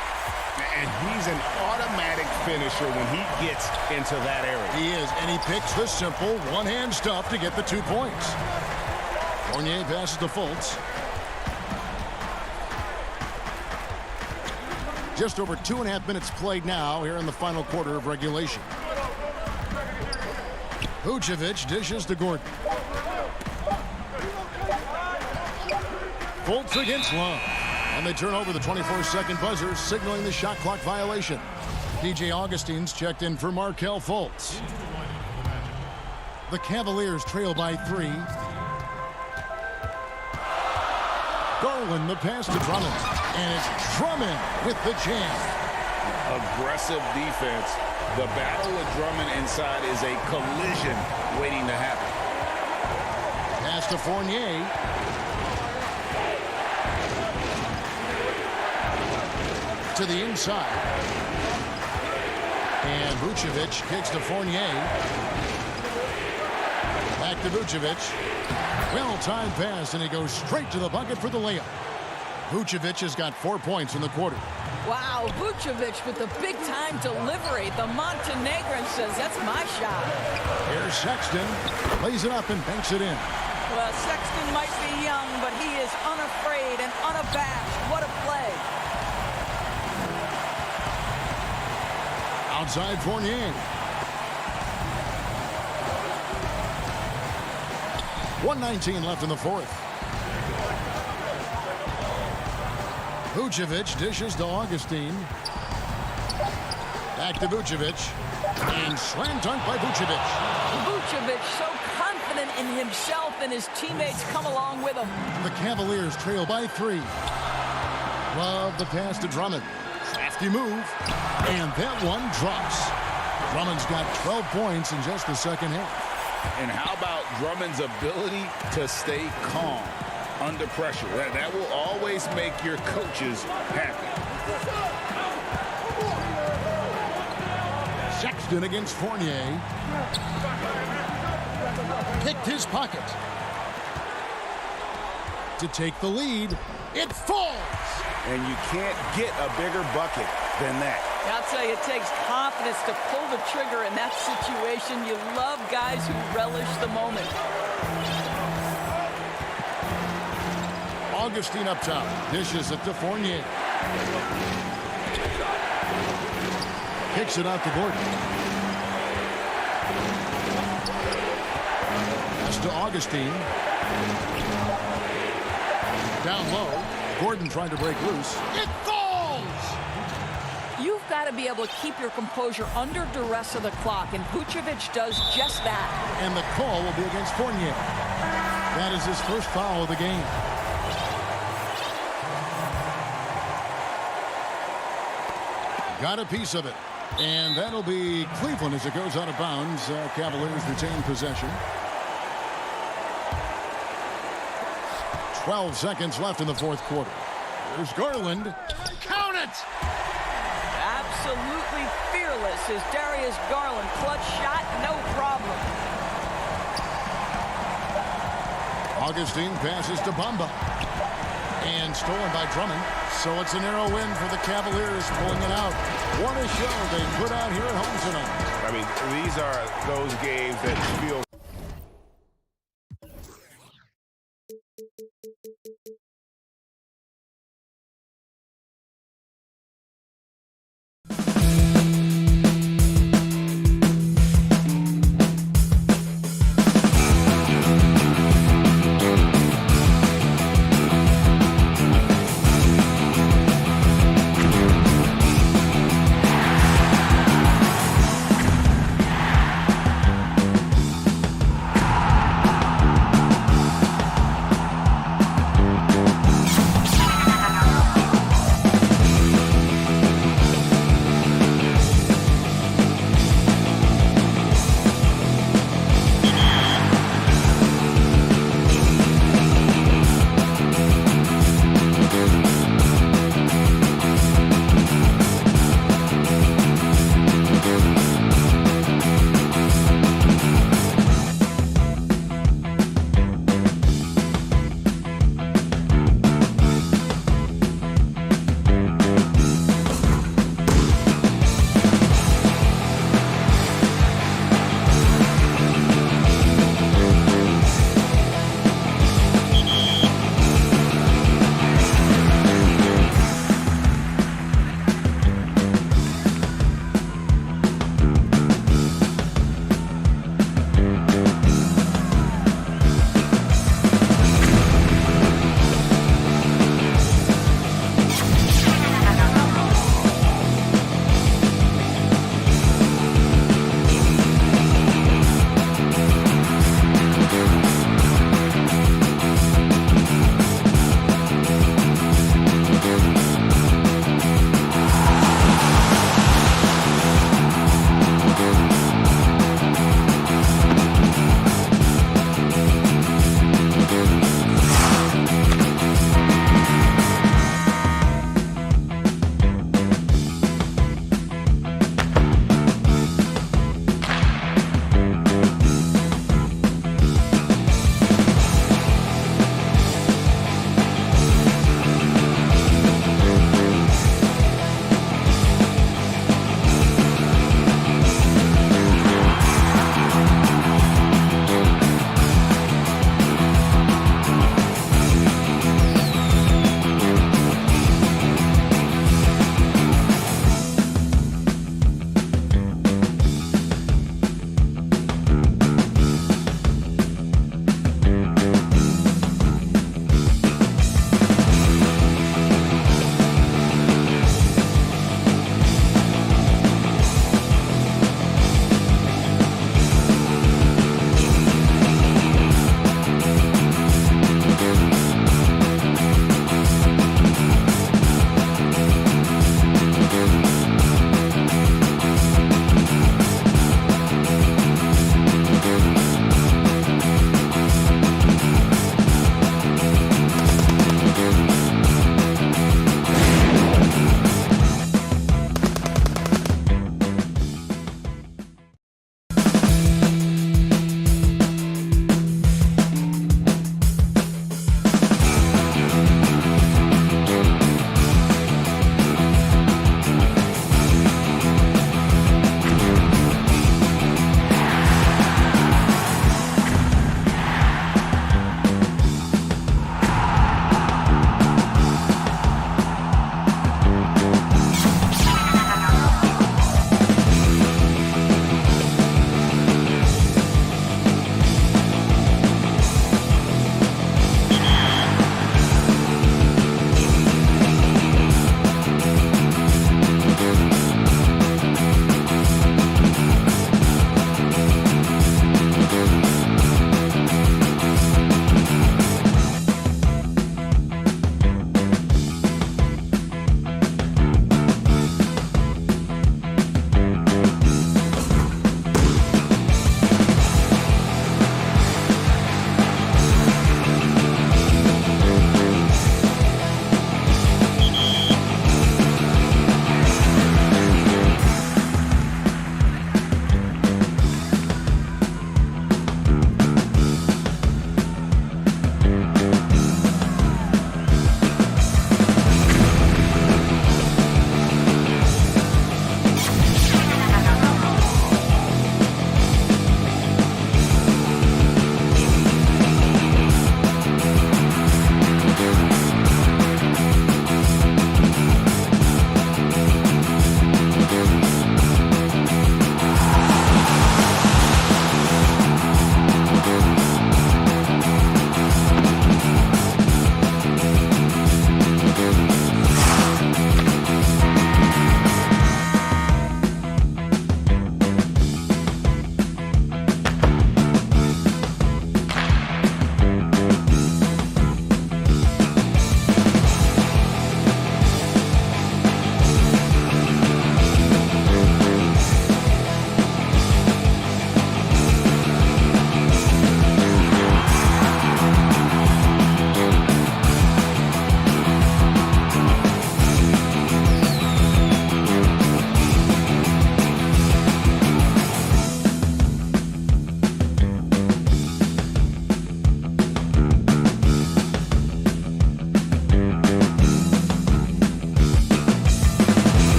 And he's an automatic finisher when he gets into that area. He is, and he picks the simple one-hand stuff to get the 2 points. Fournier passes to Fultz. Just over 2.5 minutes played now here in the final quarter of regulation. Vucevic dishes to Gordon. Fultz against Love. And they turn over the 24-second buzzer, signaling the shot clock violation. P.J. Augustine's checked in for Markelle Fultz. The Cavaliers trail by 3. Garland, the pass to Drummond. And it's Drummond with the jam. Aggressive defense. The battle with Drummond inside is a collision waiting to happen. Pass to Fournier. To the inside. And Vucevic kicks to Fournier. Back to Vucevic. Well-timed pass, and he goes straight to the bucket for the layup. Vucevic has got 4 points in the quarter. Wow, Vucevic with the big-time delivery. The Montenegrin says, that's my shot. Here's Sexton. Lays it up and banks it in. Well, Sexton might be young, but he is unafraid and unabashed. What a play. Outside Fournier. 1:19 left in the fourth. Vucevic dishes to Augustine. Back to Vucevic. And slam dunk by Vucevic. Vucevic so confident in himself, and his teammates come along with him. The Cavaliers trail by 3. Love the pass to Drummond. Crafty move. And that one drops. Drummond's got 12 points in just the second half. And how about Drummond's ability to stay calm under pressure? That will always make your coaches happy. Sexton against Fournier. Picked his pocket. To take the lead. It falls. And you can't get a bigger bucket than that. I'll tell you, it takes confidence to pull the trigger in that situation. You love guys who relish the moment. Augustine up top. Dishes it to Fournier. Kicks it out to Gordon. Pass to Augustine. Down low. Gordon trying to break loose. It falls! You've got to be able to keep your composure under duress of the clock, and Vucevic does just that. And the call will be against Fournier. That is his first foul of the game. Got a piece of it. And that'll be Cleveland as it goes out of bounds. Cavaliers retain possession. 12 seconds left in the fourth quarter. There's Garland. Count it! Absolutely fearless is Darius Garland. Clutch shot, no problem. Augustine passes to Bamba. And stolen by Drummond. So it's a narrow win for the Cavaliers, pulling it out. What a show they put out here at home tonight. I mean, these are those games that feel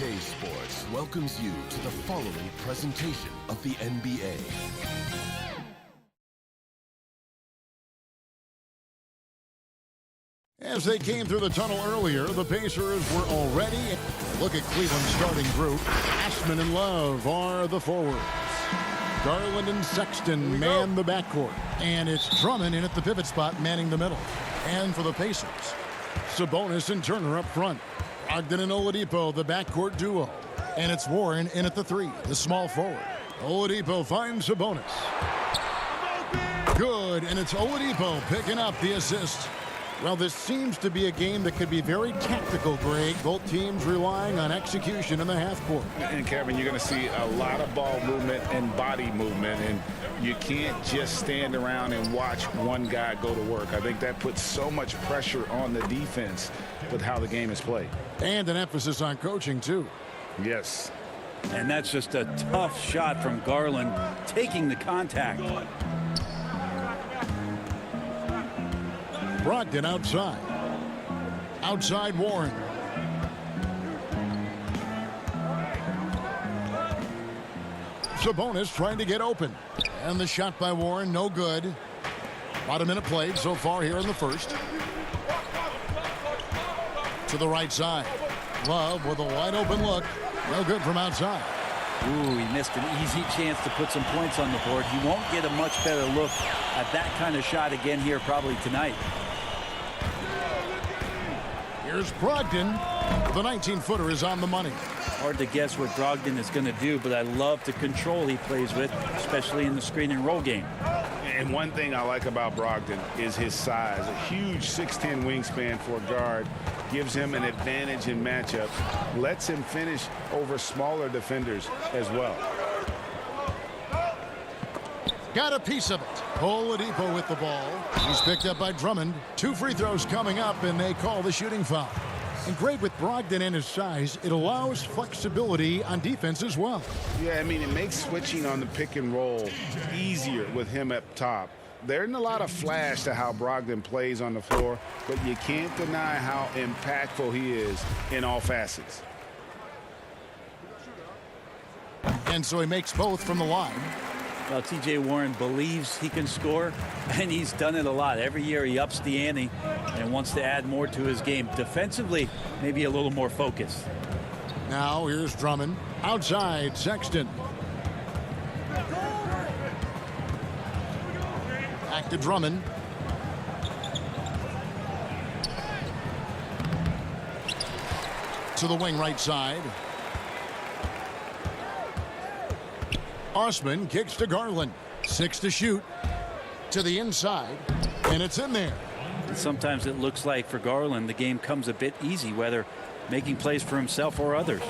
2K Sports welcomes you to the following presentation of the NBA. As they came through the tunnel earlier, the Pacers were already. Look at Cleveland's starting group. Ashman and Love are the forwards. Garland and Sexton man the backcourt. And it's Drummond in at the pivot spot, manning the middle. And for the Pacers, Sabonis and Turner up front. Ogden and Oladipo, the backcourt duo. And it's Warren in at the 3, the small forward. Oladipo finds Sabonis. Good, and it's Oladipo picking up the assist. Well, this seems to be a game that could be very tactical, Greg. Both teams relying on execution in the half court. And Kevin, you're going to see a lot of ball movement and body movement, and you can't just stand around and watch one guy go to work. I think that puts so much pressure on the defense with how the game is played. And an emphasis on coaching, too. Yes. And that's just a tough shot from Garland, taking the contact. Brogdon outside. Outside Warren. Sabonis trying to get open. And the shot by Warren, no good. About a minute played so far here in the first. To the right side. Love with a wide open look. No good from outside. Ooh, he missed an easy chance to put some points on the board. He won't get a much better look at that kind of shot again here probably tonight. Here's Brogdon. The 19-footer is on the money. Hard to guess what Brogdon is going to do, but I love the control he plays with, especially in the screen and roll game. And one thing I like about Brogdon is his size. A huge 6'10" wingspan for a guard gives him an advantage in matchups, lets him finish over smaller defenders as well. Got a piece of it. Oladipo with the ball. He's picked up by Drummond. 2 free throws coming up, and they call the shooting foul. And great with Brogdon and his size, it allows flexibility on defense as well. Yeah, I mean, it makes switching on the pick and roll easier with him up top. There isn't a lot of flash to how Brogdon plays on the floor, but you can't deny how impactful he is in all facets. And so he makes both from the line. Well, T.J. Warren believes he can score, and he's done it a lot. Every year he ups the ante and wants to add more to his game. Defensively, maybe a little more focused. Now here's Drummond. Outside, Sexton. Back to Drummond. To the wing right side. Osman kicks to Garland. 6 to shoot. To the inside. And it's in there. And sometimes it looks like for Garland the game comes a bit easy, whether making plays for himself or others.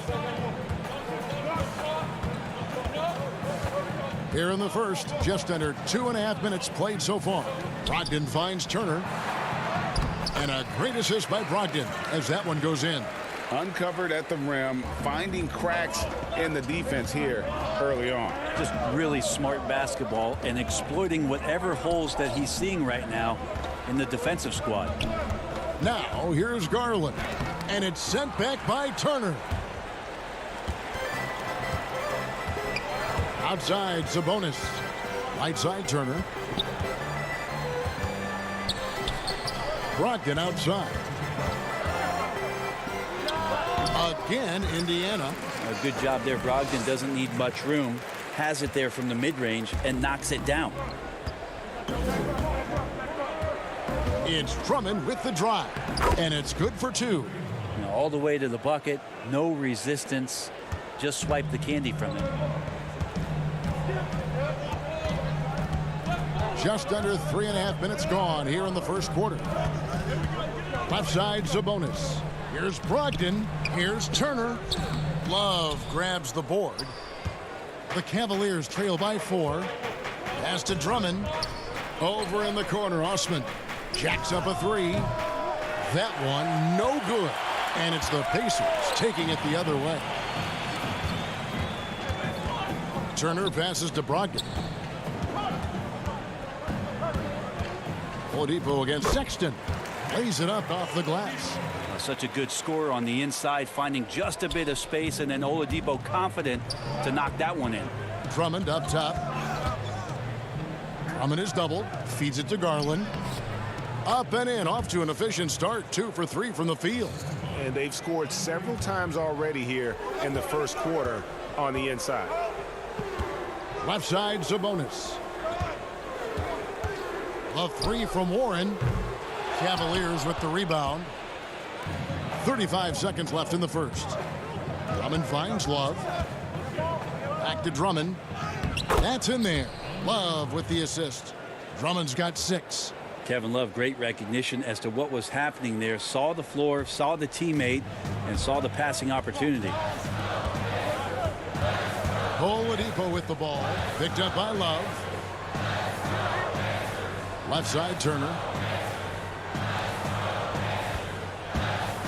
Here in the first, just under 2.5 minutes played so far. Brogdon finds Turner. And a great assist by Brogdon as that one goes in. Uncovered at the rim, finding cracks in the defense here early on. Just really smart basketball and exploiting whatever holes that he's seeing right now in the defensive squad. Now here's Garland. And it's sent back by Turner. Outside Sabonis. Right side Turner. Brogdon outside. Again, Indiana. A good job there. Brogdon doesn't need much room. Has it there from the mid-range and knocks it down. It's Drummond with the drive. And it's good for 2. All the way to the bucket. No resistance. Just swipe the candy from him. Just under 3.5 minutes gone here in the first quarter. Left side, Sabonis. Here's Brogdon. Here's Turner. Love grabs the board. The Cavaliers trail by 4. Pass to Drummond. Over in the corner, Osman jacks up a 3. That one, no good. And it's the Pacers taking it the other way. Turner passes to Brogdon. Oladipo against Sexton. lays it up off the glass. Such a good scorer on the inside, finding just a bit of space, and then Oladipo confident to knock that one in. Drummond up top. Drummond is doubled, feeds it to Garland. Up and in, off to an efficient start. 2 for 3 from the field. And they've scored several times already here in the first quarter on the inside. Left side, Sabonis. The 3 from Warren. Cavaliers with the rebound. 35 seconds left in the first. Drummond finds Love. Back to Drummond. That's in there. Love with the assist. Drummond's got 6. Kevin Love, great recognition as to what was happening there. Saw the floor, saw the teammate, and saw the passing opportunity. Oladipo with the ball. Picked up by Love. Left side, Turner.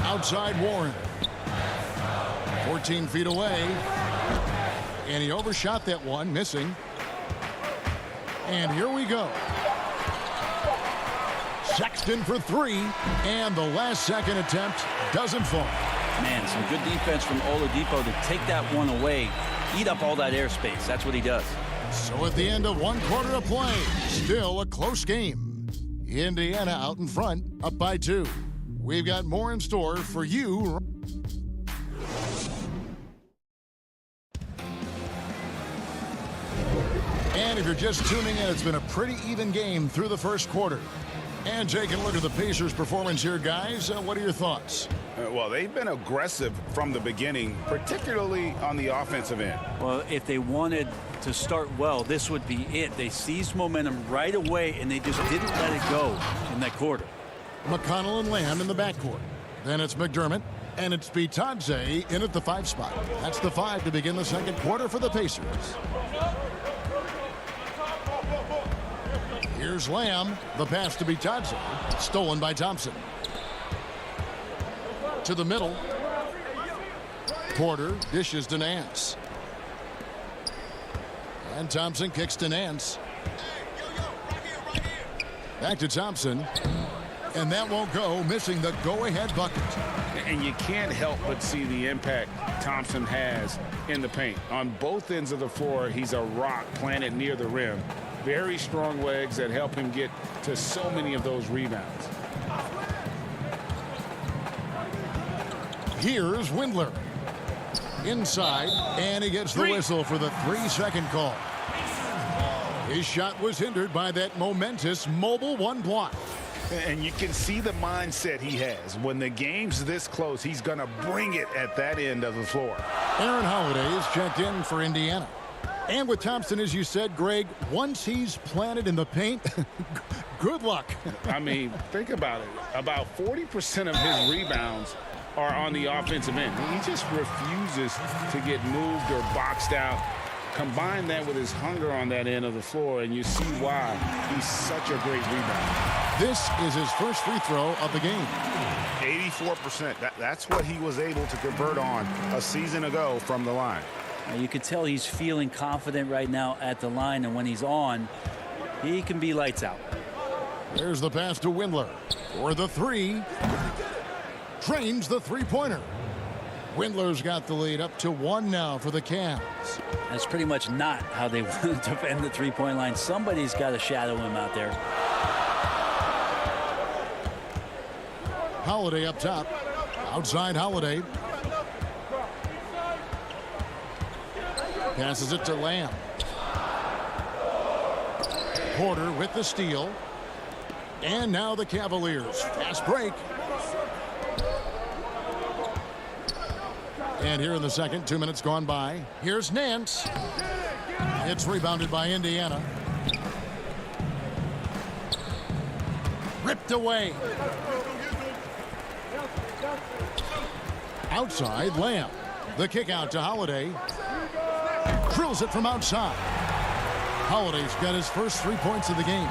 Outside, Warren. 14 feet away. And he overshot that one, missing. And here we go. Sexton for 3, and the last second attempt doesn't fall. Man, some good defense from Oladipo to take that one away, eat up all that airspace. That's what he does. So at the end of 1 quarter of play, still a close game. Indiana out in front, up by 2. We've got more in store for you. And if you're just tuning in, it's been a pretty even game through the first quarter. And taking a look at the Pacers' performance here, guys. What are your thoughts? Well, they've been aggressive from the beginning, particularly on the offensive end. Well, if they wanted to start well, this would be it. They seized momentum right away, and they just didn't let it go in that quarter. McConnell and Lamb in the backcourt. Then it's McDermott, and it's Bitadze in at the 5 spot. That's the 5 to begin the second quarter for the Pacers. Here's Lamb. The pass to Bitadze. Stolen by Thompson. To the middle. Porter dishes to Nance. And Thompson kicks to Nance. Back to Thompson. And that won't go, missing the go-ahead bucket. And you can't help but see the impact Thompson has in the paint. On both ends of the floor, he's a rock planted near the rim. Very strong legs that help him get to so many of those rebounds. Here's Windler. Inside, and he gets the whistle for the 3-second call. His shot was hindered by that momentous mobile 1 block. And you can see the mindset he has. When the game's this close, he's going to bring it at that end of the floor. Aaron Holiday is checked in for Indiana. And with Thompson, as you said, Greg, once he's planted in the paint, good luck. I mean, think about it. About 40% of his rebounds are on the offensive end. He just refuses to get moved or boxed out. Combine that with his hunger on that end of the floor, and you see why he's such a great rebounder. This is his first free throw of the game. 84%. That's what he was able to convert on a season ago from the line. You can tell he's feeling confident right now at the line, and when he's on, he can be lights out. There's the pass to Windler for the 3. Trains the 3-pointer. Windler's got the lead up to 1 now for the Cavs. That's pretty much not how they want to defend the 3-point line. Somebody's got to shadow him out there. Holiday up top. Outside Holiday. Passes it to Lamb. Porter with the steal. And now the Cavaliers. Fast break. And here in the second, 2 minutes gone by. Here's Nance. It's rebounded by Indiana. Ripped away. Outside, Lamb. The kick out to Holiday. Drills it from outside. Holiday's got his first 3 points of the game.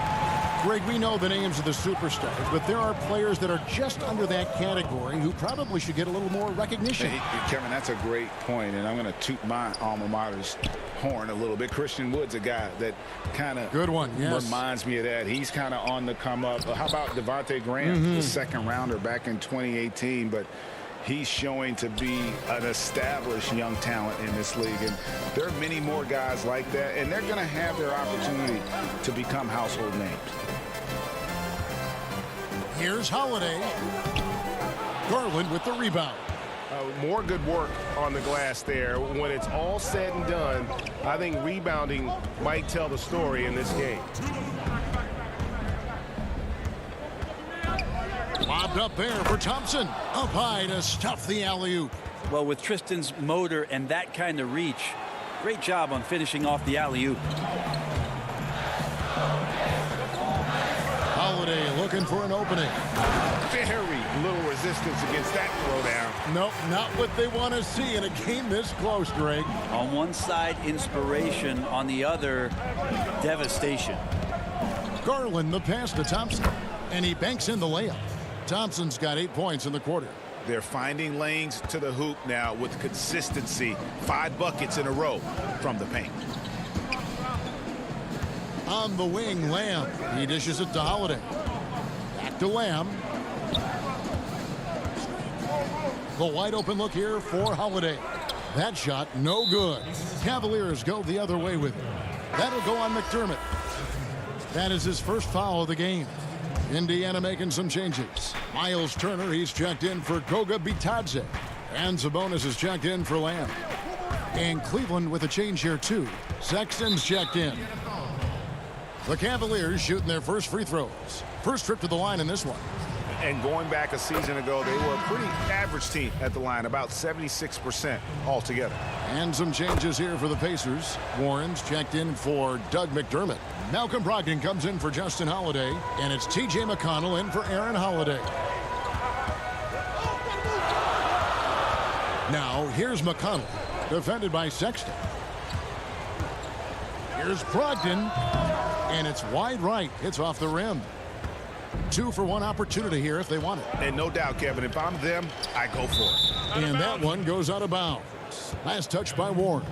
Greg, we know the names of the superstars, but there are players that are just under that category who probably should get a little more recognition. Hey, Kevin, that's a great point, and I'm going to toot my alma mater's horn a little bit. Christian Wood's a guy that kind of good one, yes, reminds me of that. He's kind of on the come up. How about Devontae Graham, the second rounder back in 2018, but he's showing to be an established young talent in this league. And there are many more guys like that, and they're going to have their opportunity to become household names. Here's Holiday. Garland with the rebound. More good work on the glass there. When it's all said and done, I think rebounding might tell the story in this game. Lobbed up there for Thompson. Up high to stuff the alley-oop. Well, with Tristan's motor and that kind of reach, great job on finishing off the alley-oop. Holiday looking for an opening. Very little resistance against that throwdown. Nope, not what they want to see in a game this close, Greg. On one side, inspiration. On the other, devastation. Garland the pass to Thompson, and he banks in the layup. Thompson's got 8 points in the quarter. They're finding lanes to the hoop now with consistency. 5 buckets in a row from the paint. On the wing, Lamb. He dishes it to Holiday. Back to Lamb. The wide open look here for Holiday. That shot no good. Cavaliers go the other way with it. That'll go on McDermott. That is his first foul of the game. Indiana making some changes. Miles Turner, he's checked in for Goga Bitadze. And Sabonis is checked in for Lamb. And Cleveland with a change here too. Sexton's checked in. The Cavaliers shooting their first free throws. First trip to the line in this one. And going back a season ago, they were a pretty average team at the line, about 76% altogether. And some changes here for the Pacers. Warren's checked in for Doug McDermott. Malcolm Brogdon comes in for Justin Holiday. And it's T.J. McConnell in for Aaron Holiday. Now, here's McConnell, defended by Sexton. Here's Brogdon. And it's wide right. It's off the rim. 2-for-1 opportunity here if they want it. And no doubt, Kevin, if I'm them, I go for it. And that one goes out of bounds. Last touch by Warren.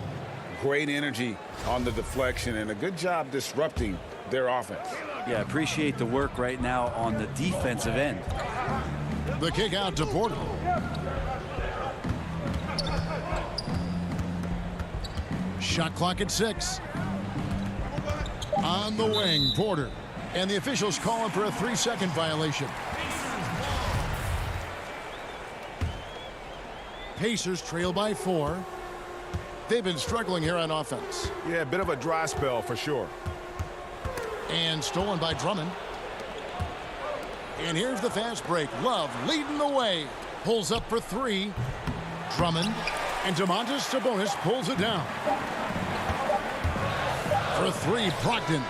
Great energy on the deflection and a good job disrupting their offense. Yeah, appreciate the work right now on the defensive end. The kick out to Porter. Shot clock at 6. On the wing, Porter. And the officials calling for a 3-second violation. Pacers trail by 4. They've been struggling here on offense. Yeah, a bit of a dry spell for sure. And stolen by Drummond. And here's the fast break. Love leading the way. Pulls up for 3. Drummond. And Domantas Sabonis pulls it down. For 3, Brogdon.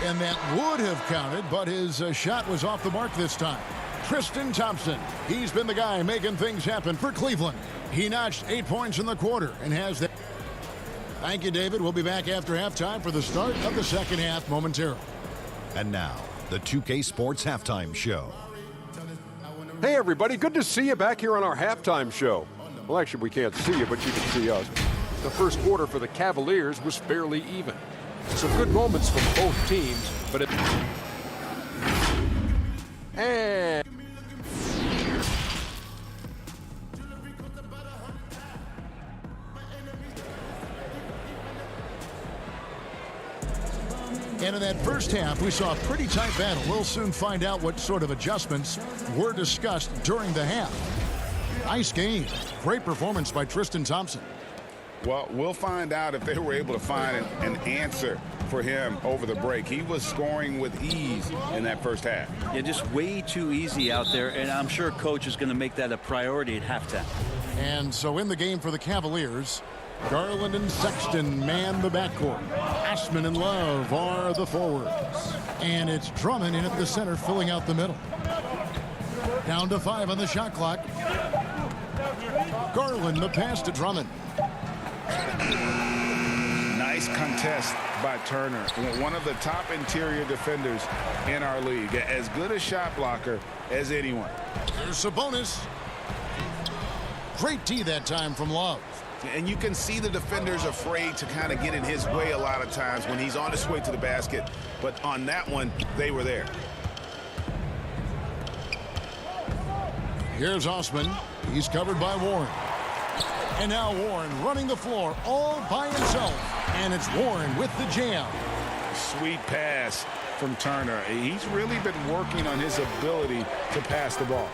And that would have counted, but his shot was off the mark this time. Tristan Thompson. He's been the guy making things happen for Cleveland. He notched 8 points in the quarter and has that. Thank you, David. We'll be back after halftime for the start of the second half momentarily. And now, the 2K Sports Halftime Show. Hey, everybody. Good to see you back here on our halftime show. Well, actually, we can't see you, but you can see us. The first quarter for the Cavaliers was fairly even. Some good moments from both teams, but it... And... And in that first half, we saw a pretty tight battle. We'll soon find out what sort of adjustments were discussed during the half. Nice game. Great performance by Tristan Thompson. Well, we'll find out if they were able to find an answer for him over the break. He was scoring with ease in that first half. Yeah, just way too easy out there, and I'm sure Coach is going to make that a priority at halftime. And so in the game for the Cavaliers, Garland and Sexton man the backcourt. Ashman and Love are the forwards. And it's Drummond in at the center, filling out the middle. Down to 5 on the shot clock. Garland the pass to Drummond. Nice contest by Turner, one of the top interior defenders in our league. As good a shot blocker as anyone. There's Sabonis. Great D that time from Love. And you can see the defenders afraid to kind of get in his way a lot of times when he's on his way to the basket. But on that one, they were there. Here's Osman. He's covered by Warren. And now Warren running the floor all by himself. And it's Warren with the jam. Sweet pass from Turner. He's really been working on his ability to pass the ball.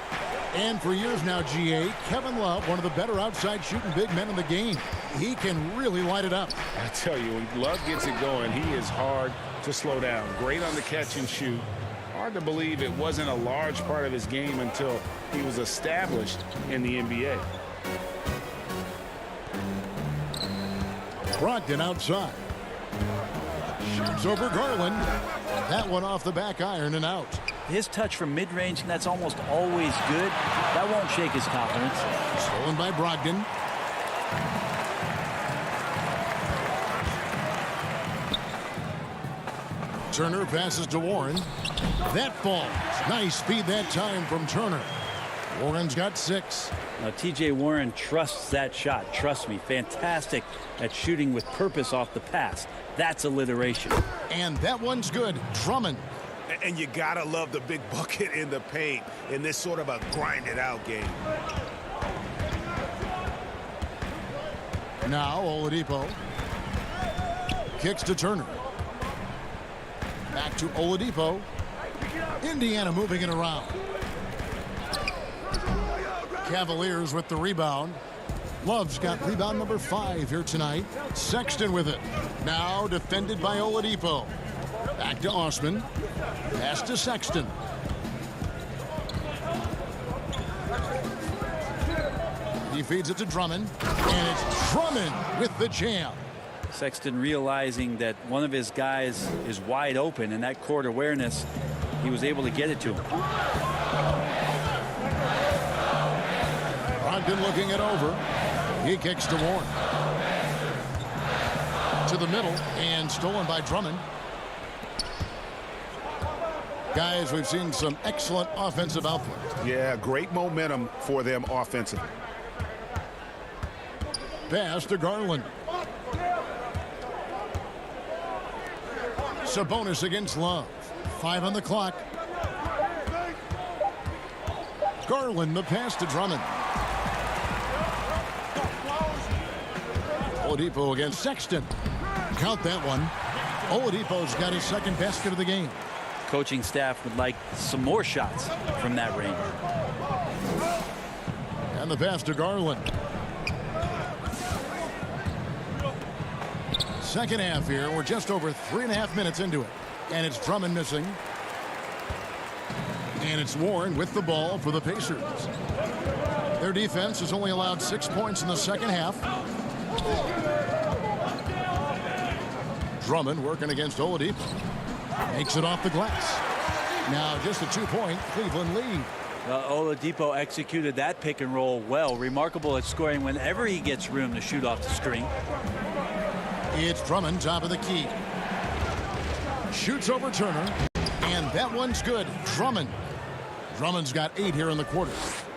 And for years now, GA, Kevin Love, one of the better outside shooting big men in the game. He can really light it up. I tell you, when Love gets it going, he is hard to slow down. Great on the catch and shoot. Hard to believe it wasn't a large part of his game until he was established in the NBA. Brogdon outside. Shoots over Garland. That one off the back iron and out. His touch from mid-range, that's almost always good. That won't shake his confidence. Stolen by Brogdon. Turner passes to Warren. That falls. Nice speed that time from Turner. Warren's got 6. Now, TJ Warren trusts that shot. Trust me, fantastic at shooting with purpose off the pass. That's alliteration. And that one's good. Drummond. And you gotta love the big bucket in the paint in this sort of a grind-it-out game. Now Oladipo. Kicks to Turner. Back to Oladipo. Indiana moving it around. Cavaliers with the rebound. Love's got rebound number 5 here tonight. Sexton with it. Now defended by Oladipo. Back to Osman. Pass to Sexton. He feeds it to Drummond. And it's Drummond with the jam. Sexton realizing that one of his guys is wide open, and that court awareness, he was able to get it to him. Brogdon looking it over. He kicks to Warren. To the middle and stolen by Drummond. Guys, we've seen some excellent offensive output. Yeah, great momentum for them offensively. Pass to Garland. Sabonis against Love. 5 on the clock. Garland, the pass to Drummond. Oladipo against Sexton. Count that one. Oladipo's got his second basket of the game. Coaching staff would like some more shots from that range. And the pass to Garland. Second half here. We're just over 3.5 minutes into it. And it's Drummond missing. And it's Warren with the ball for the Pacers. Their defense has only allowed 6 points in the second half. Drummond working against Oladipo. Makes it off the glass. Now just a 2-point Cleveland lead. Oladipo executed that pick and roll well. Remarkable at scoring whenever he gets room to shoot off the screen. It's Drummond, top of the key. Shoots over Turner. And that one's good. Drummond's got 8 here in the quarter.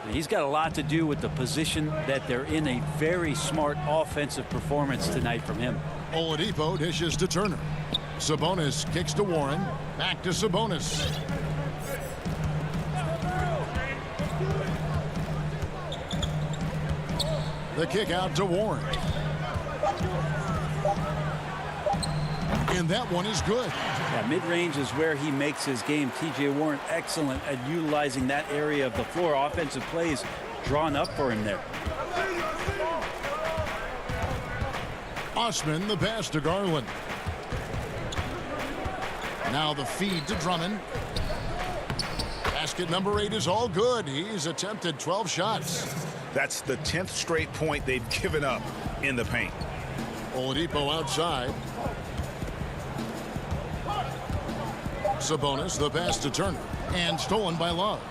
He's got a lot to do with the position that they're in. A very smart offensive performance tonight from him. Oladipo dishes to Turner. Sabonis kicks to Warren. Back to Sabonis. The kick out to Warren. And that one is good. Yeah, mid-range is where he makes his game. TJ Warren excellent at utilizing that area of the floor. Offensive plays drawn up for him there. Osman, the pass to Garland. Now the feed to Drummond. Basket number 8 is all good. He's attempted 12 shots. That's the 10th straight point they've given up in the paint. Oladipo outside. Sabonis, the pass to Turner. And stolen by Love.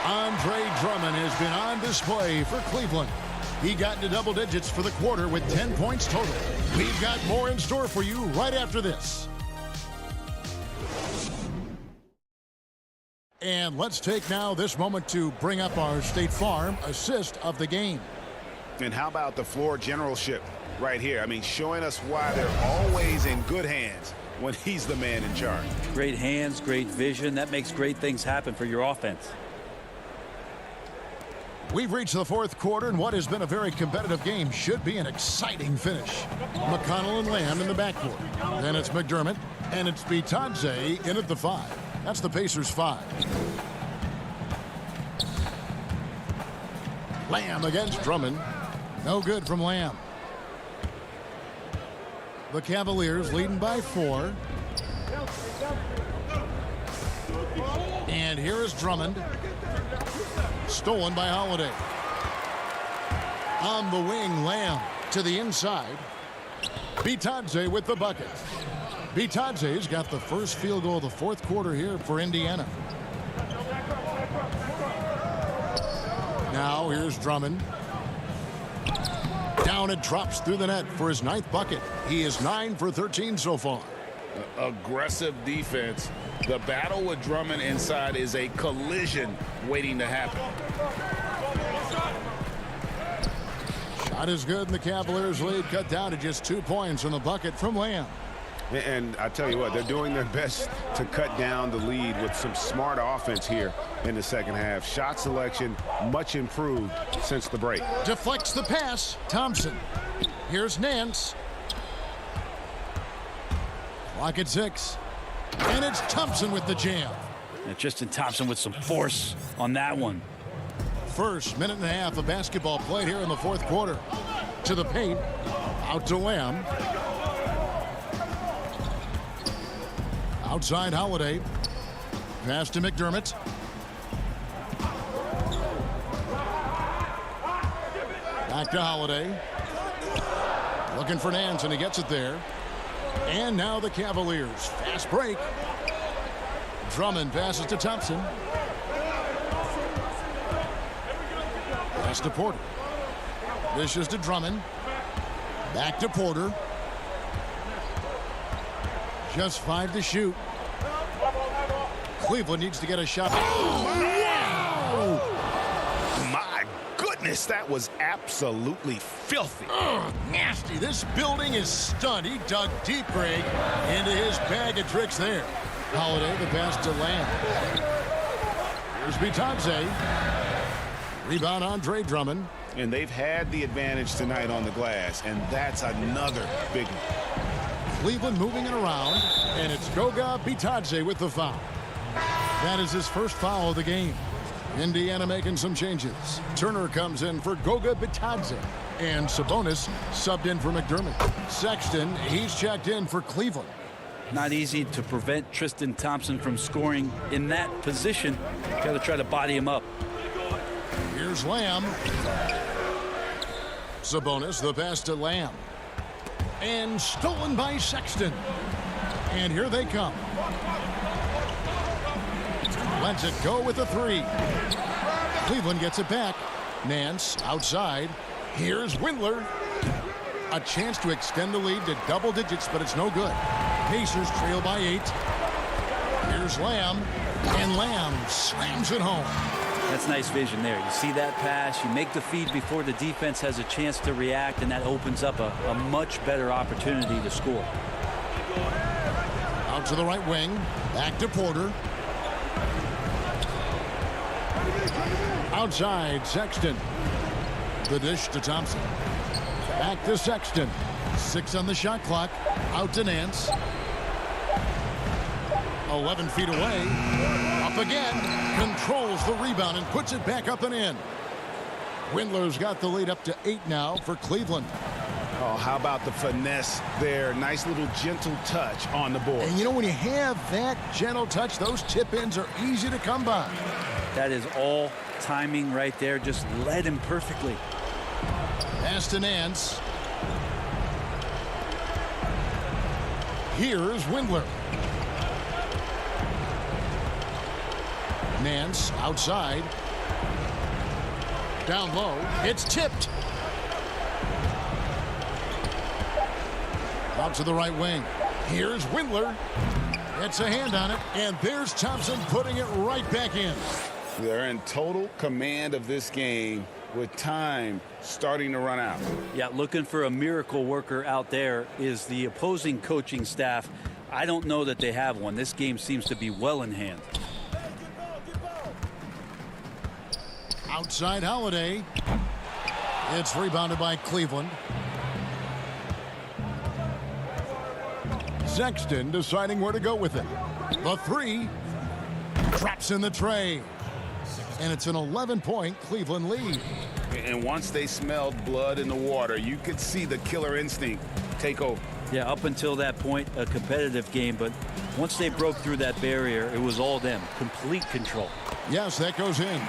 Andre Drummond has been on display for Cleveland. He got into double digits for the quarter with 10 points total. We've got more in store for you right after this. And let's take now this moment to bring up our State Farm assist of the game. And how about the floor generalship right here? I mean, showing us why they're always in good hands when he's the man in charge. Great hands, great vision. That makes great things happen for your offense. We've reached the fourth quarter, and what has been a very competitive game should be an exciting finish. McConnell and Lamb in the backcourt. Then it's McDermott, and it's Bitadze in at the 5. That's the Pacers' 5. Lamb against Drummond. No good from Lamb. The Cavaliers leading by 4. And here is Drummond. Stolen by Holiday. On the wing, Lamb to the inside. Bitadze with the bucket. Bitadze's got the first field goal of the fourth quarter here for Indiana. Now here's Drummond. Down it drops through the net for his 9th bucket. He is 9 for 13 so far. Aggressive defense. The battle with Drummond inside is a collision waiting to happen. Shot is good, and the Cavaliers lead cut down to just 2 points on the bucket from Lamb. And I tell you what, they're doing their best to cut down the lead with some smart offense here in the second half. Shot selection much improved since the break. Deflects the pass. Thompson. Here's Nance. Clock at 6. And it's Thompson with the jam. And Tristan Thompson with some force on that one. First minute and a half of basketball played here in the fourth quarter. To the paint. Out to Lamb. Outside Holiday. Pass to McDermott. Back to Holiday. Looking for Nance, and he gets it there. And now the Cavaliers. Fast break. Drummond passes to Thompson. Pass to Porter. Dishes to Drummond. Back to Porter. Just 5 to shoot. Cleveland needs to get a shot. Oh, wow! My goodness, that was absolutely filthy. Nasty. This building is stunned. He dug deep, Greg, into his bag of tricks there. Holiday, the pass to Lamb. Here's Bitadze. Rebound Andre Drummond. And they've had the advantage tonight on the glass, and that's another big one. Cleveland moving it around, and it's Goga Bitadze with the foul. That is his first foul of the game. Indiana making some changes. Turner comes in for Goga Bitadze, and Sabonis subbed in for McDermott. Sexton, he's checked in for Cleveland. Not easy to prevent Tristan Thompson from scoring in that position. Got to try to body him up. Here's Lamb. Sabonis, the pass to Lamb. And stolen by Sexton. And here they come. Lets it go with a 3. Cleveland gets it back. Nance outside. Here's Windler. A chance to extend the lead to double digits, but it's no good. Pacers trail by 8. Here's Lamb. And Lamb slams it home. That's nice vision there. You see that pass, you make the feed before the defense has a chance to react, and that opens up a much better opportunity to score. Out to the right wing. Back to Porter. Outside, Sexton. The dish to Thompson. Back to Sexton. 6 on the shot clock. Out to Nance. 11 feet away. Up again. Controls the rebound and puts it back up and in. Windler's got the lead up to 8 now for Cleveland. Oh, how about the finesse there? Nice little gentle touch on the board. And you know, when you have that gentle touch, those tip-ins are easy to come by. That is all timing right there. Just led him perfectly. Pass to Nance. Here's Windler. Nance outside. Down low. It's tipped. Out to the right wing. Here's Windler. Gets a hand on it. And there's Thompson putting it right back in. They're in total command of this game with time starting to run out. Yeah, looking for a miracle worker out there is the opposing coaching staff. I don't know that they have one. This game seems to be well in hand. Outside Holiday. It's rebounded by Cleveland. Sexton deciding where to go with it. The three. Traps in the tray. And it's an 11-point Cleveland lead. And once they smelled blood in the water, you could see the killer instinct take over. Yeah, up until that point, a competitive game. But once they broke through that barrier, it was all them. Complete control. Yes, that goes in.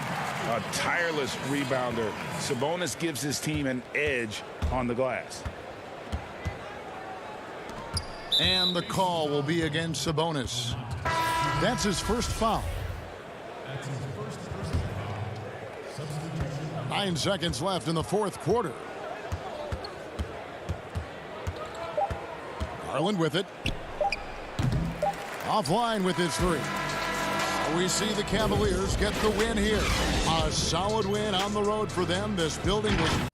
A tireless rebounder. Sabonis gives his team an edge on the glass. And the call will be against Sabonis. That's his first foul. 9 seconds left in the fourth quarter. Garland with it. Offline with his three. We see the Cavaliers get the win here. A solid win on the road for them. This building was...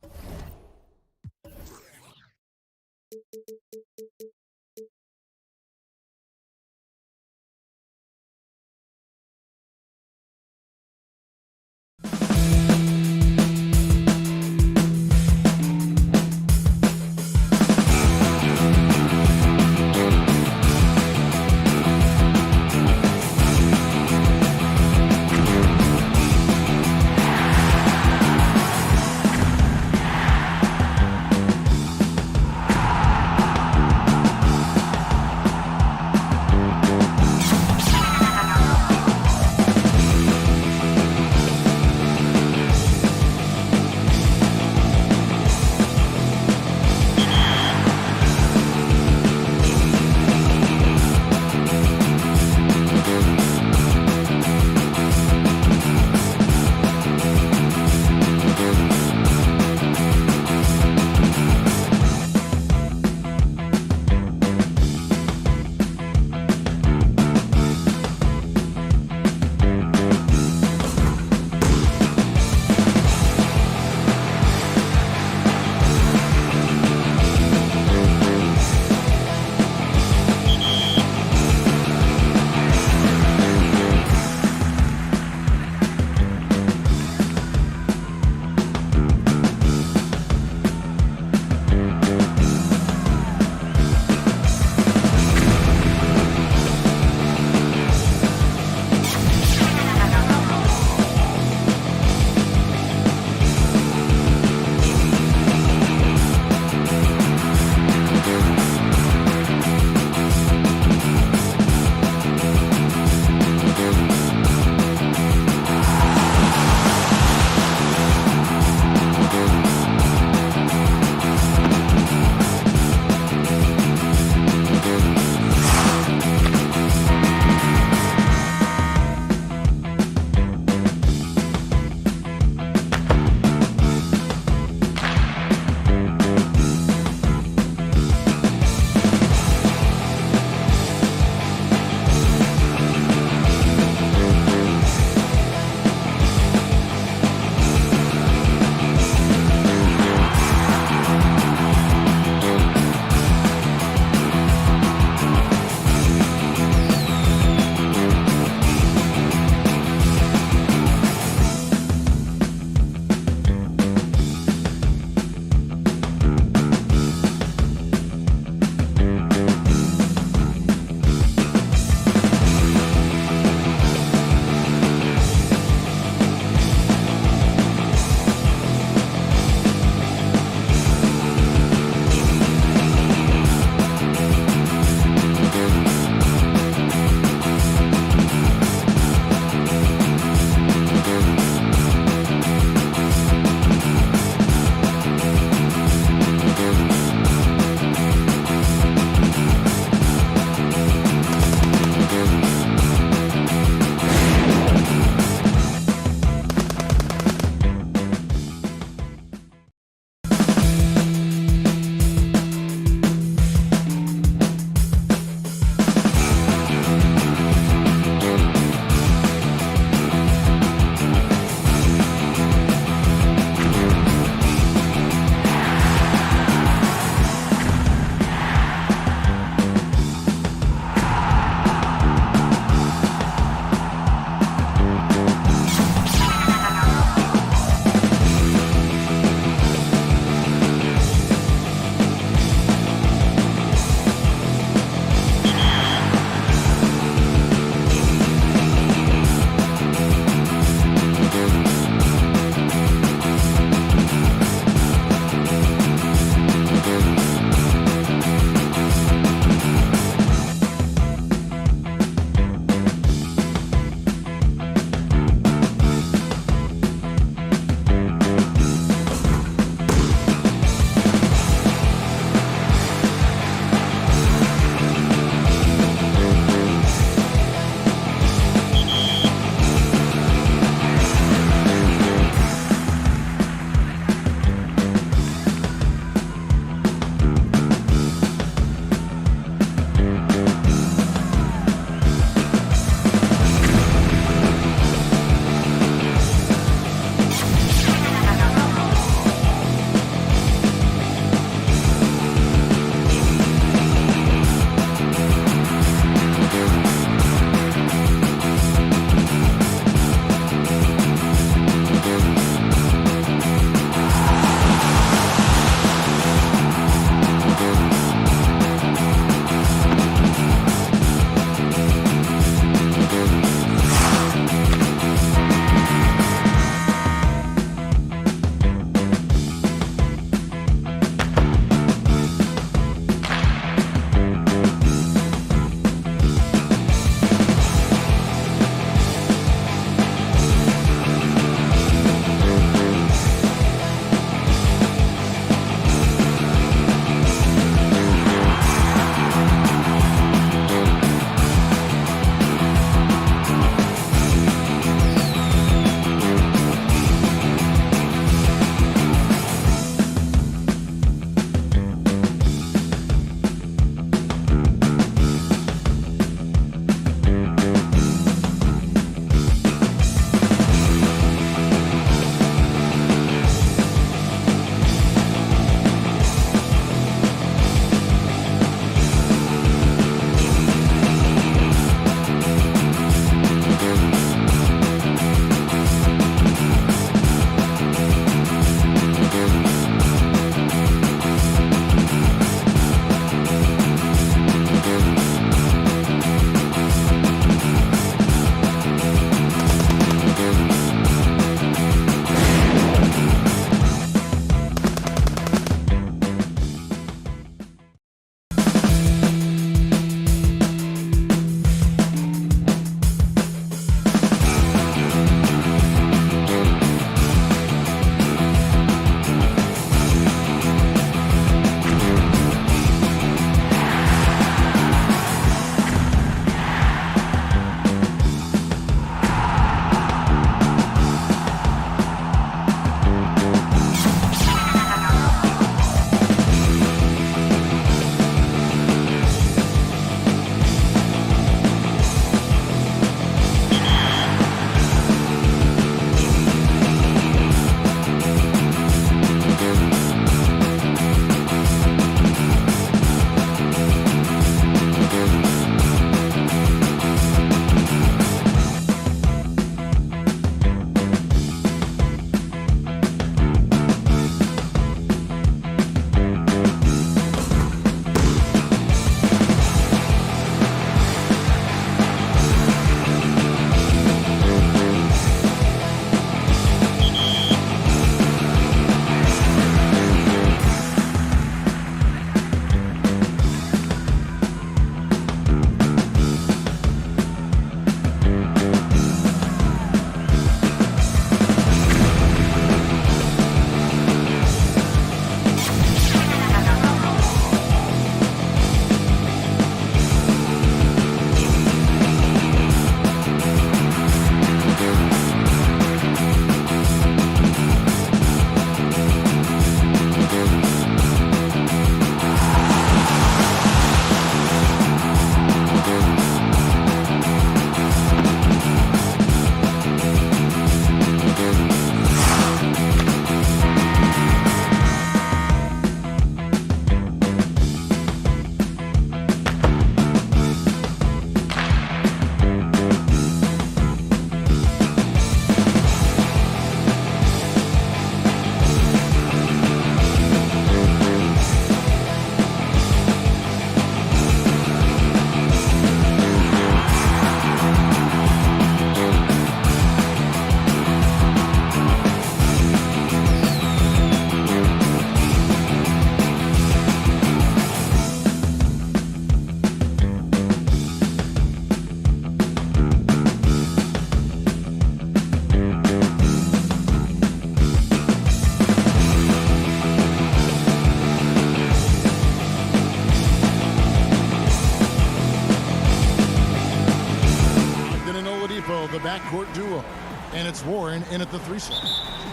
the backcourt duo. And it's Warren in at the 3 slot.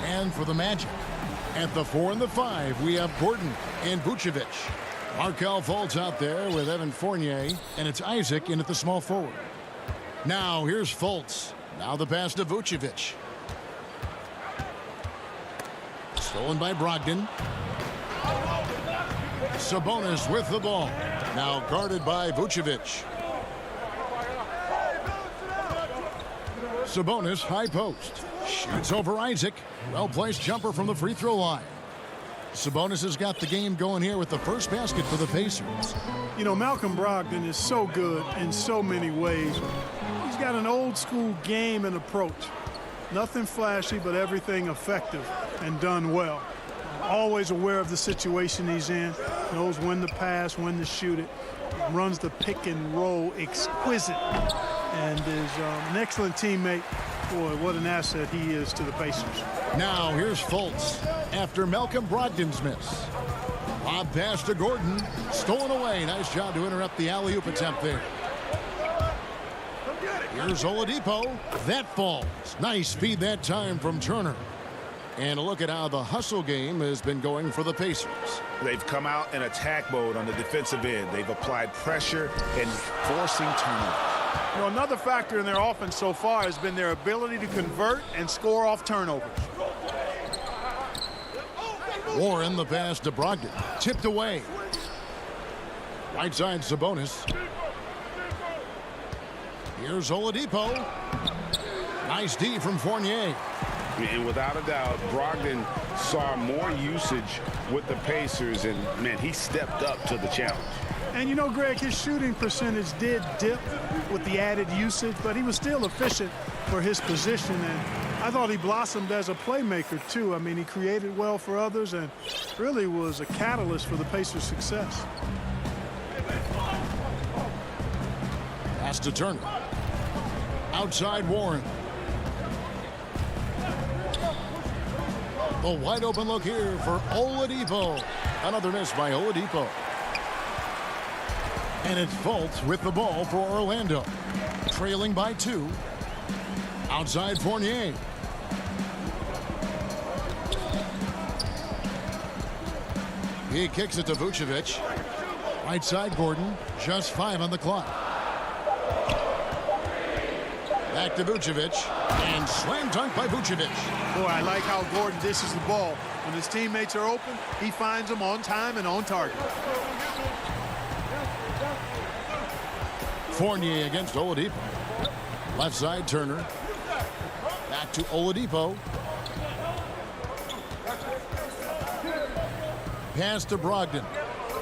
And for the Magic, at the 4 and the 5, we have Gordon and Vucevic. Markelle Fultz out there with Evan Fournier, and it's Isaac in at the small forward. Now here's Fultz. Now the pass to Vucevic. Stolen by Brogdon. Sabonis with the ball. Now guarded by Vucevic. Sabonis high post. Shoots over Isaac. Well-placed jumper from the free throw line. Sabonis has got the game going here with the first basket for the Pacers. You know, Malcolm Brogdon is so good in so many ways. He's got an old-school game and approach. Nothing flashy, but everything effective and done well. Always aware of the situation he's in. Knows when to pass, when to shoot it. Runs the pick and roll exquisite. And is an excellent teammate. Boy, what an asset he is to the Pacers. Now here's Fultz after Malcolm Brogdon's miss. Lob pass to Gordon. Stolen away. Nice job to interrupt the alley-oop attempt there. Here's Oladipo. That falls. Nice feed that time from Turner. And a look at how the hustle game has been going for the Pacers. They've come out in attack mode on the defensive end. They've applied pressure and forcing turnovers. You know, another factor in their offense so far has been their ability to convert and score off turnovers. Warren the pass to Brogdon. Tipped away. Right side Sabonis. Here's Oladipo. Nice D from Fournier. And without a doubt, Brogdon saw more usage with the Pacers, and, man, he stepped up to the challenge. And, you know, Greg, his shooting percentage did dip with the added usage, but he was still efficient for his position. And I thought he blossomed as a playmaker, too. I mean, he created well for others and really was a catalyst for the Pacers' success. Pass to Turner. Outside Warren. A wide open look here for Oladipo. Another miss by Oladipo. And it's Fultz with the ball for Orlando. Trailing by 2. Outside Fournier. He kicks it to Vucevic. Right side Gordon. Just 5 on the clock. Back to Vucevic. And slam dunk by Vucevic. Boy, I like how Gordon dishes the ball. When his teammates are open, he finds them on time and on target. Fournier against Oladipo. Left side Turner. Back to Oladipo. Pass to Brogdon.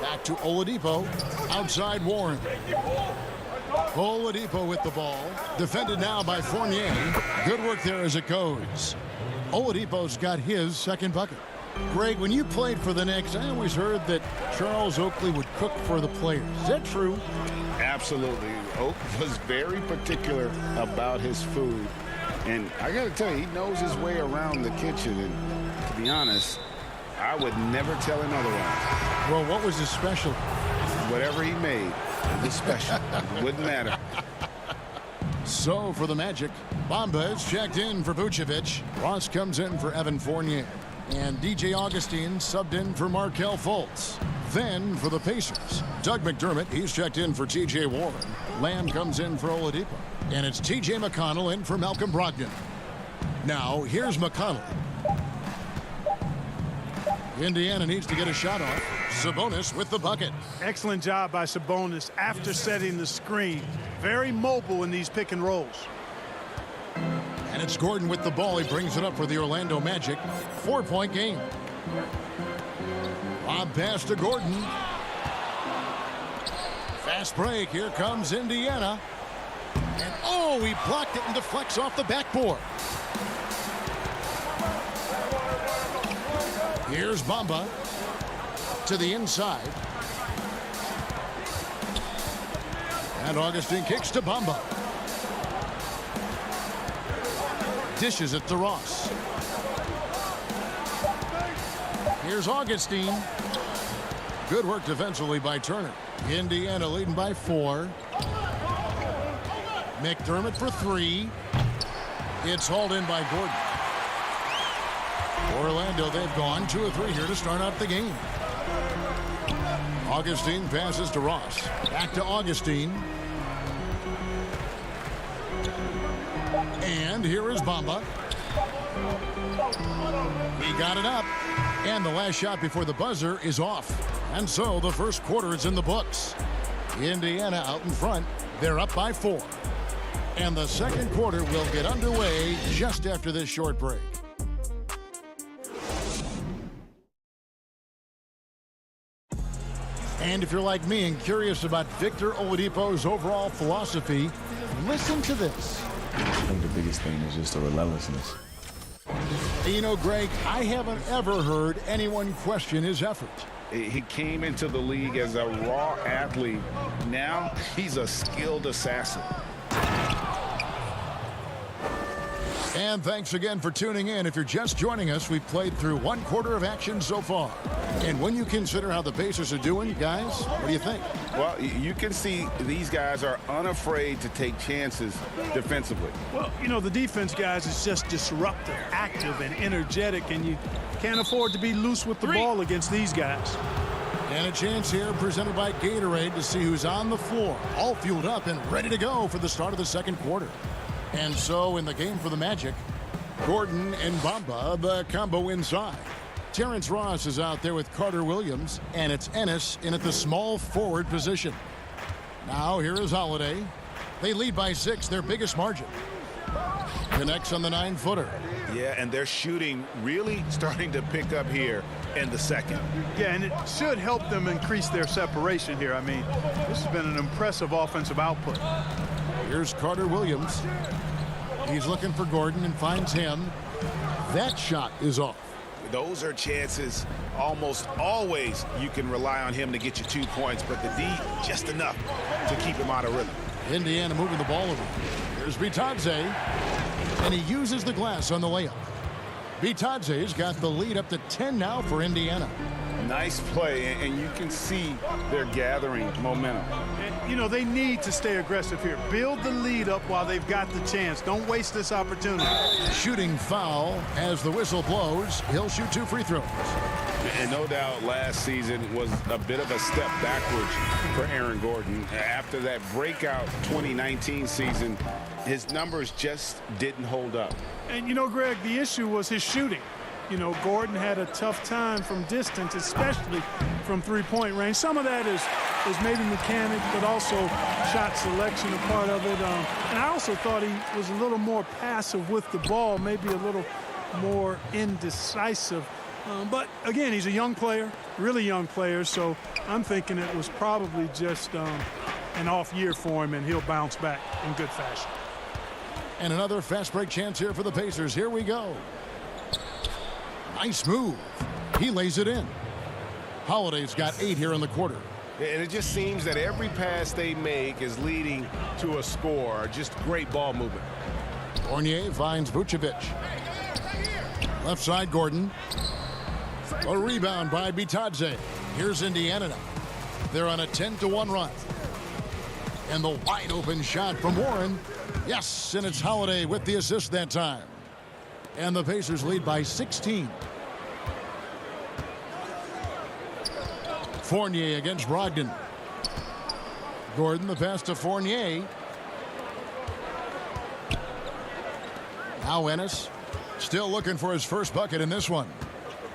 Back to Oladipo. Outside Warren. Oladipo with the ball. Defended now by Fournier. Good work there as it goes. Oladipo's got his second bucket. Greg, when you played for the Knicks, I always heard that Charles Oakley would cook for the players. Is that true? Absolutely. Oak was very particular about his food. And I got to tell you, he knows his way around the kitchen. And to be honest, I would never tell him otherwise. Well, what was his special? Whatever he made, it was special. Wouldn't matter. So for the Magic, Bamba is checked in for Vucevic. Ross comes in for Evan Fournier. And DJ Augustine subbed in for Markelle Fultz. Then for the Pacers, Doug McDermott, he's checked in for TJ Warren. Lamb comes in for Oladipo. And it's TJ McConnell in for Malcolm Brogdon. Now here's McConnell. Indiana needs to get a shot off. Sabonis with the bucket. Excellent job by Sabonis after setting the screen. Very mobile in these pick and rolls. And it's Gordon with the ball. He brings it up for the Orlando Magic. 4-point game. Lob pass to Gordon. Fast break. Here comes Indiana. And oh, he blocked it and deflects off the backboard. Here's Bamba to the inside. And Augustine kicks to Bamba. Dishes it to Ross. Here's Augustine. Good work defensively by Turner. Indiana leading by 4. McDermott for 3. It's hauled in by Gordon. Orlando, they've gone 2 of 3 here to start out the game. Augustine passes to Ross. Back to Augustine. And here is Bamba. He got it up. And the last shot before the buzzer is off. And so the first quarter is in the books. Indiana out in front. They're up by 4. And the second quarter will get underway just after this short break. And if you're like me and curious about Victor Oladipo's overall philosophy, listen to this. I think the biggest thing is just the relentlessness. You know, Greg, I haven't ever heard anyone question his effort. He came into the league as a raw athlete. Now he's a skilled assassin. And thanks again for tuning in. If you're just joining us, we've played through 1 quarter of action so far. And when you consider how the Pacers are doing, guys, what do you think? Well, you can see these guys are unafraid to take chances defensively. Well, you know, the defense, guys, is just disruptive, active, and energetic, and you can't afford to be loose with the ball against these guys. And a chance here presented by Gatorade to see who's on the floor, all fueled up and ready to go for the start of the second quarter. And so in the game for the Magic, Gordon and Bamba, the combo inside. Terrence Ross is out there with Carter Williams, and it's Ennis in at the small forward position. Now here is Holiday. They lead by 6, their biggest margin. Connects on the 9-footer. Yeah, and their shooting really starting to pick up here in the second. Yeah, and it should help them increase their separation here. I mean, this has been an impressive offensive output. Here's Carter Williams. He's looking for Gordon and finds him. That shot is off. Those are chances almost always you can rely on him to get you 2 points, but the D just enough to keep him out of rhythm. Indiana moving the ball over. Here's Bitadze, and he uses the glass on the layup. Bitadze's got the lead up to 10 now for Indiana. Nice play, and you can see they're gathering momentum. And, you know, they need to stay aggressive here. Build the lead up while they've got the chance. Don't waste this opportunity. Shooting foul as the whistle blows. He'll shoot 2 free throws. And no doubt last season was a bit of a step backwards for Aaron Gordon. After that breakout 2019 season, his numbers just didn't hold up. And, you know, Greg, the issue was his shooting. You know, Gordon had a tough time from distance, especially from three-point range. Some of that is maybe mechanic, but also shot selection a part of it. And I also thought he was a little more passive with the ball, maybe a little more indecisive. But, again, he's a young player, really young player, so I'm thinking it was probably just an off year for him, and he'll bounce back in good fashion. And another fast break chance here for the Pacers. Here we go. Nice move. He lays it in. Holiday's got 8 here in the quarter. And it just seems that every pass they make is leading to a score. Just great ball movement. Fournier finds Vucevic. Left side, Gordon. A rebound by Bitadze. Here's Indiana now. They're on a 10-1 run. And the wide open shot from Warren. Yes, and it's Holiday with the assist that time. And the Pacers lead by 16. Fournier against Brogdon. Gordon, the pass to Fournier. Now Ennis, still looking for his first bucket in this one.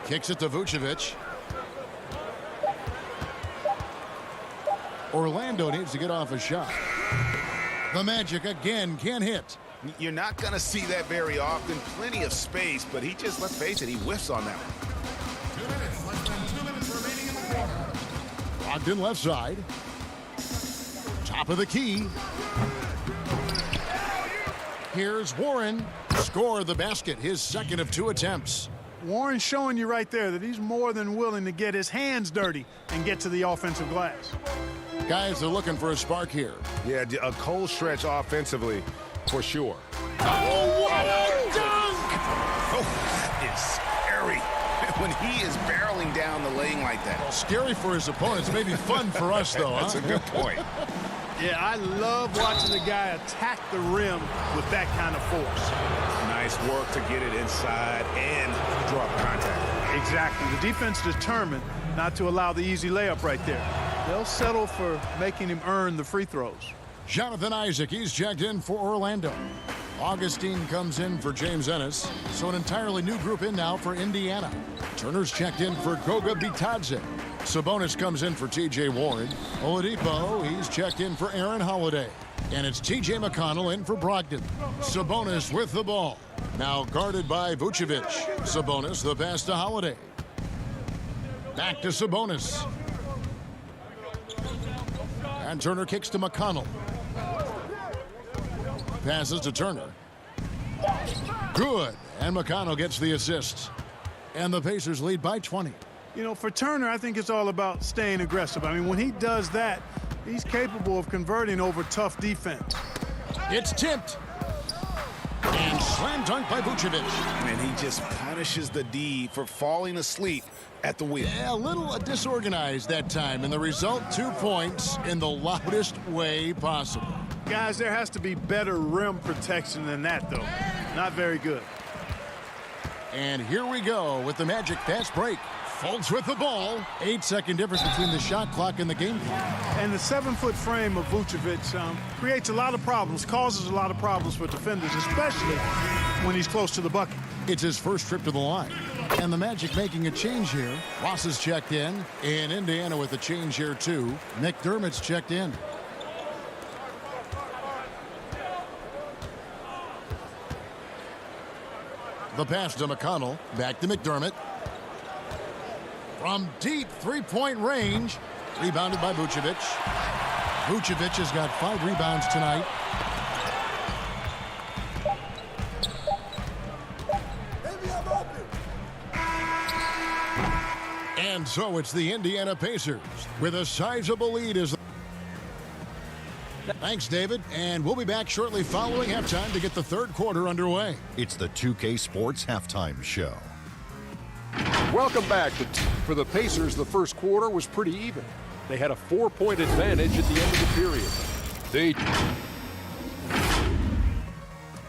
Kicks it to Vucevic. Orlando needs to get off a shot. The Magic again can't hit. You're not going to see that very often. Plenty of space, but he just, let's face it, he whiffs on that one. 2 minutes, less than 2 minutes remaining in the quarter. Brogdon left side. Top of the key. Here's Warren. Score the basket, his second of 2 attempts. Warren showing you right there that he's more than willing to get his hands dirty and get to the offensive glass. Guys, they're looking for a spark here. Yeah, a cold stretch offensively for sure. Oh, what a dunk! Oh, that is scary. When he is barreling down the lane like that. Well, scary for his opponents, maybe fun for us, though. That's a good point. Yeah, I love watching the guy attack the rim with that kind of force. Nice work to get it inside and draw contact. Exactly. The defense determined not to allow the easy layup right there. They'll settle for making him earn the free throws. Jonathan Isaac, he's checked in for Orlando. Augustine comes in for James Ennis. So an entirely new group in now for Indiana. Turner's checked in for Goga Bitadze. Sabonis comes in for T.J. Warren. Oladipo, he's checked in for Aaron Holiday. And it's T.J. McConnell in for Brogdon. Sabonis with the ball. Now guarded by Vucevic. Sabonis, the pass to Holiday. Back to Sabonis. And Turner kicks to McConnell. Passes to Turner. Good. And McConnell gets the assist. And the Pacers lead by 20. You know, for Turner, I think it's all about staying aggressive. I mean, when he does that, he's capable of converting over tough defense. It's tipped. And slam dunk by Vucevic. And he just punishes the D for falling asleep at the wheel. Yeah, a little disorganized that time. And the result, 2 points in the loudest way possible. Guys, there has to be better rim protection than that, though. Not very good. And here we go with the Magic fast break. Fultz with the ball. 8-second difference between the shot clock and the game clock. And the 7-foot frame of Vucevic creates a lot of problems, causes a lot of problems for defenders, especially when he's close to the bucket. It's his first trip to the line. And the Magic making a change here. Ross is checked in. And Indiana with a change here, too. McDermott's checked in. The pass to McConnell. Back to McDermott. From deep three-point range. Rebounded by Vucevic. Vucevic has got 5 rebounds tonight. And so it's the Indiana Pacers with a sizable lead as. Thanks, David. And we'll be back shortly following halftime to get the third quarter underway. It's the 2K Sports Halftime Show. Welcome back. For the Pacers, the first quarter was pretty even. They had a 4-point advantage at the end of the period.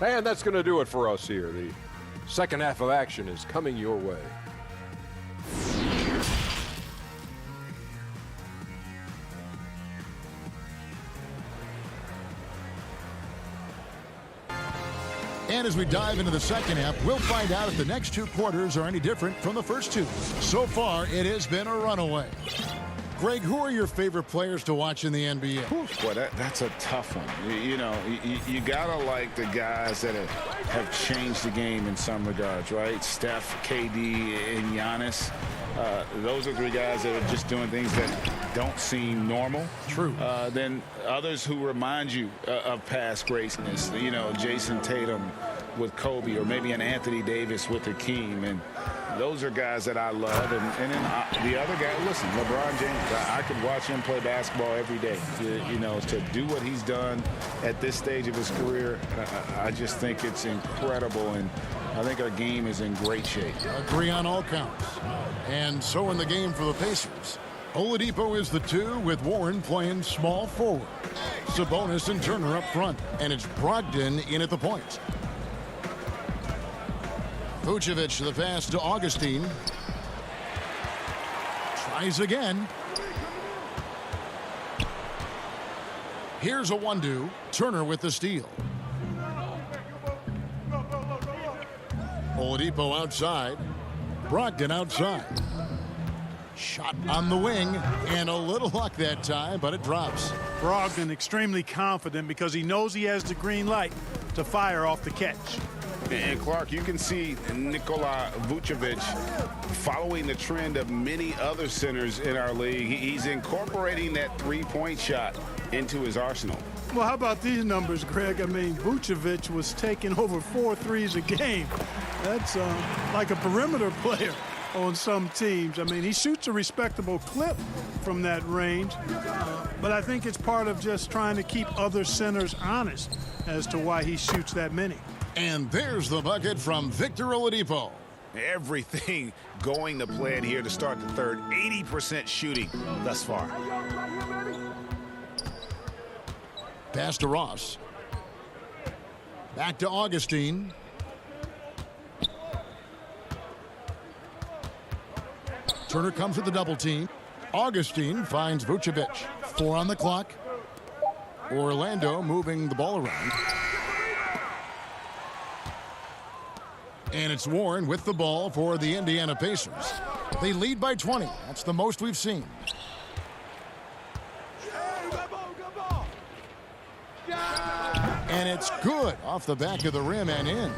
And that's going to do it for us here. The second half of action is coming your way. And as we dive into the second half, we'll find out if the next 2 quarters are any different from the first 2. So far, it has been a runaway. Greg, who are your favorite players to watch in the NBA? Boy, that's a tough one. You gotta like the guys that have changed the game in some regards, right? Steph, KD, and Giannis. Those are 3 guys that are just doing things that don't seem normal. True. Then others who remind you of past greatness. You know, Jason Tatum with Kobe, or maybe an Anthony Davis with Hakeem. And those are guys that I love. And then the other guy, listen, LeBron James. I could watch him play basketball every day. You know, to do what he's done at this stage of his career, I just think it's incredible. And I think our game is in great shape. Agree on all counts. And so in the game for the Pacers, Oladipo is the 2 with Warren playing small forward. Sabonis and Turner up front. And it's Brogdon in at the point. Vucevic the pass to Augustine. Tries again. Here's a 1-2. Turner with the steal. Oladipo outside. Brogdon outside. Shot on the wing. And a little luck that time, but it drops. Brogdon extremely confident because he knows he has the green light to fire off the catch. And Clark, you can see Nikola Vucevic following the trend of many other centers in our league. He's incorporating that 3-point shot into his arsenal. Well, how about these numbers, Greg? I mean, Vucevic was taking over 4 threes a game. That's like a perimeter player on some teams. I mean, he shoots a respectable clip from that range, but I think it's part of just trying to keep other centers honest as to why he shoots that many. And there's the bucket from Victor Oladipo. Everything going to plan here to start the third. 80% shooting thus far. Pass to Ross. Back to Augustine. Turner comes with the double team. Augustine finds Vucevic. 4 on the clock. Orlando moving the ball around. And it's Warren with the ball for the Indiana Pacers. They lead by 20. That's the most we've seen. And it's good off the back of the rim and in.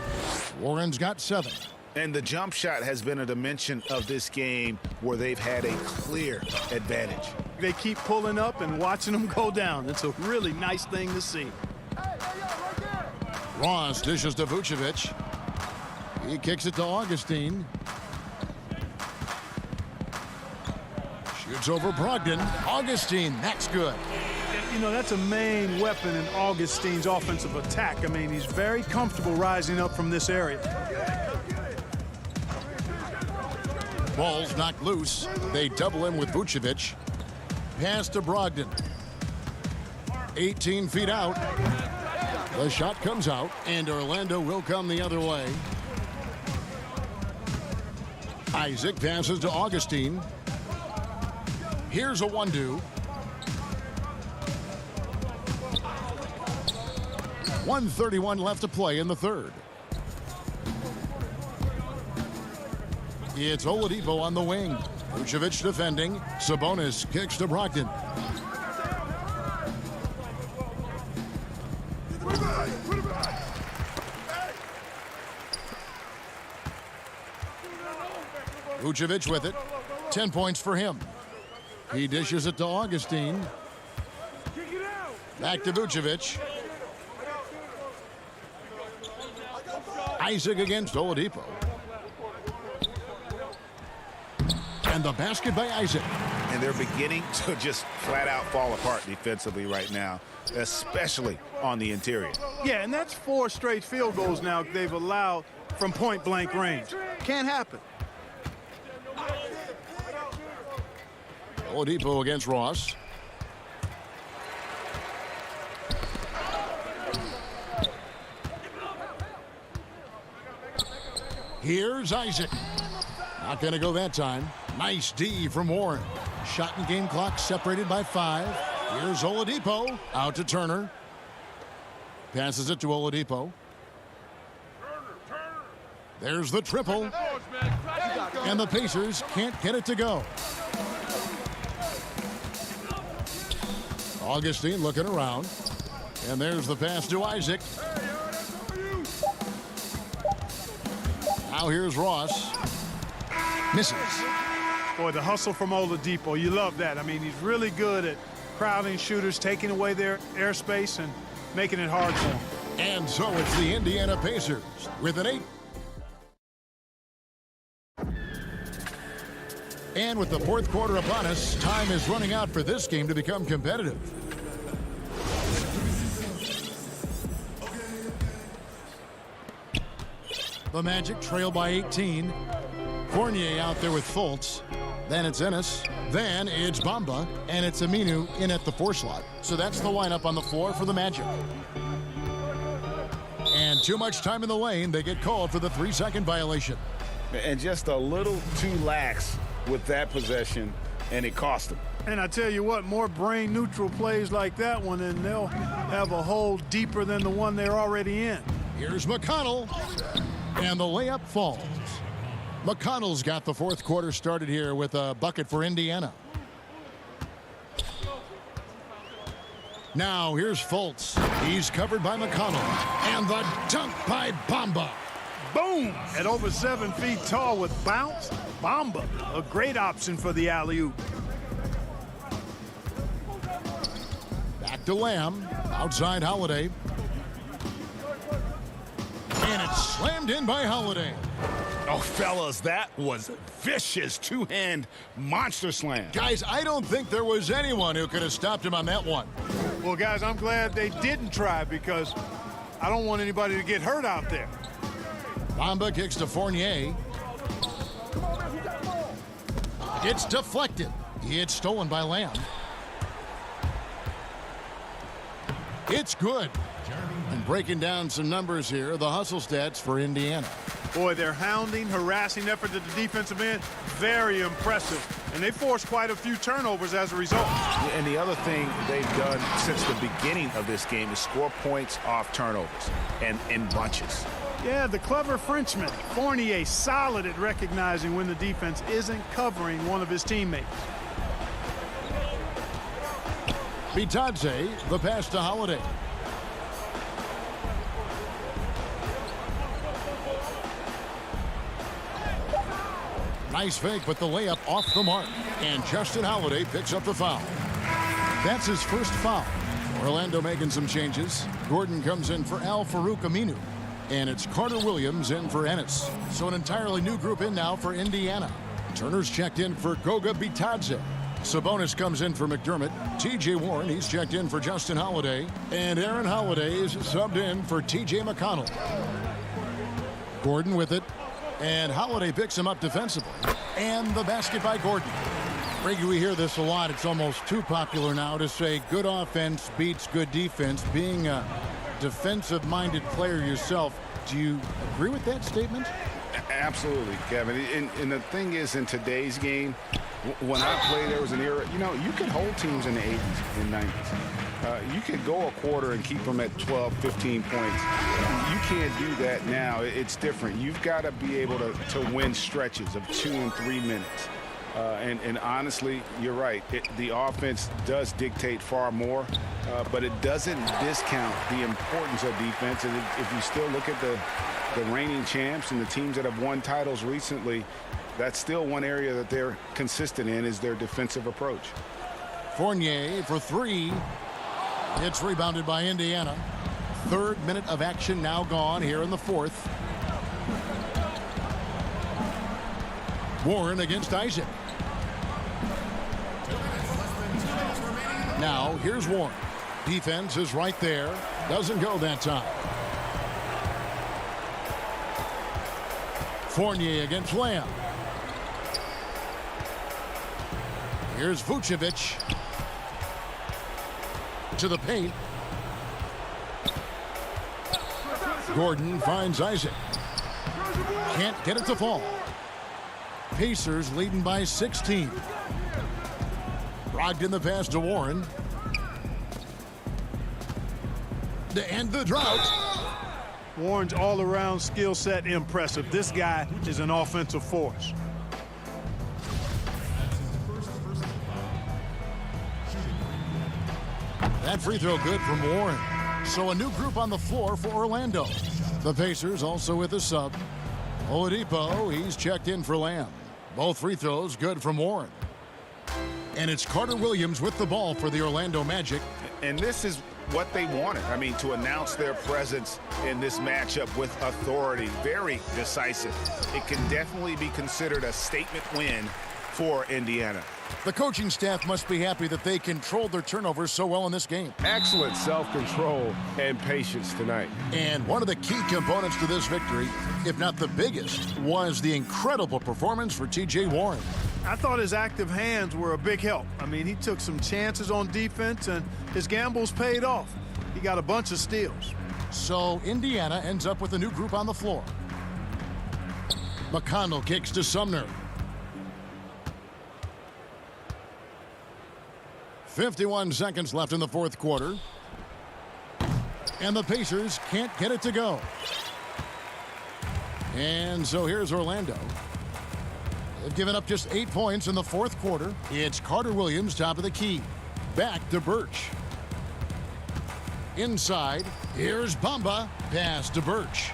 Warren's got 7. And the jump shot has been a dimension of this game where they've had a clear advantage. They keep pulling up and watching them go down. It's a really nice thing to see. Ross dishes to Vucevic. He kicks it to Augustine. Shoots over Brogdon. Augustine, that's good. You know, that's a main weapon in Augustine's offensive attack. I mean, he's very comfortable rising up from this area. Ball's knocked loose. They double him with Vucevic. Pass to Brogdon. 18 feet out. The shot comes out, and Orlando will come the other way. Isaac passes to Augustine. Here's a 1-2. 1:31 left to play in the third. It's Oladipo on the wing. Vucevic defending. Sabonis kicks to Brogdon. Vucevic with it. 10 points for him. He dishes it to Augustine. Back to Vucevic. Isaac against Oladipo. And the basket by Isaac. And they're beginning to just flat out fall apart defensively right now, especially on the interior. Yeah, and that's 4 straight field goals now they've allowed from point-blank range. Can't happen. Oladipo against Ross. Here's Isaac. Not going to go that time. Nice D from Warren. Shot and game clock separated by 5. Here's Oladipo. Out to Turner. Passes it to Oladipo. There's the triple. And the Pacers can't get it to go. Augustine looking around. And there's the pass to Isaac. Now here's Ross. Misses. Boy, the hustle from Oladipo, you love that. I mean, he's really good at crowding shooters, taking away their airspace and making it hard for them. And so it's the Indiana Pacers with an 8. And with the fourth quarter upon us, time is running out for this game to become competitive. The Magic trail by 18. Fournier out there with Fultz. Then it's Ennis. Then it's Bamba. And it's Aminu in at the 4 slot. So that's the lineup on the floor for the Magic. And too much time in the lane. They get called for the 3-second violation. And just a little too lax with that possession, and it cost them. And I tell you what, more brain-neutral plays like that one, and they'll have a hole deeper than the one they're already in. Here's McConnell. And the layup falls. McConnell's got the fourth quarter started here with a bucket for Indiana. Now here's Fultz. He's covered by McConnell. And the dunk by Bamba. Boom! At over 7 feet tall with bounce, Bamba, a great option for the alley-oop. Back to Lamb. Outside Holiday. And it's slammed in by Holiday. Oh, fellas, that was vicious two-hand monster slam. Guys, I don't think there was anyone who could have stopped him on that one. Well, guys, I'm glad they didn't try because I don't want anybody to get hurt out there. Bamba kicks to Fournier. It's deflected. It's stolen by Lamb. It's good. And breaking down some numbers here, the hustle stats for Indiana. Boy, their hounding, harassing effort at the defensive end, very impressive. And they forced quite a few turnovers as a result. And the other thing they've done since the beginning of this game is score points off turnovers and in bunches. Yeah, the clever Frenchman, Fournier, solid at recognizing when the defense isn't covering one of his teammates. Bitadze, the pass to Holiday. Nice fake, but the layup off the mark. And Justin Holiday picks up the foul. That's his first foul. Orlando making some changes. Gordon comes in for Al-Farouq Aminu. And it's Carter Williams in for Ennis. So an entirely new group in now for Indiana. Turner's checked in for Goga Bitadze. Sabonis comes in for McDermott. T.J. Warren, he's checked in for Justin Holiday. And Aaron Holiday is subbed in for T.J. McConnell. Gordon with it. And Holiday picks him up defensively. And the basket by Gordon. Frankie, we hear this a lot. It's almost too popular now to say good offense beats good defense. Being a defensive-minded player yourself, do you agree with that statement? Absolutely, Kevin. And the thing is, in today's game, when I played, there was an era, you could hold teams in the 80s and 90s. You could go a quarter and keep them at 12, 15 points. You can't do that now. It's different. You've got to be able to win stretches of 2 and 3 minutes. And honestly, you're right. The offense does dictate far more, but it doesn't discount the importance of defense. And if you still look at the reigning champs and the teams that have won titles recently, that's still one area that they're consistent in is their defensive approach. Fournier for three. It's rebounded by Indiana. Third minute of action now gone here in the fourth. Warren against Isaac. Now here's Warren. Defense is right there. Doesn't go that time. Fournier against Lamb. Here's Vucevic. To the paint. Gordon finds Isaac. Can't get it to fall. Pacers leading by 16. Brogdon the pass to Warren. To end the drought. Warren's all-around skill set impressive. This guy is an offensive force. That free throw good from Warren. So a new group on the floor for Orlando. The Pacers also with a sub. Oladipo, he's checked in for Lamb. Both free throws good from Warren. And it's Carter Williams with the ball for the Orlando Magic. And this is what they wanted. I mean, to announce their presence in this matchup with authority, very decisive. It can definitely be considered a statement win for Indiana. The coaching staff must be happy that they controlled their turnovers so well in this game. Excellent self-control and patience tonight. And one of the key components to this victory, if not the biggest, was the incredible performance for T.J. Warren. I thought his active hands were a big help. I mean, he took some chances on defense, and his gambles paid off. He got a bunch of steals. So Indiana ends up with a new group on the floor. McConnell kicks to Sumner. 51 seconds left in the fourth quarter. And the Pacers can't get it to go. And so here's Orlando. They've given up just 8 points in the fourth quarter. It's Carter Williams, top of the key. Back to Birch. Inside, here's Bamba. Pass to Birch.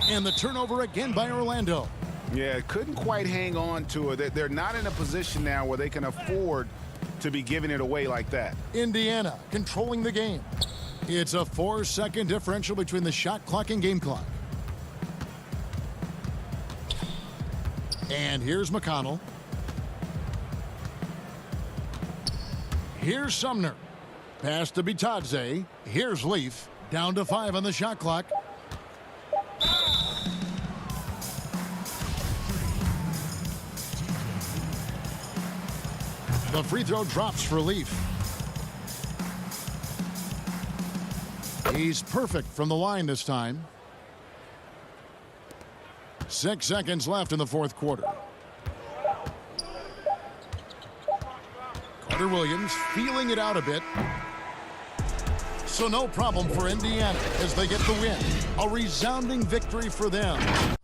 And the turnover again by Orlando. Yeah, couldn't quite hang on to it. They're not in a position now where they can afford to be giving it away like that. Indiana controlling the game. It's a 4-second differential between the shot clock and game clock. And here's McConnell. Here's Sumner. Pass to Bitadze. Here's Leaf. Down to 5 on the shot clock. The free throw drops for Leaf. He's perfect from the line this time. 6 seconds left in the fourth quarter. Carter Williams feeling it out a bit. So no problem for Indiana as they get the win. A resounding victory for them.